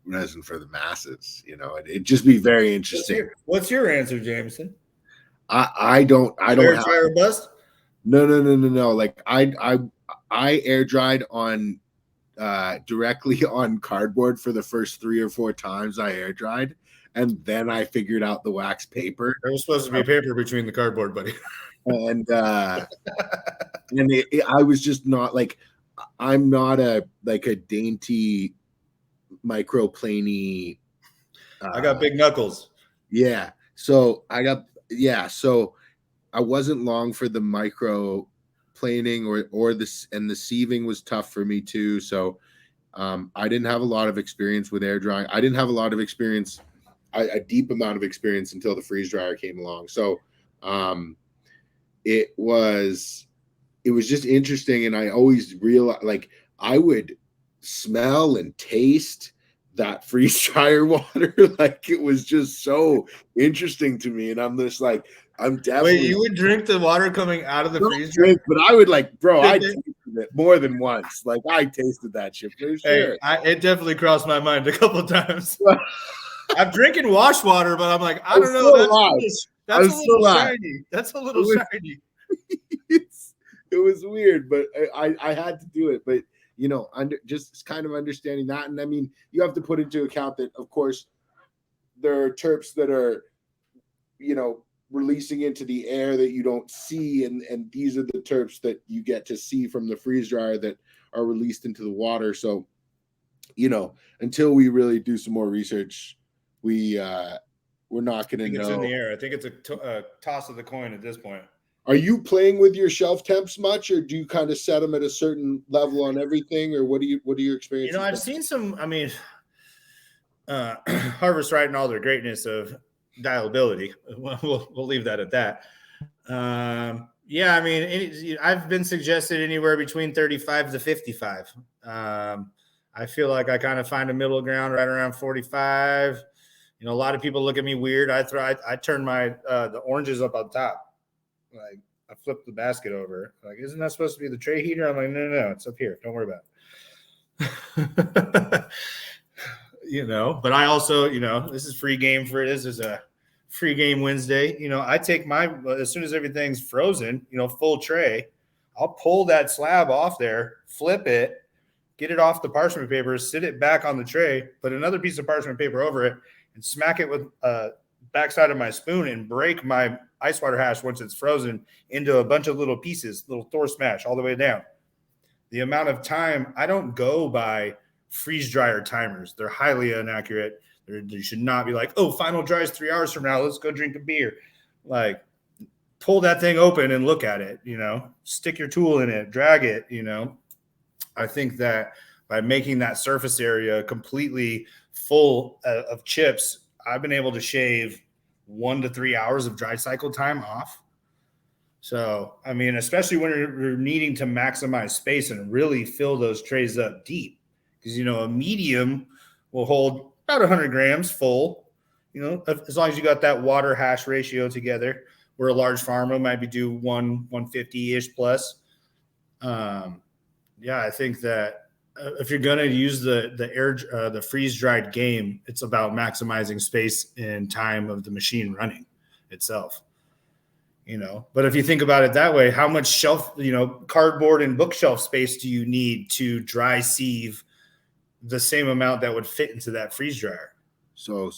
resin for the masses? You know, it'd just be very interesting. What's your answer, Jameson? I don't air dry or bust? No. Like I air dried on directly on cardboard for the first 3 or 4 times I air dried, and then I figured out the wax paper. There was supposed to be paper between the cardboard, buddy. And I was just not like, I'm not a dainty microplany. I got big knuckles. Yeah. So so I wasn't long for the micro planing or this, and the sieving was tough for me too. So I didn't have a lot of experience with air drying. I didn't have a lot of experience, a deep amount of experience until the freeze dryer came along. So it was just interesting. And I always realized, like, I would smell and taste that freeze dryer water. Like, it was just so interesting to me. And I'm just like, I'm definitely. Wait, you would drink the water coming out of the freezer? But I would, like, bro, I tasted it more than once. Like, I tasted that shit for sure. Hey, it definitely crossed my mind a couple of times. I'm drinking wash water, but I'm like, I don't know. That's a little shiny. That's a little shiny. It was weird, but I had to do it. But, you know, just kind of understanding that. And I mean, you have to put into account that, of course, there are terps that are, you know, releasing into the air that you don't see, and these are the terps that you get to see from the freeze dryer that are released into the water. So, you know, until we really do some more research, we're not going to know. It's in the air. I think it's a toss of the coin at this point. Are you playing with your shelf temps much, or do you kind of set them at a certain level on everything, or what are your experiences? You know, I've seen some. I mean, Harvest Right and all their greatness of dialability. We'll leave that at that. Yeah, I mean, I've been suggested anywhere between 35 to 55. I feel like I kind of find a middle ground right around 45. You know, a lot of people look at me weird. I turn my the oranges up on top. Like, I flip the basket over. Like, isn't that supposed to be the tray heater? I'm like, no, it's up here. Don't worry about it. You know, but I also, you know, this is free game this is a free game Wednesday. You know, I take as soon as everything's frozen, you know, full tray, I'll pull that slab off there, flip it, get it off the parchment paper, sit it back on the tray, put another piece of parchment paper over it, and smack it with backside of my spoon and break my ice water hash once it's frozen into a bunch of little pieces, little Thor smash all the way down. The amount of time, I don't go by freeze dryer timers. They're highly inaccurate. You should not be like, oh, final dries 3 hours from now. Let's go drink a beer. Like, pull that thing open and look at it, stick your tool in it, drag it, I think that by making that surface area completely full of chips, I've been able to shave 1 to 3 hours of dry cycle time off. So, I mean, especially when you're needing to maximize space and really fill those trays up deep, because, a medium will hold about 100 grams full, as long as you got that water hash ratio together, where a large farmer might be do 150-ish plus. I think that if you're going to use the freeze dried game, it's about maximizing space and time of the machine running itself. But if you think about it that way, how much shelf, cardboard and bookshelf space do you need to dry sieve the same amount that would fit into that freeze dryer? So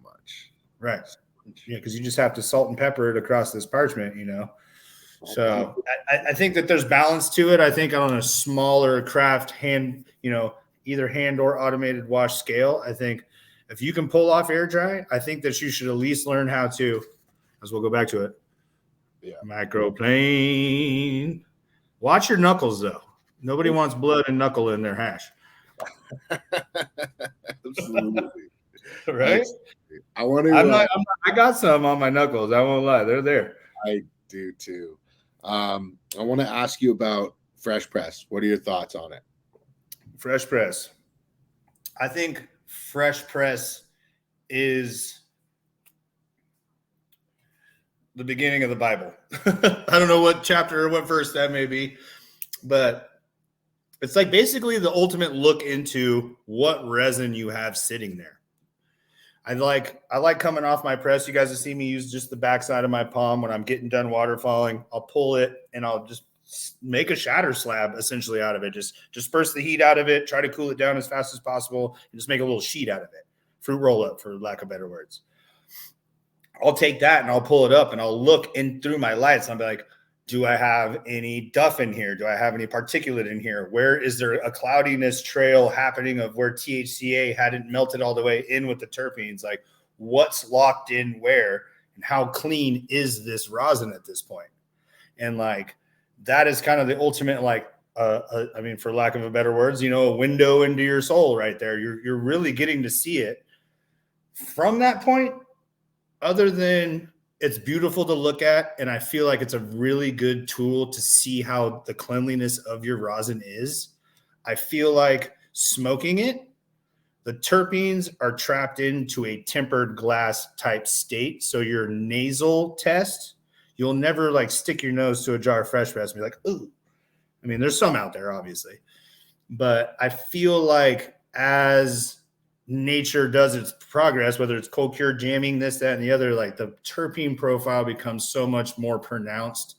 much. Right. Yeah, because you just have to salt and pepper it across this parchment, So I think that there's balance to it. I think on a smaller craft hand, either hand or automated wash scale, I think if you can pull off air dry, I think that you should at least learn how to, as we'll go back to it. Yeah. Microplane. Watch your knuckles though. Nobody wants blood and knuckle in their hash. Absolutely. Right? I want to. I got some on my knuckles. I won't lie. They're there. I do too. I want to ask you about Fresh Press. What are your thoughts on it? Fresh Press. I think Fresh Press is the beginning of the Bible. I don't know what chapter or what verse that may be, but it's like basically the ultimate look into what resin you have sitting there. I like coming off my press. You guys have seen me use just the backside of my palm when I'm getting done waterfalling. I'll pull it and I'll just make a shatter slab essentially out of it. Just disperse the heat out of it, try to cool it down as fast as possible, and just make a little sheet out of it. Fruit roll up, for lack of better words. I'll take that and I'll pull it up and I'll look in through my lights. I'll be like, do I have any duff in here? Do I have any particulate in here? Where is there a cloudiness trail happening of where THCA hadn't melted all the way in with the terpenes? Like, what's locked in where and how clean is this rosin at this point? And like, that is kind of the ultimate, like, I mean, for lack of a better words, a window into your soul right there. You're really getting to see it from that point. Other than it's beautiful to look at, and I feel like it's a really good tool to see how the cleanliness of your rosin is. I feel like smoking it, the terpenes are trapped into a tempered glass type state. So your nasal test, you'll never like stick your nose to a jar of Fresh Press and be like, ooh. I mean, there's some out there, obviously. But I feel like as nature does its progress, whether it's cold cure, jamming, this, that, and the other, like the terpene profile becomes so much more pronounced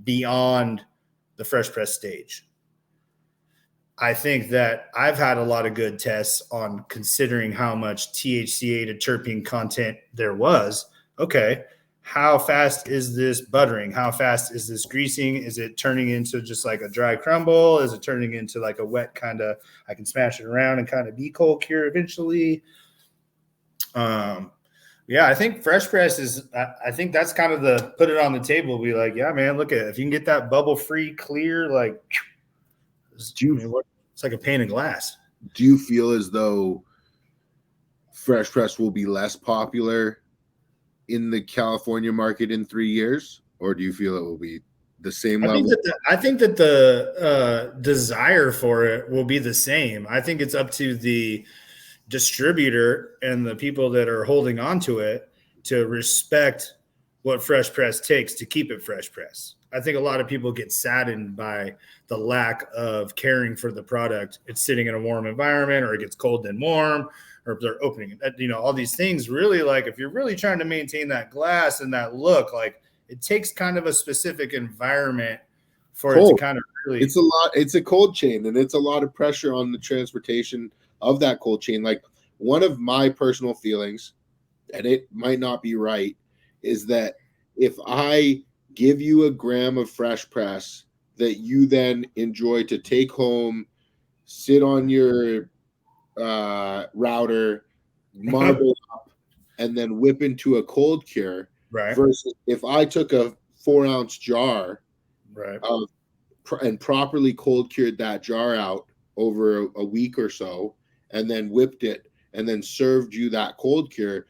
beyond the Fresh Press stage. I think that I've had a lot of good tests on considering how much THCA to terpene content there was. Okay, how fast is this buttering? How fast is this greasing? Is it turning into just like a dry crumble? Is it turning into like a wet kind of, I can smash it around and kind of be cold cure eventually? I think Fresh Press is, I think that's kind of the, put it on the table, be like, yeah, man, look at it. If you can get that bubble free, clear, like, it's like a pane of glass. Do you feel as though Fresh Press will be less popular in the California market in 3 years, or do you feel it will be the same level? I think that the desire for it will be the same. I think it's up to the distributor and the people that are holding on to it to respect what Fresh Press takes to keep it Fresh Press. I think a lot of people get saddened by the lack of caring for the product. It's sitting in a warm environment, or it gets cold and warm, or if they're opening it, all these things really, like, if you're really trying to maintain that glass and that look, like, it takes kind of a specific environment for it to kind of really. It's a lot. It's a cold chain, and it's a lot of pressure on the transportation of that cold chain. Like, one of my personal feelings, and it might not be right, is that if I give you a gram of fresh press that you then enjoy to take home, sit on your router, marble up, and then whip into a cold cure, Right. versus if I took a 4-ounce jar Right. of and properly cold cured that jar out over a week or so, and then whipped it and then served you that cold cure.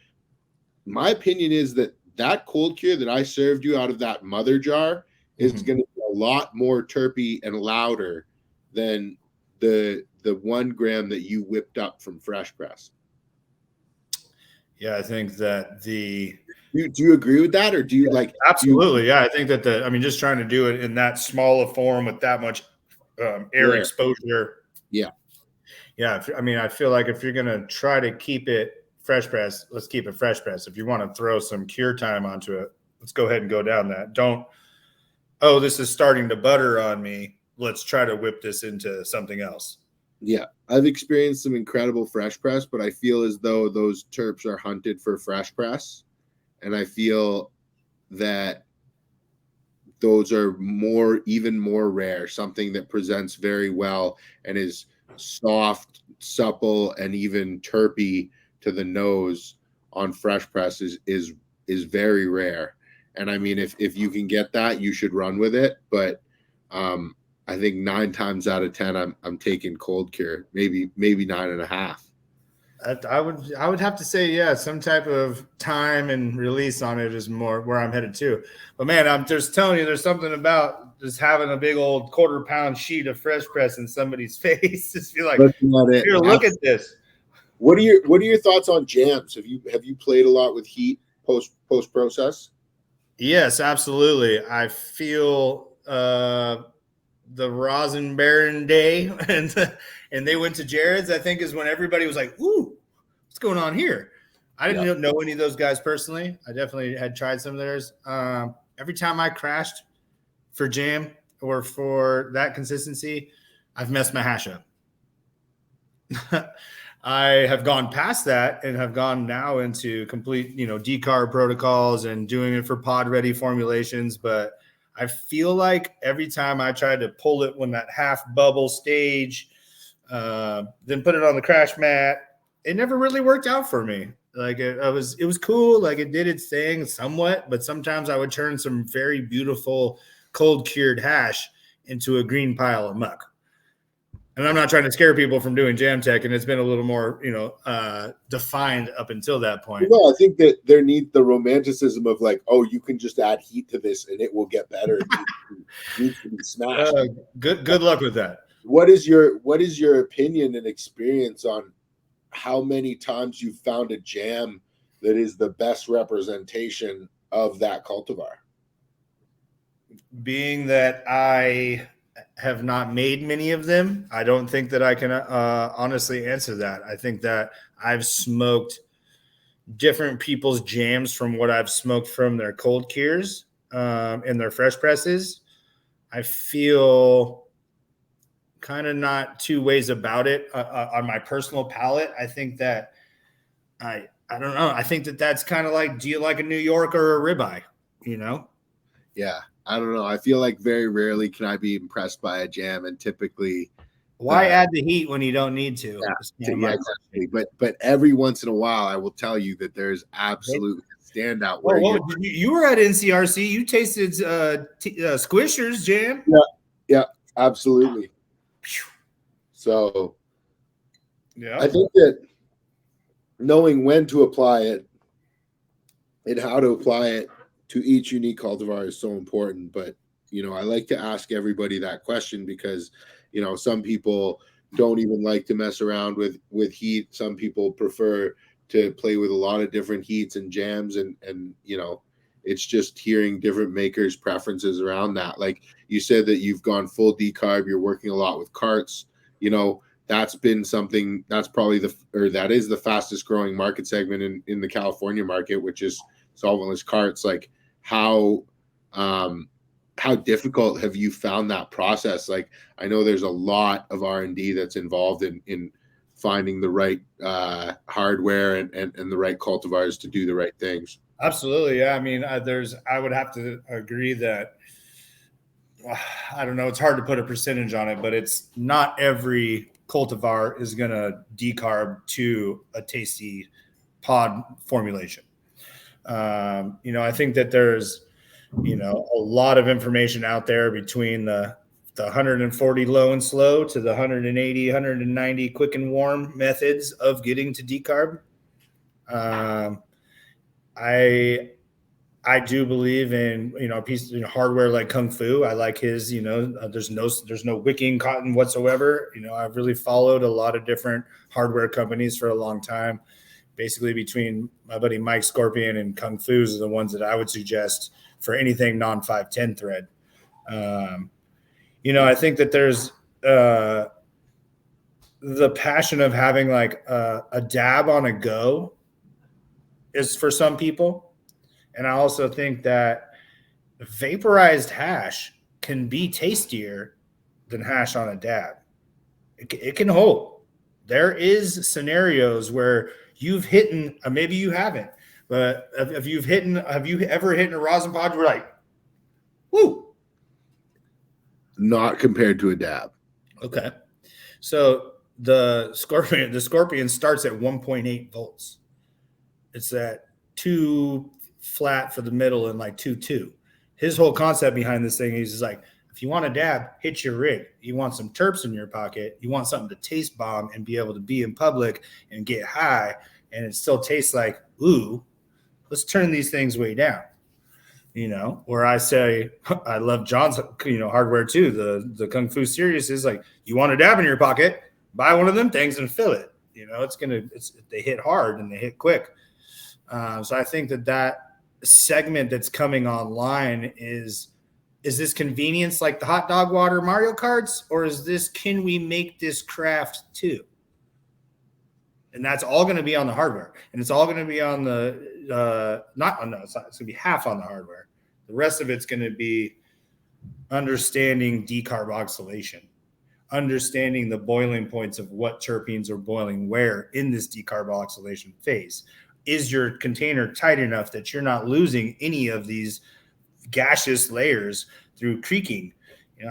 My opinion is that that cold cure that I served you out of that mother jar is going to be a lot more terpy and louder than the 1 gram that you whipped up from fresh press. Yeah, I think that do you agree with that, or do you absolutely? Yeah, I think that just trying to do it in that small a form with that much air exposure. Yeah. I feel like if you're gonna try to keep it fresh press, let's keep it fresh press. If you want to throw some cure time onto it, let's go ahead and go down that. Don't, oh, this is starting to butter on me, let's try to whip this into something else. Yeah, I've experienced some incredible fresh press, but I feel as though those terps are hunted for fresh press. And I feel that those are even more rare, something that presents very well and is soft, supple, and even terpy to the nose on fresh press is very rare. And I mean, if you can get that, you should run with it. But I think 9 times out of 10, I'm taking cold cure, maybe 9.5. I would have to say, yeah, some type of time and release on it is more where I'm headed to. But man, I'm just telling you, there's something about just having a big old 1/4 pound sheet of fresh press in somebody's face. Just feel like, here, look at this. What are your thoughts on jams? Have you played a lot with heat post process? Yes, absolutely. I feel the Resin Baron day and they went to Jared's, I think, is when everybody was like, ooh, what's going on here? I didn't know any of those guys personally. I definitely had tried some of theirs. Every time I crashed for jam or for that consistency, I've messed my hash up. I have gone past that and have gone now into complete, decarb protocols and doing it for pod ready formulations. But I feel like every time I tried to pull it when that half bubble stage, then put it on the crash mat, it never really worked out for me. Like it was cool. Like it did its thing somewhat, but sometimes I would turn some very beautiful cold cured hash into a green pile of muck. And I'm not trying to scare people from doing jam tech, and it's been a little more, defined up until that point. Well, I think that there needs the romanticism of like, oh, you can just add heat to this and it will get better. It needs to be smashed. Good luck with that. What is your opinion and experience on how many times you've found a jam that is the best representation of that cultivar? Being that I have not made many of them, I don't think that I can honestly answer that. I think that I've smoked different people's jams from what I've smoked from their cold cures and their fresh presses. I feel kind of not two ways about it on my personal palate. I think that I don't know. I think that that's kind of like, do you like a New York or a ribeye? Yeah. I don't know. I feel like very rarely can I be impressed by a jam, and typically, why add the heat when you don't need to? Yeah, exactly. But every once in a while, I will tell you that there's absolutely a standout. You were at NCRC. You tasted Squishers jam. Yeah, absolutely. So, yeah, I think that knowing when to apply it and how to apply it to each unique cultivar is so important. But I like to ask everybody that question because some people don't even like to mess around with heat. Some people prefer to play with a lot of different heats and jams, and it's just hearing different makers' preferences around that. Like you said that you've gone full decarb, you're working a lot with carts. That's been something that's probably that is the fastest growing market segment in the California market, which is solventless carts. Like how how difficult have you found that process? Like, I know there's a lot of R&D that's involved in finding the right hardware and the right cultivars to do the right things. Absolutely. Yeah. I mean, I would have to agree that, I don't know, it's hard to put a percentage on it, but it's not every cultivar is going to decarb to a tasty pod formulation. I think that there's, a lot of information out there between the 140 low and slow to the 180, 190 quick and warm methods of getting to decarb. I do believe in, a piece of hardware like Kung Fu. I like his, there's no wicking cotton whatsoever. I've really followed a lot of different hardware companies for a long time. Basically, between my buddy Mike Scorpion and Kung Fu's are the ones that I would suggest for anything non-510 thread. I think that there's the passion of having like a dab on a go is for some people. And I also think that vaporized hash can be tastier than hash on a dab. It can hold. There is scenarios where you've hit, maybe you haven't, but have you ever hit a rosin pod? We're like, woo. Not compared to a dab. Okay. So the Scorpion starts at 1.8 volts. It's at 2 flat for the middle and like 2.2. His whole concept behind this thing is just like, if you want a dab, hit your rig. You want some terps in your pocket. You want something to taste bomb and be able to be in public and get high, and it still tastes like, ooh, let's turn these things way down. Where I say I love John's, hardware too. The Kung Fu series is like, you want a dab in your pocket, buy one of them things and fill it. They hit hard and they hit quick. So I think that segment that's coming online is this convenience like the hot dog water Mario Karts, or is this, can we make this craft too? And that's all going to be on the hardware, and it's all going to be on the it's going to be half on the hardware. The rest of it's going to be understanding decarboxylation, understanding the boiling points of what terpenes are boiling where in this decarboxylation phase. Is your container tight enough that you're not losing any of these gaseous layers through creaking?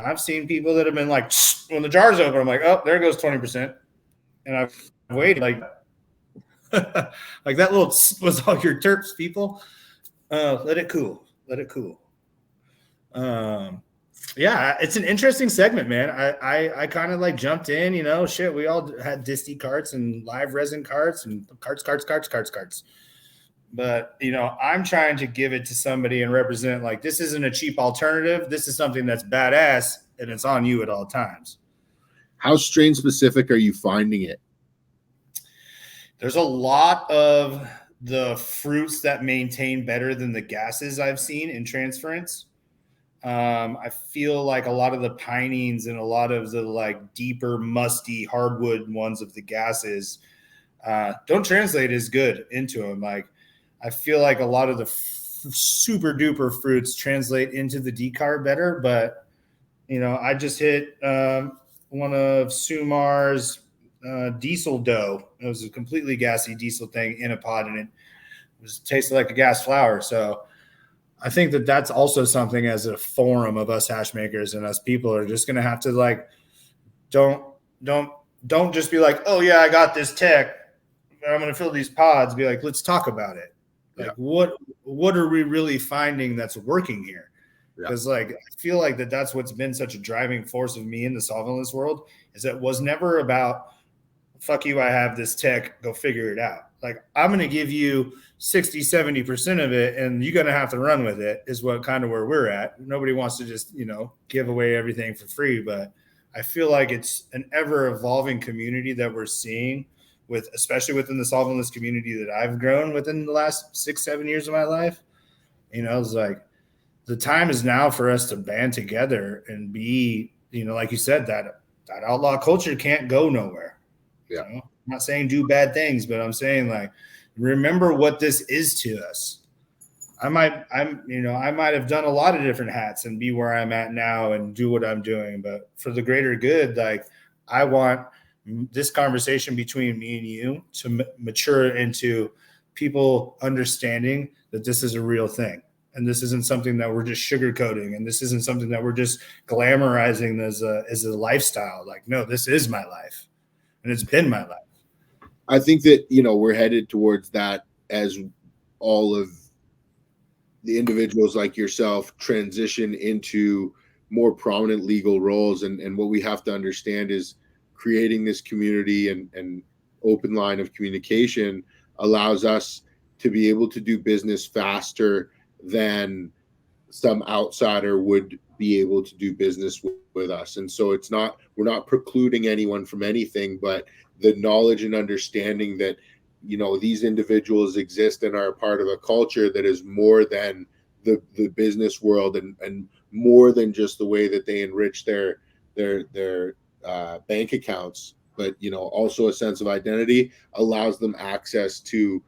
I've seen people that have been like, when the jar's open, I'm like, oh, there goes 20%. And I've waited like, like that little was all your terps, people. Let it cool. Yeah, it's an interesting segment, man. I kind of like jumped in, we all had disty carts and live resin carts and carts. But, I'm trying to give it to somebody and represent like, this isn't a cheap alternative. This is something that's badass and it's on you at all times. How strain specific are you finding it? There's a lot of the fruits that maintain better than the gases I've seen in transference. I feel like a lot of the pinings and a lot of the like deeper, musty hardwood ones of the gases don't translate as good into them. Like, I feel like a lot of the super duper fruits translate into the decarb better, but I just hit one of Sumar's diesel dough. It was a completely gassy diesel thing in a pod, and it was tasted like a gas flower. So I think that that's also something as a forum of us hash makers and us people are just going to have to like, don't just be like, oh yeah, I got this tech, I'm going to fill these pods. Be like, let's talk about it. Like, what are we really finding that's working here? Because like, I feel like that's what's been such a driving force of me in the solventless world is that it was never about, fuck you, I have this tech, go figure it out. Like, I'm going to give you 60, 70% of it, and you're going to have to run with it is what kind of where we're at. Nobody wants to just, give away everything for free. But I feel like it's an ever evolving community that we're seeing especially within the solventless community that I've grown within the last 6-7 years of my life. It's like the time is now for us to band together and be, like you said, that outlaw culture can't go nowhere. Yeah. I'm not saying do bad things, but I'm saying like, remember what this is to us. I might have done a lot of different hats and be where I'm at now and do what I'm doing. But for the greater good, like I want this conversation between me and you to mature into people understanding that this is a real thing. And this isn't something that we're just sugarcoating, and this isn't something that we're just glamorizing as a lifestyle. Like, no, this is my life, and it's been my life. I think that, you know, we're headed towards that as all of the individuals like yourself transition into more prominent legal roles. And what we have to understand is creating this community and open line of communication allows us to be able to do business faster than some outsider would be able to do business with us. And so we're not precluding anyone from anything, but the knowledge and understanding that, you know, these individuals exist and are a part of a culture that is more than the business world and more than just the way that they enrich their bank accounts, but, you know, also a sense of identity allows them access to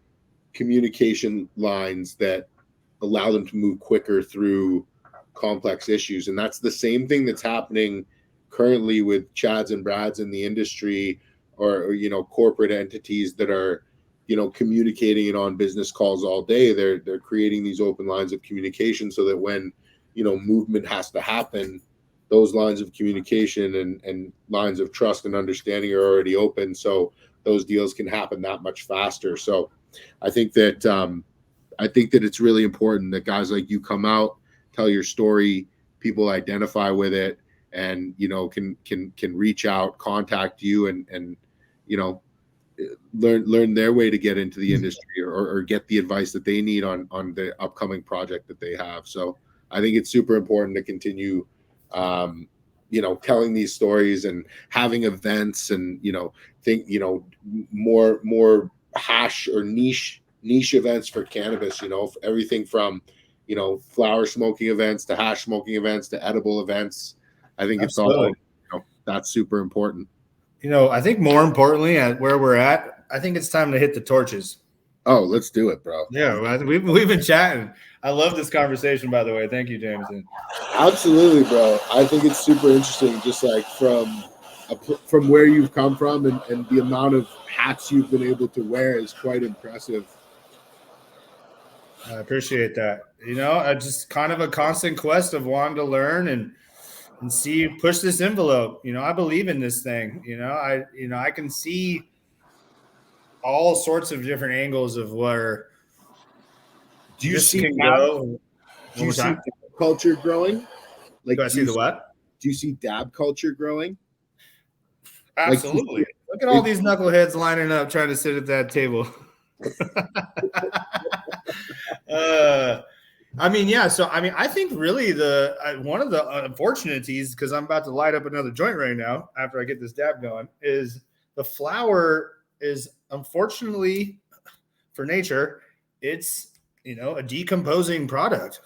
communication lines that allow them to move quicker through complex issues. And that's the same thing that's happening currently with Chads and Brads in the industry, or you know, corporate entities that are, you know, communicating it on business calls all day. They're creating these open lines of communication so that when, you know, movement has to happen, those lines of communication and lines of trust and understanding are already open, so those deals can happen that much faster. So I think that it's really important that guys like you come out, tell your story, people identify with it, and, you know, can reach out, contact you, and you know, learn their way to get into the industry, or get the advice that they need on the upcoming project that they have. So I think it's super important to continue, you know, telling these stories and having events, and, you know, more hash or niche events for cannabis, you know, everything from, you know, flower smoking events to hash smoking events to edible events. I think it's all, you know, that's super important. You know, I think more importantly, at where we're at, I think it's time to hit the torches. Oh, let's do it, bro. Yeah, we've been chatting. I love this conversation, by the way. Thank you, Jameson. Absolutely, bro. I think it's super interesting, just like from where you've come from, and the amount of hats you've been able to wear is quite impressive. I appreciate that. You know, I just kind of a constant quest of wanting to learn and see, push this envelope. You know, I believe in this thing. I can see all sorts of different angles of where do you see can go. Do you see dab culture growing? Like, do I see the what? Do you see dab culture growing? Absolutely. Like, look at all these knuckleheads lining up trying to sit at that table. I mean, yeah. So, I mean, I think really one of the unfortunities, because I'm about to light up another joint right now after I get this dab going, is the flower is, unfortunately for nature, it's, you know, a decomposing product.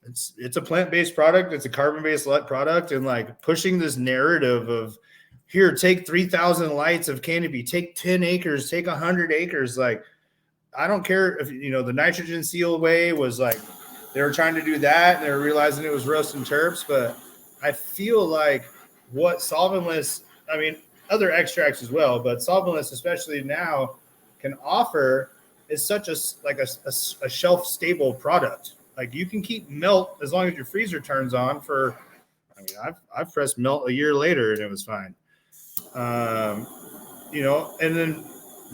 It's a plant-based product. It's a carbon-based product, and like pushing this narrative of, here, take 3,000 lights of canopy, take 10 acres, take 100 acres. Like, I don't care if, you know, the nitrogen seal way was like, they were trying to do that and they were realizing it was roasting terps. But I feel like what solventless, I mean, other extracts as well, but solventless, especially now, can offer is such a shelf stable product. Like, you can keep melt as long as your freezer turns on for, I mean, I've pressed melt a year later and it was fine. You know, and then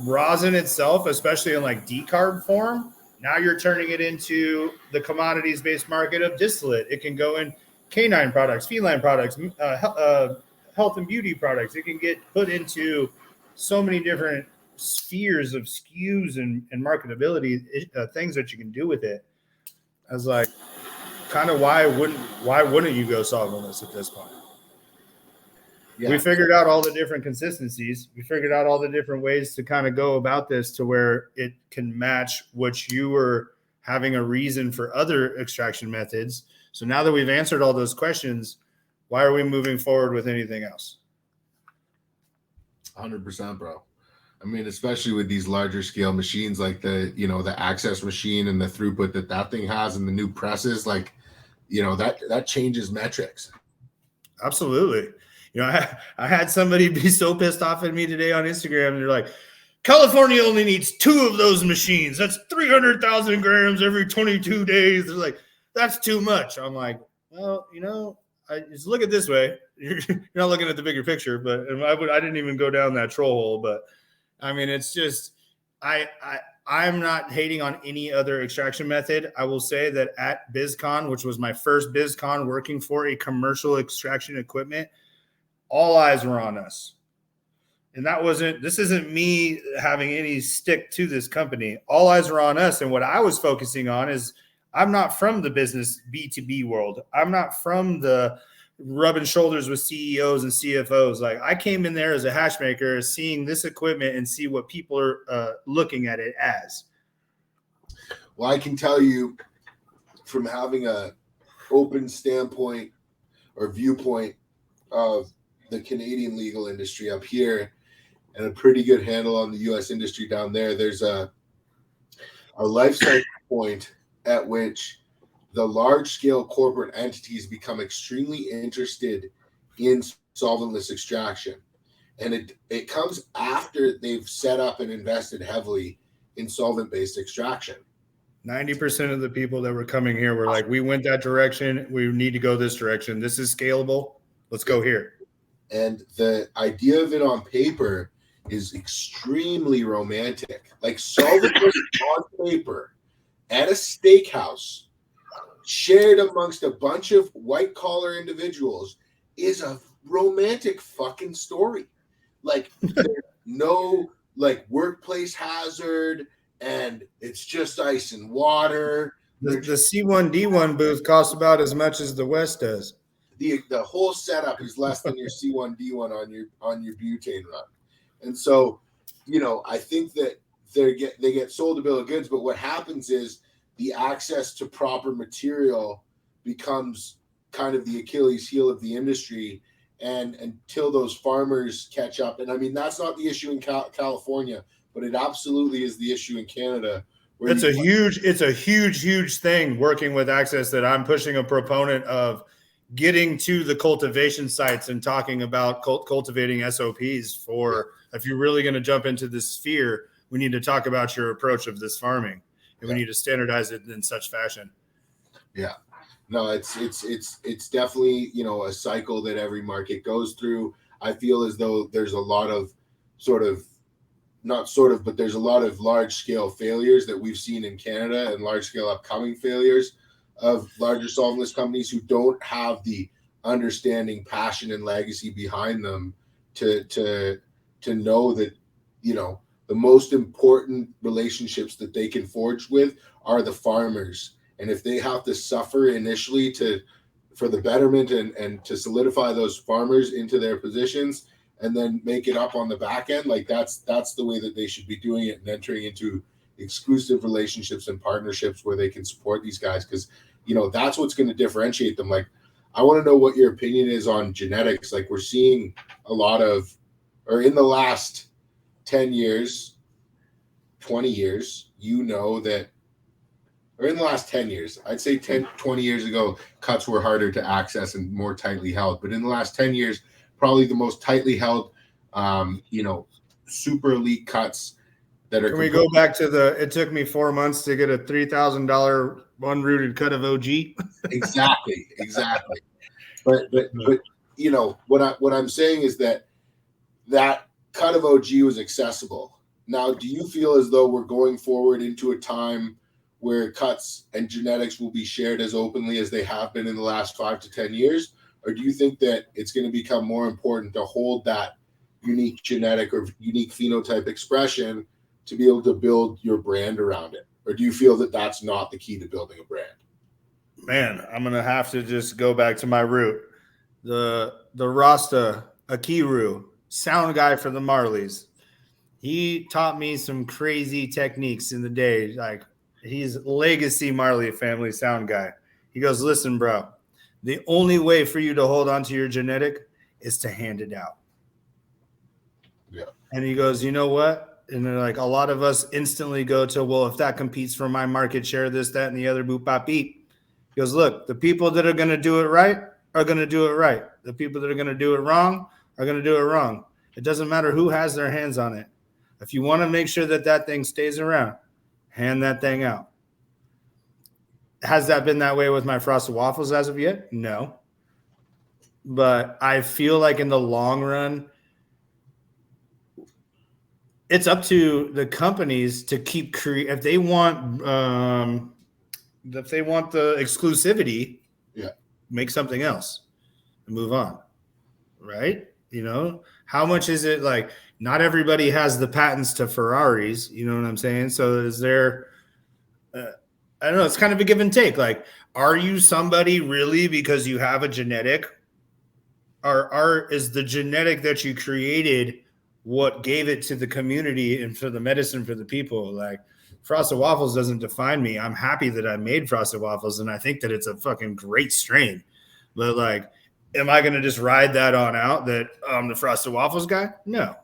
rosin itself, especially in like decarb form, now you're turning it into the commodities based market of distillate. It can go in canine products, feline products, health and beauty products. It can get put into so many different spheres of SKUs and marketability, things that you can do with it. I was like, kind of why wouldn't you go solventless at this point? Yeah. We figured out all the different consistencies. We figured out all the different ways to kind of go about this to where it can match what you were having a reason for other extraction methods. So now that we've answered all those questions, why are we moving forward with anything else? 100%, bro. I mean, especially with these larger scale machines, like the, the access machine and the throughput that thing has, and the new presses, like, that changes metrics. Absolutely. I had somebody be so pissed off at me today on Instagram, and they're like, California only needs 2 of those machines. That's 300,000 grams every 22 days. They're like, that's too much. I'm like, well, I just look at it this way. You're not looking at the bigger picture, but I didn't even go down that troll hole. But I mean, it's just, I'm not hating on any other extraction method. I will say that at BizCon, which was my first BizCon working for a commercial extraction equipment, all eyes were on us. And this isn't me having any stick to this company. All eyes were on us. And what I was focusing on is, I'm not from the business B2B world. I'm not from the rubbing shoulders with CEOs and CFOs. Like, I came in there as a hash maker, seeing this equipment and see what people are looking at it as. Well, I can tell you from having a open standpoint or viewpoint of the Canadian legal industry up here, and a pretty good handle on the U.S. industry down there, there's a life cycle point at which the large-scale corporate entities become extremely interested in solventless extraction. And it comes after they've set up and invested heavily in solvent-based extraction. 90% of the people that were coming here were like, we went that direction. We need to go this direction. This is scalable. Let's go here. And the idea of it on paper is extremely romantic. Like, solventless on paper at a steakhouse, shared amongst a bunch of white-collar individuals, is a romantic fucking story. Like, there's no, like, workplace hazard, and it's just ice and water. The C1D1 booth costs about as much as the West does. The whole setup is less than your C1D1 on your butane run. And so, I think that they get sold a bill of goods, but what happens is the access to proper material becomes kind of the Achilles heel of the industry, and until those farmers catch up. And I mean, that's not the issue in California, but it absolutely is the issue in Canada. It's a huge thing working with access, that I'm pushing a proponent of getting to the cultivation sites and talking about cultivating SOPs for, if you're really going to jump into this sphere, we need to talk about your approach of this farming, and we need to standardize it in such fashion. Yeah, no, it's definitely, a cycle that every market goes through. I feel as though there's a lot of but there's a lot of large scale failures that we've seen in Canada, and large scale upcoming failures of larger solventless companies who don't have the understanding, passion, and legacy behind them to know that, the most important relationships that they can forge with are the farmers. And if they have to suffer initially for the betterment and to solidify those farmers into their positions, and then make it up on the back end, like that's the way that they should be doing it, and entering into exclusive relationships and partnerships where they can support these guys, because that's what's going to differentiate them. Like, I want to know what your opinion is on genetics. Like, we're seeing a lot of, or in the last 10 years, 20 years, that, or in the last 10 years, I'd say 10, 20 years ago, cuts were harder to access and more tightly held. But in the last 10 years, probably the most tightly held, super elite cuts that are. Can we go back to it took me 4 months to get a $3,000 unrooted cut of OG? Exactly. But what I'm saying is that cut of OG was accessible. Now, do you feel as though we're going forward into a time where cuts and genetics will be shared as openly as they have been in the last 5 to 10 years? Or do you think that it's going to become more important to hold that unique genetic or unique phenotype expression to be able to build your brand around it? Or do you feel that that's not the key to building a brand? Man, I'm going to have to just go back to my root. The Rasta Akiru, sound guy for the Marleys. He taught me some crazy techniques in the day. Like, he's legacy Marley family sound guy. He goes, listen, bro, the only way for you to hold on to your genetic is to hand it out. Yeah. And he goes, you know what? And they're like, a lot of us instantly go to, well, if that competes for my market share, this, that, and the other, boop, bop, beep. He goes, look, the people that are going to do it right are going to do it right. The people that are going to do it wrong are going to do it wrong. It doesn't matter who has their hands on it. If you want to make sure that that thing stays around, hand that thing out. Has that been that way with my Frosted Waffles as of yet? No. But I feel like in the long run, it's up to the companies to keep if they want the exclusivity, make something else and move on, right? You know, how much is it? Like, not everybody has the patents to Ferraris, you know what I'm saying? So is there I don't know, it's kind of a give and take. Like, are you somebody really because you have a genetic, or is the genetic that you created what gave it to the community and for the medicine for the people? Like, Frosted Waffles doesn't define me. I'm happy that I made Frosted Waffles, and I think that it's a fucking great strain. But like, am I going to just ride that on out that I'm the Frosted Waffles guy? No.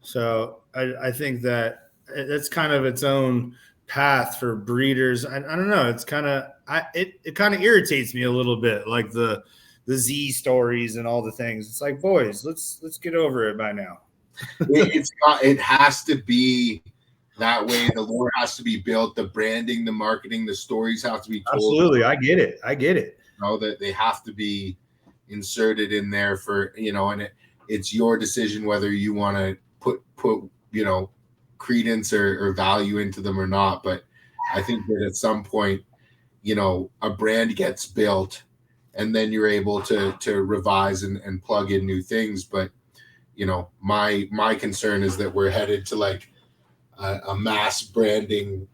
So I think that it's kind of its own path for breeders. I don't know. It's kind of it kind of irritates me a little bit, like the Z stories and all the things. It's like, boys, let's get over it by now. It has to be that way. The lore has to be built. The branding, the marketing, the stories have to be told. Absolutely, I get it. You know, that they have to be inserted in there for, you know, and it's your decision whether you want to put you know, credence or value into them or not. But I think that at some point, you know, a brand gets built and then you're able to revise and plug in new things. But you know, my concern is that we're headed to like a mass branding,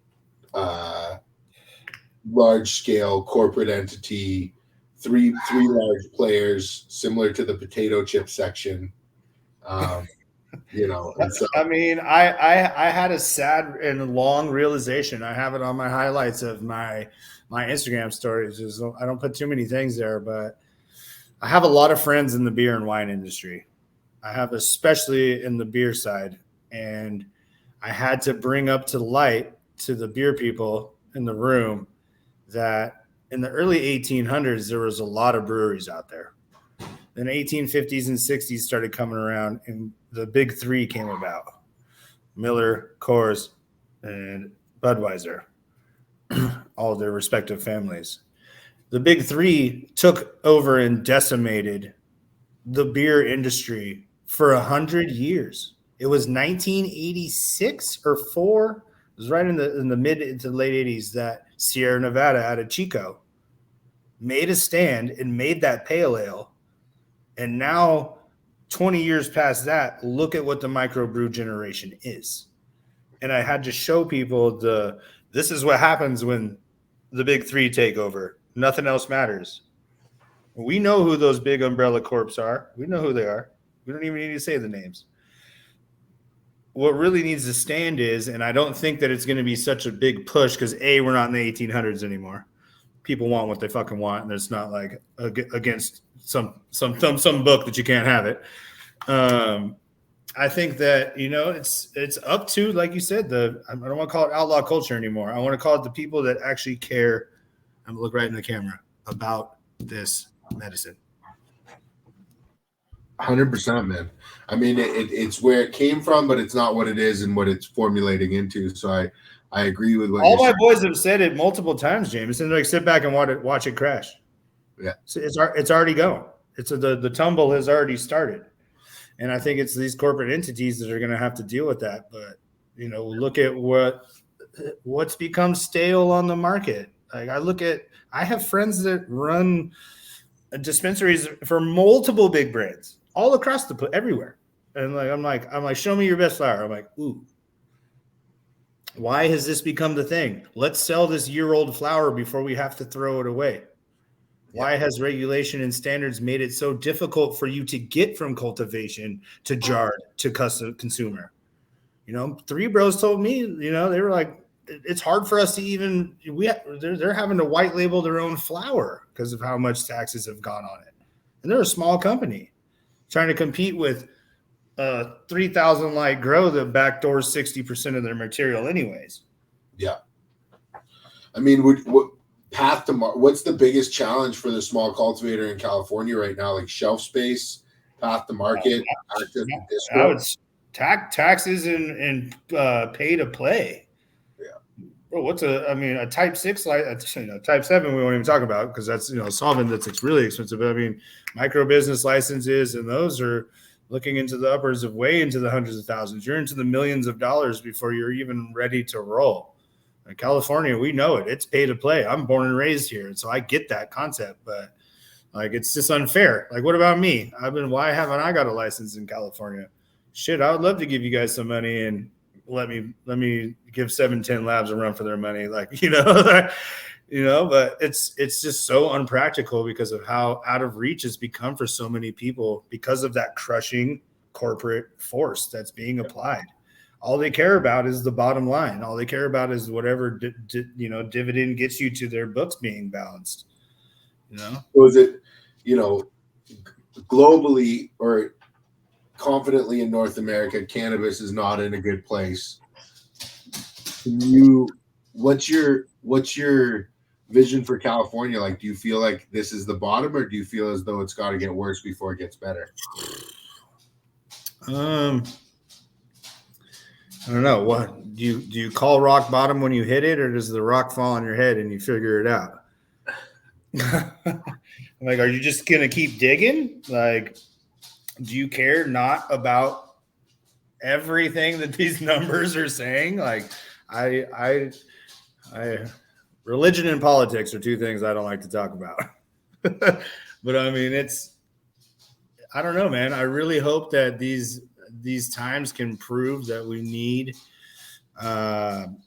large scale corporate entity, three large players similar to the potato chip section. You know, and so, I mean, I had a sad and long realization. I have it on my highlights of my Instagram stories. I don't put too many things there, but I have a lot of friends in the beer and wine industry. I have, especially in the beer side, and I had to bring up to light to the beer people in the room that in the early 1800s, there was a lot of breweries out there. Then 1850s and 60s started coming around, and the big three came about: Miller, Coors, and Budweiser, all of their respective families. The big three took over and decimated the beer industry for 100 years. It was 1986 or 4. It was right in the mid to late 80s that Sierra Nevada out of Chico made a stand and made that pale ale. And now, 20 years past that, look at what the microbrew generation is. And I had to show people this is what happens when the big three take over. Nothing else matters. We know who those big umbrella corps are. We know who they are. We don't even need to say the names. What really needs to stand is, and I don't think that it's going to be such a big push because we're not in the 1800s anymore. People want what they fucking want, and it's not like against some book that you can't have it. I think that, you know, it's up to, like you said, I don't want to call it outlaw culture anymore. I want to call it the people that actually care. I'm gonna look right in the camera about this medicine. 100%, man. I mean, it's where it came from, but it's not what it is and what it's formulating into. So I agree with what all my boys have said it multiple times, James. And like, sit back and watch it crash. Yeah, so it's already going. It's the tumble has already started, and I think it's these corporate entities that are going to have to deal with that. But you know, look at what's become stale on the market. Like, I have friends that run dispensaries for multiple big brands all across everywhere. And I'm like, show me your best flower. I'm like, ooh, why has this become the thing? Let's sell this year-old flower before we have to throw it away. Why has regulation and standards made it so difficult for you to get from cultivation to jarred to custom consumer? You know, Three Bros told me, you know, they were like, it's hard for us to even, they're having to white label their own flour because of how much taxes have gone on it. And they're a small company trying to compete with 3,000 light grow that backdoors 60% of their material anyways. Yeah. I mean, what's the biggest challenge for the small cultivator in California right now? Like shelf space, path to market, access to distro? Taxes and pay to play. Yeah. Bro, a type 6 type 7 we won't even talk about because that's solvent that's really expensive. But I mean, micro business licenses, and those are looking into the uppers of way into the hundreds of thousands. You're into the millions of dollars before you're even ready to roll. In California, we know it. It's pay to play. I'm born and raised here, and so I get that concept, but like it's just unfair. Like, what about me? Why haven't I got a license in California? Shit, I would love to give you guys some money and let me give 710 Labs a run for their money. Like, but it's just so unpractical because of how out of reach it's become for so many people because of that crushing corporate force that's being applied. All they care about is the bottom line. All they care about is whatever dividend gets you to their books being balanced. So is it, globally or confidently in North America, cannabis is not in a good place. What's your vision for California? Like, do you feel like this is the bottom, or do you feel as though it's got to get worse before it gets better? I don't know. What do you call rock bottom when you hit it, or does the rock fall on your head and you figure it out? Like, are you just gonna keep digging? Like, do you care not about everything that these numbers are saying? Like, I religion and politics are two things I don't like to talk about. But I mean, I don't know, man. I really hope that these times can prove that we need the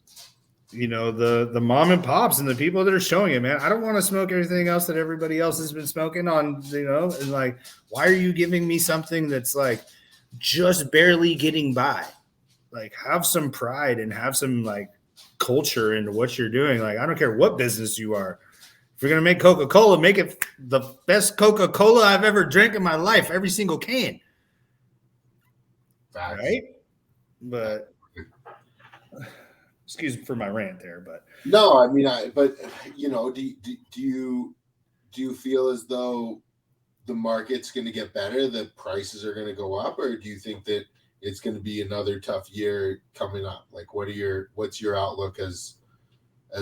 mom and pops and the people that are showing it, man. I don't want to smoke everything else that everybody else has been smoking on, and like, why are you giving me something that's like just barely getting by? Like, have some pride and have some like culture into what you're doing. Like, I don't care what business you are. If you're going to make Coca-Cola, make it the best Coca-Cola I've ever drank in my life, every single can. Facts. Right? But excuse me for my rant there, but no, I mean, do you feel as though the market's going to get better, the prices are going to go up, or do you think that it's going to be another tough year coming up? Like, what's your outlook as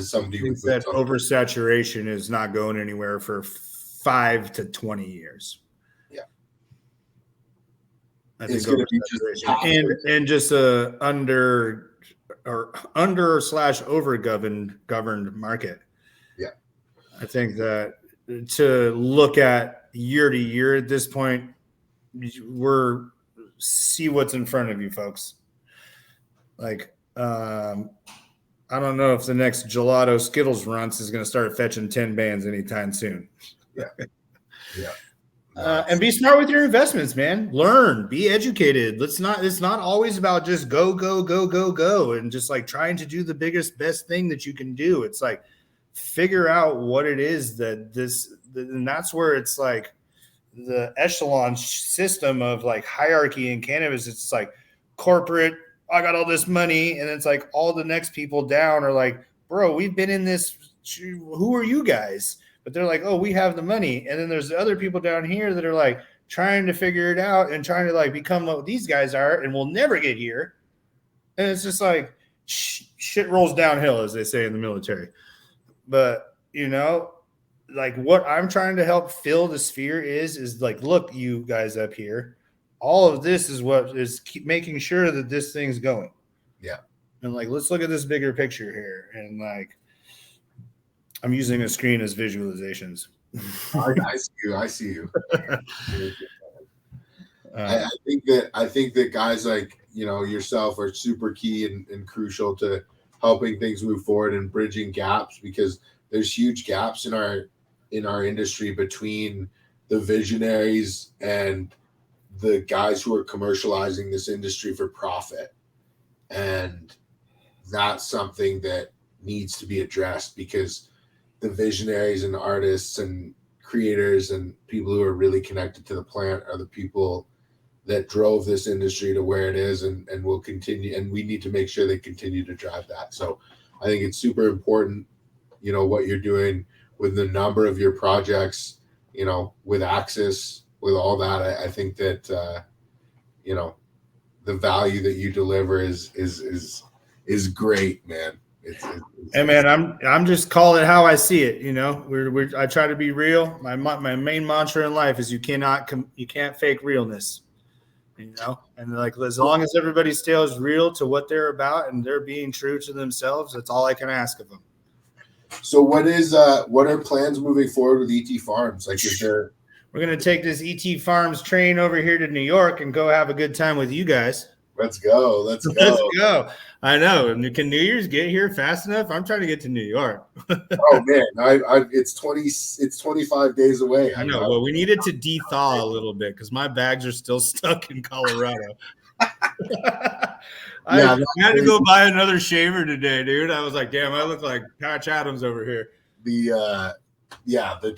somebody who that oversaturation is not going anywhere for 5 to 20 years? Yeah. I think it's going to be just a under/over governed market. Yeah. I think that to look at year to year at this point, see what's in front of you, folks. Like, I don't know if the next Gelato Skittles runs is going to start fetching 10 bands anytime soon. Yeah. Yeah. And be smart with your investments, man. Learn, be educated. It's not always about just go, and just like trying to do the biggest, best thing that you can do. It's like, figure out what it is and that's where it's like the echelon system of like hierarchy in cannabis. It's like corporate, I got all this money, and it's like all the next people down are like, bro, we've been in this. Who are you guys? But they're like, oh, we have the money. And then there's the other people down here that are like trying to figure it out and trying to like become what these guys are, and we'll never get here. And it's just like shit rolls downhill, as they say in the military. But, like what I'm trying to help fill the sphere is like, look, you guys up here, all of this is what is making sure that this thing's going. Yeah. And like, let's look at this bigger picture here. And like, I'm using a screen as visualizations. I see you. I think that guys like, yourself are super key and crucial to helping things move forward and bridging gaps, because there's huge gaps in our industry between the visionaries and the guys who are commercializing this industry for profit. And that's something that needs to be addressed, because the visionaries and artists and creators and people who are really connected to the plant are the people that drove this industry to where it is, and will continue. And we need to make sure they continue to drive that. So I think it's super important, what you're doing with the number of your projects, with Axis, with all that. I think that, the value that you deliver is great, man. Hey man, I'm just calling it how I see it. I try to be real. My main mantra in life is you can't fake realness. And like as long as everybody stays real to what they're about and they're being true to themselves, that's all I can ask of them. So what are plans moving forward with ET Farms? Like, we're gonna take this ET Farms train over here to New York and go have a good time with you guys. Let's go. Let's go. I know. And can New Year's get here fast enough? I'm trying to get to New York. Oh man, it's 25 days away. I know. Well, we needed to de-thaw a little bit because my bags are still stuck in Colorado. I had to go buy another shaver today, dude. I was like, damn, I look like Patch Adams over here. The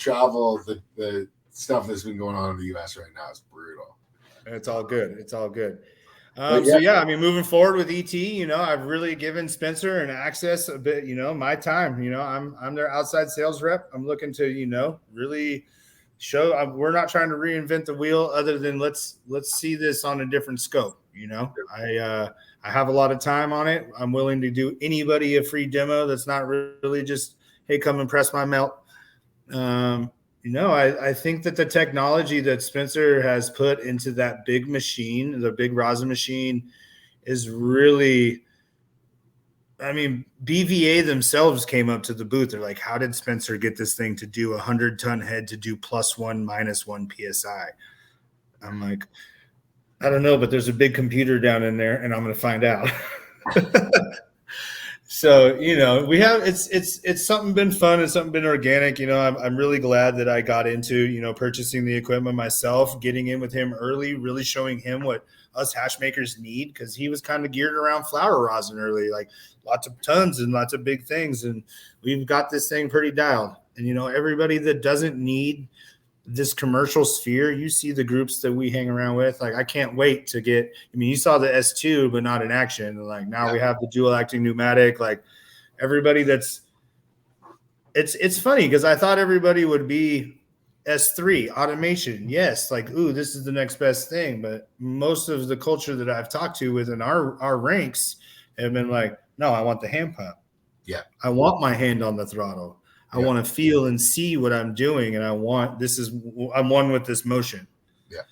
travel, the stuff that's been going on in the U.S. right now is brutal. It's all good. It's all good. So yeah, I mean, moving forward with ET, I've really given Spencer and Access a bit, my time. I'm their outside sales rep. I'm looking to, really show. We're not trying to reinvent the wheel, other than let's see this on a different scope. I have a lot of time on it. I'm willing to do anybody a free demo that's not really just, hey, come and press my melt. I think that the technology that Spencer has put into that big machine, the big rosin machine, is really, I mean, BVA themselves came up to the booth. They're like, how did Spencer get this thing to do 100-ton head to do +1, -1 PSI? I'm like, I don't know, but there's a big computer down in there and I'm going to find out. So, we have, it's something been fun. It's something been organic. I'm really glad that I got into, purchasing the equipment myself, getting in with him early, really showing him what us hash makers need. Cause he was kind of geared around flower rosin early, like lots of tons and lots of big things. And we've got this thing pretty dialed. And, everybody that doesn't need this commercial sphere, you see the groups that we hang around with. Like, I can't wait to get, you saw the S2, but not in action. Like now we have the dual acting pneumatic, like everybody it's funny because I thought everybody would be S3 automation. Yes. Like, ooh, this is the next best thing. But most of the culture that I've talked to within our ranks have been like, no, I want the hand pump. Yeah. I want my hand on the throttle. I want to feel and see what I'm doing, and I'm one with this motion. Yeah,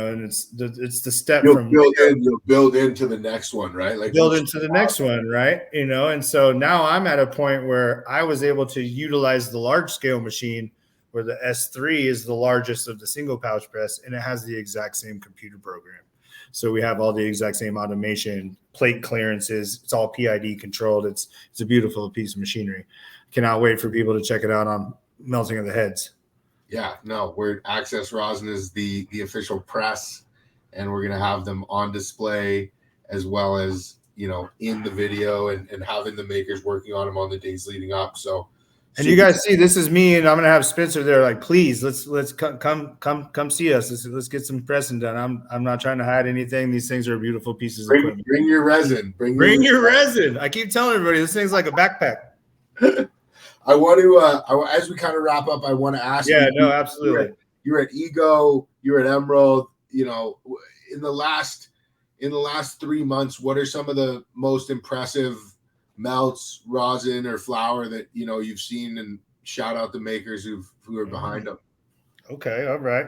and it's the step you'll build into the next one, right? Like build into the next one, right? And so now I'm at a point where I was able to utilize the large scale machine, where the S3 is the largest of the single pouch press, and it has the exact same computer program. So we have all the exact same automation, plate clearances. It's all PID controlled. It's a beautiful piece of machinery. Cannot wait for people to check it out on melting of the heads. Yeah, no, Access Rosin is the official press, and we're going to have them on display as well as, in the video and having the makers working on them on the days leading up. So, and you guys see, this is me, and I'm going to have Spencer there. Like, please, let's come see us. Let's get some pressing done. I'm not trying to hide anything. These things are beautiful pieces of equipment. Bring your resin. Bring your resin. I keep telling everybody, this thing's like a backpack. I want to, as we kind of wrap up, I want to ask you. Yeah, no, absolutely. You're at Ego, you're at Emerald. In the last 3 months, what are some of the most impressive melts, rosin, or flour that you've seen? And shout out the makers who are behind them. Okay, all right.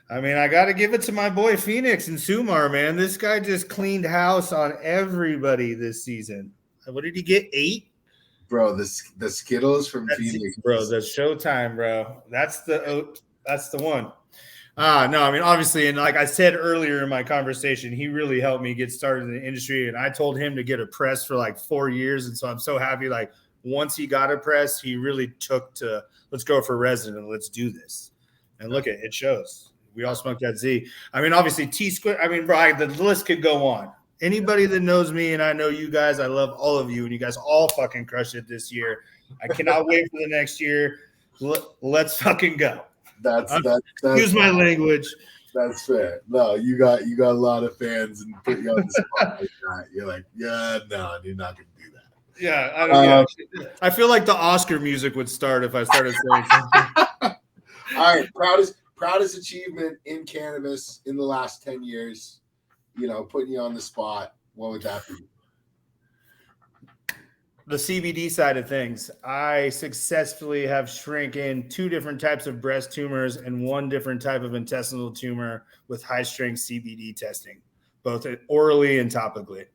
I mean, I got to give it to my boy Phoenix and Sumar, man. This guy just cleaned house on everybody this season. What did he get? 8? Bro, the Skittles from Phoenix. Bro, that's showtime, bro. That's the one. No, I mean, obviously, and like I said earlier in my conversation, he really helped me get started in the industry. And I told him to get a press for like 4 years. And so I'm so happy. Like once he got a press, he really took to, let's go for resin and let's do this. And look at it shows. We all smoked that Z. I mean, obviously T-Square. I mean, bro, the list could go on. Anybody that knows me, and I know you guys, I love all of you, and you guys all fucking crushed it this year. I cannot wait for the next year. Let's fucking go. That's Excuse my language. That's fair. No, you got a lot of fans and put you on the spot like that. You're like, yeah, no, you're not gonna do that. Yeah, I feel like the Oscar music would start if I started saying something. All right, proudest achievement in cannabis in the last 10 years. Putting you on the spot. What would that be? The CBD side of things, I successfully have shrinking 2 different types of breast tumors and 1 different type of intestinal tumor with high strength CBD testing, both orally and topically.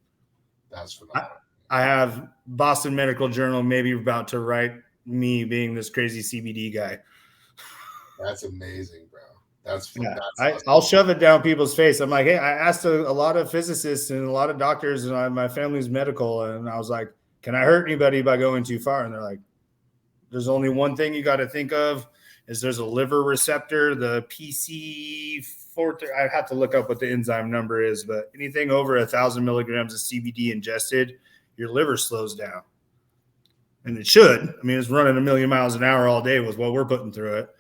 That's phenomenal. I have Boston Medical Journal maybe about to write me being this crazy CBD guy. That's amazing, bro. That's awesome. I'll shove it down people's face. I'm like, hey, I asked a lot of physicists and a lot of doctors, and my family's medical, and I was like, can I hurt anybody by going too far? And they're like, there's only one thing you got to think of is there's a liver receptor, the PC4. I have to look up what the enzyme number is, but anything over 1,000 milligrams of CBD ingested, your liver slows down. And it should. I mean, it's running 1,000,000 miles an hour all day with what we're putting through it.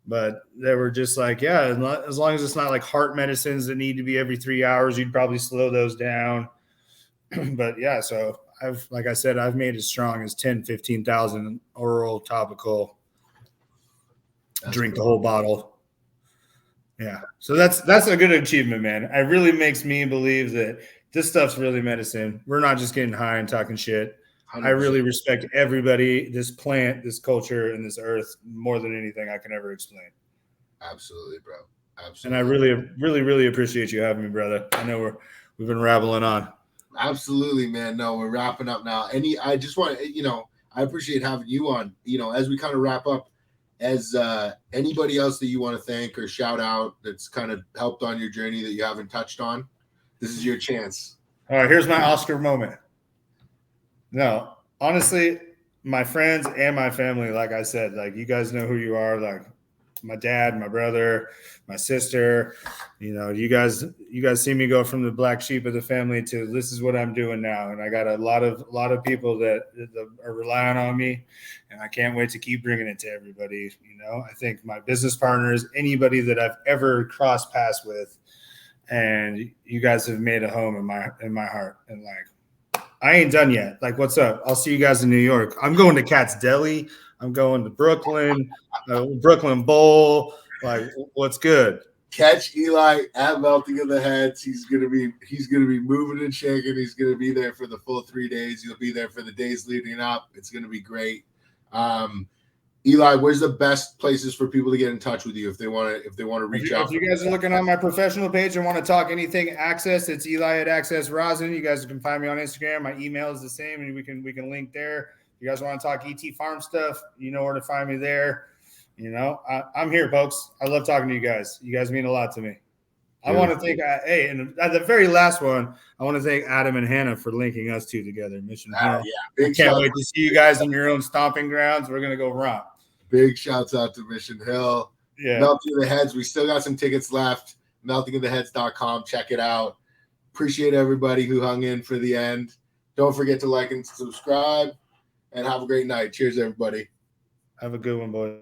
But they were just like, yeah, as long as it's not like heart medicines that need to be every 3 hours, you'd probably slow those down. But yeah, so like I said, I've made as strong as 10, 15,000 oral, topical. Drink the whole bottle. Yeah. So that's a good achievement, man. It really makes me believe that this stuff's really medicine. We're not just getting high and talking shit. 100%. I really respect everybody, this plant, this culture, and this earth more than anything I can ever explain. Absolutely, bro. Absolutely. And I really, really, really appreciate you having me, brother. I know we've been rambling on. Absolutely, man. No, we're wrapping up now. I just want to, I appreciate having you on, as we kind of wrap up, as anybody else that you want to thank or shout out that's kind of helped on your journey that you haven't touched on, this is your chance. All right, here's my Oscar moment. No, honestly, my friends and my family, like I said, like you guys know who you are, like my dad, my brother, my sister, you guys see me go from the black sheep of the family to this is what I'm doing now. And I got a lot of people that are relying on me, and I can't wait to keep bringing it to everybody. I think my business partners, anybody that I've ever crossed paths with, and you guys have made a home in my heart. And like, I ain't done yet. Like, what's up? I'll see you guys in New York. I'm going to Cat's Deli. I'm going to Brooklyn, Brooklyn Bowl. Like, what's good? Catch Eli at Melting of the Heads. He's gonna be moving and shaking. He's gonna be there for the full 3 days. He'll be there for the days leading up. It's gonna be great. Eli, where's the best places for people to get in touch with you if they want to reach out? If you guys are looking on my professional page and want to talk anything Access, it's Eli at Access Resin. You guys can find me on Instagram. My email is the same, and we can link there. If you guys want to talk ET Farm stuff, you know where to find me there. I'm here, folks. I love talking to you guys. You guys mean a lot to me. I want to thank, and at the very last one, I want to thank Adam and Hannah for linking us two together. Mission Hill. Yeah. I can't wait to see you guys in your own stomping grounds. We're going to go romp. Big shouts out to Mission Hill. Yeah. Melting of the Heads. We still got some tickets left. meltingoftheheads.com. Check it out. Appreciate everybody who hung in for the end. Don't forget to like and subscribe, and have a great night. Cheers, everybody. Have a good one, boys.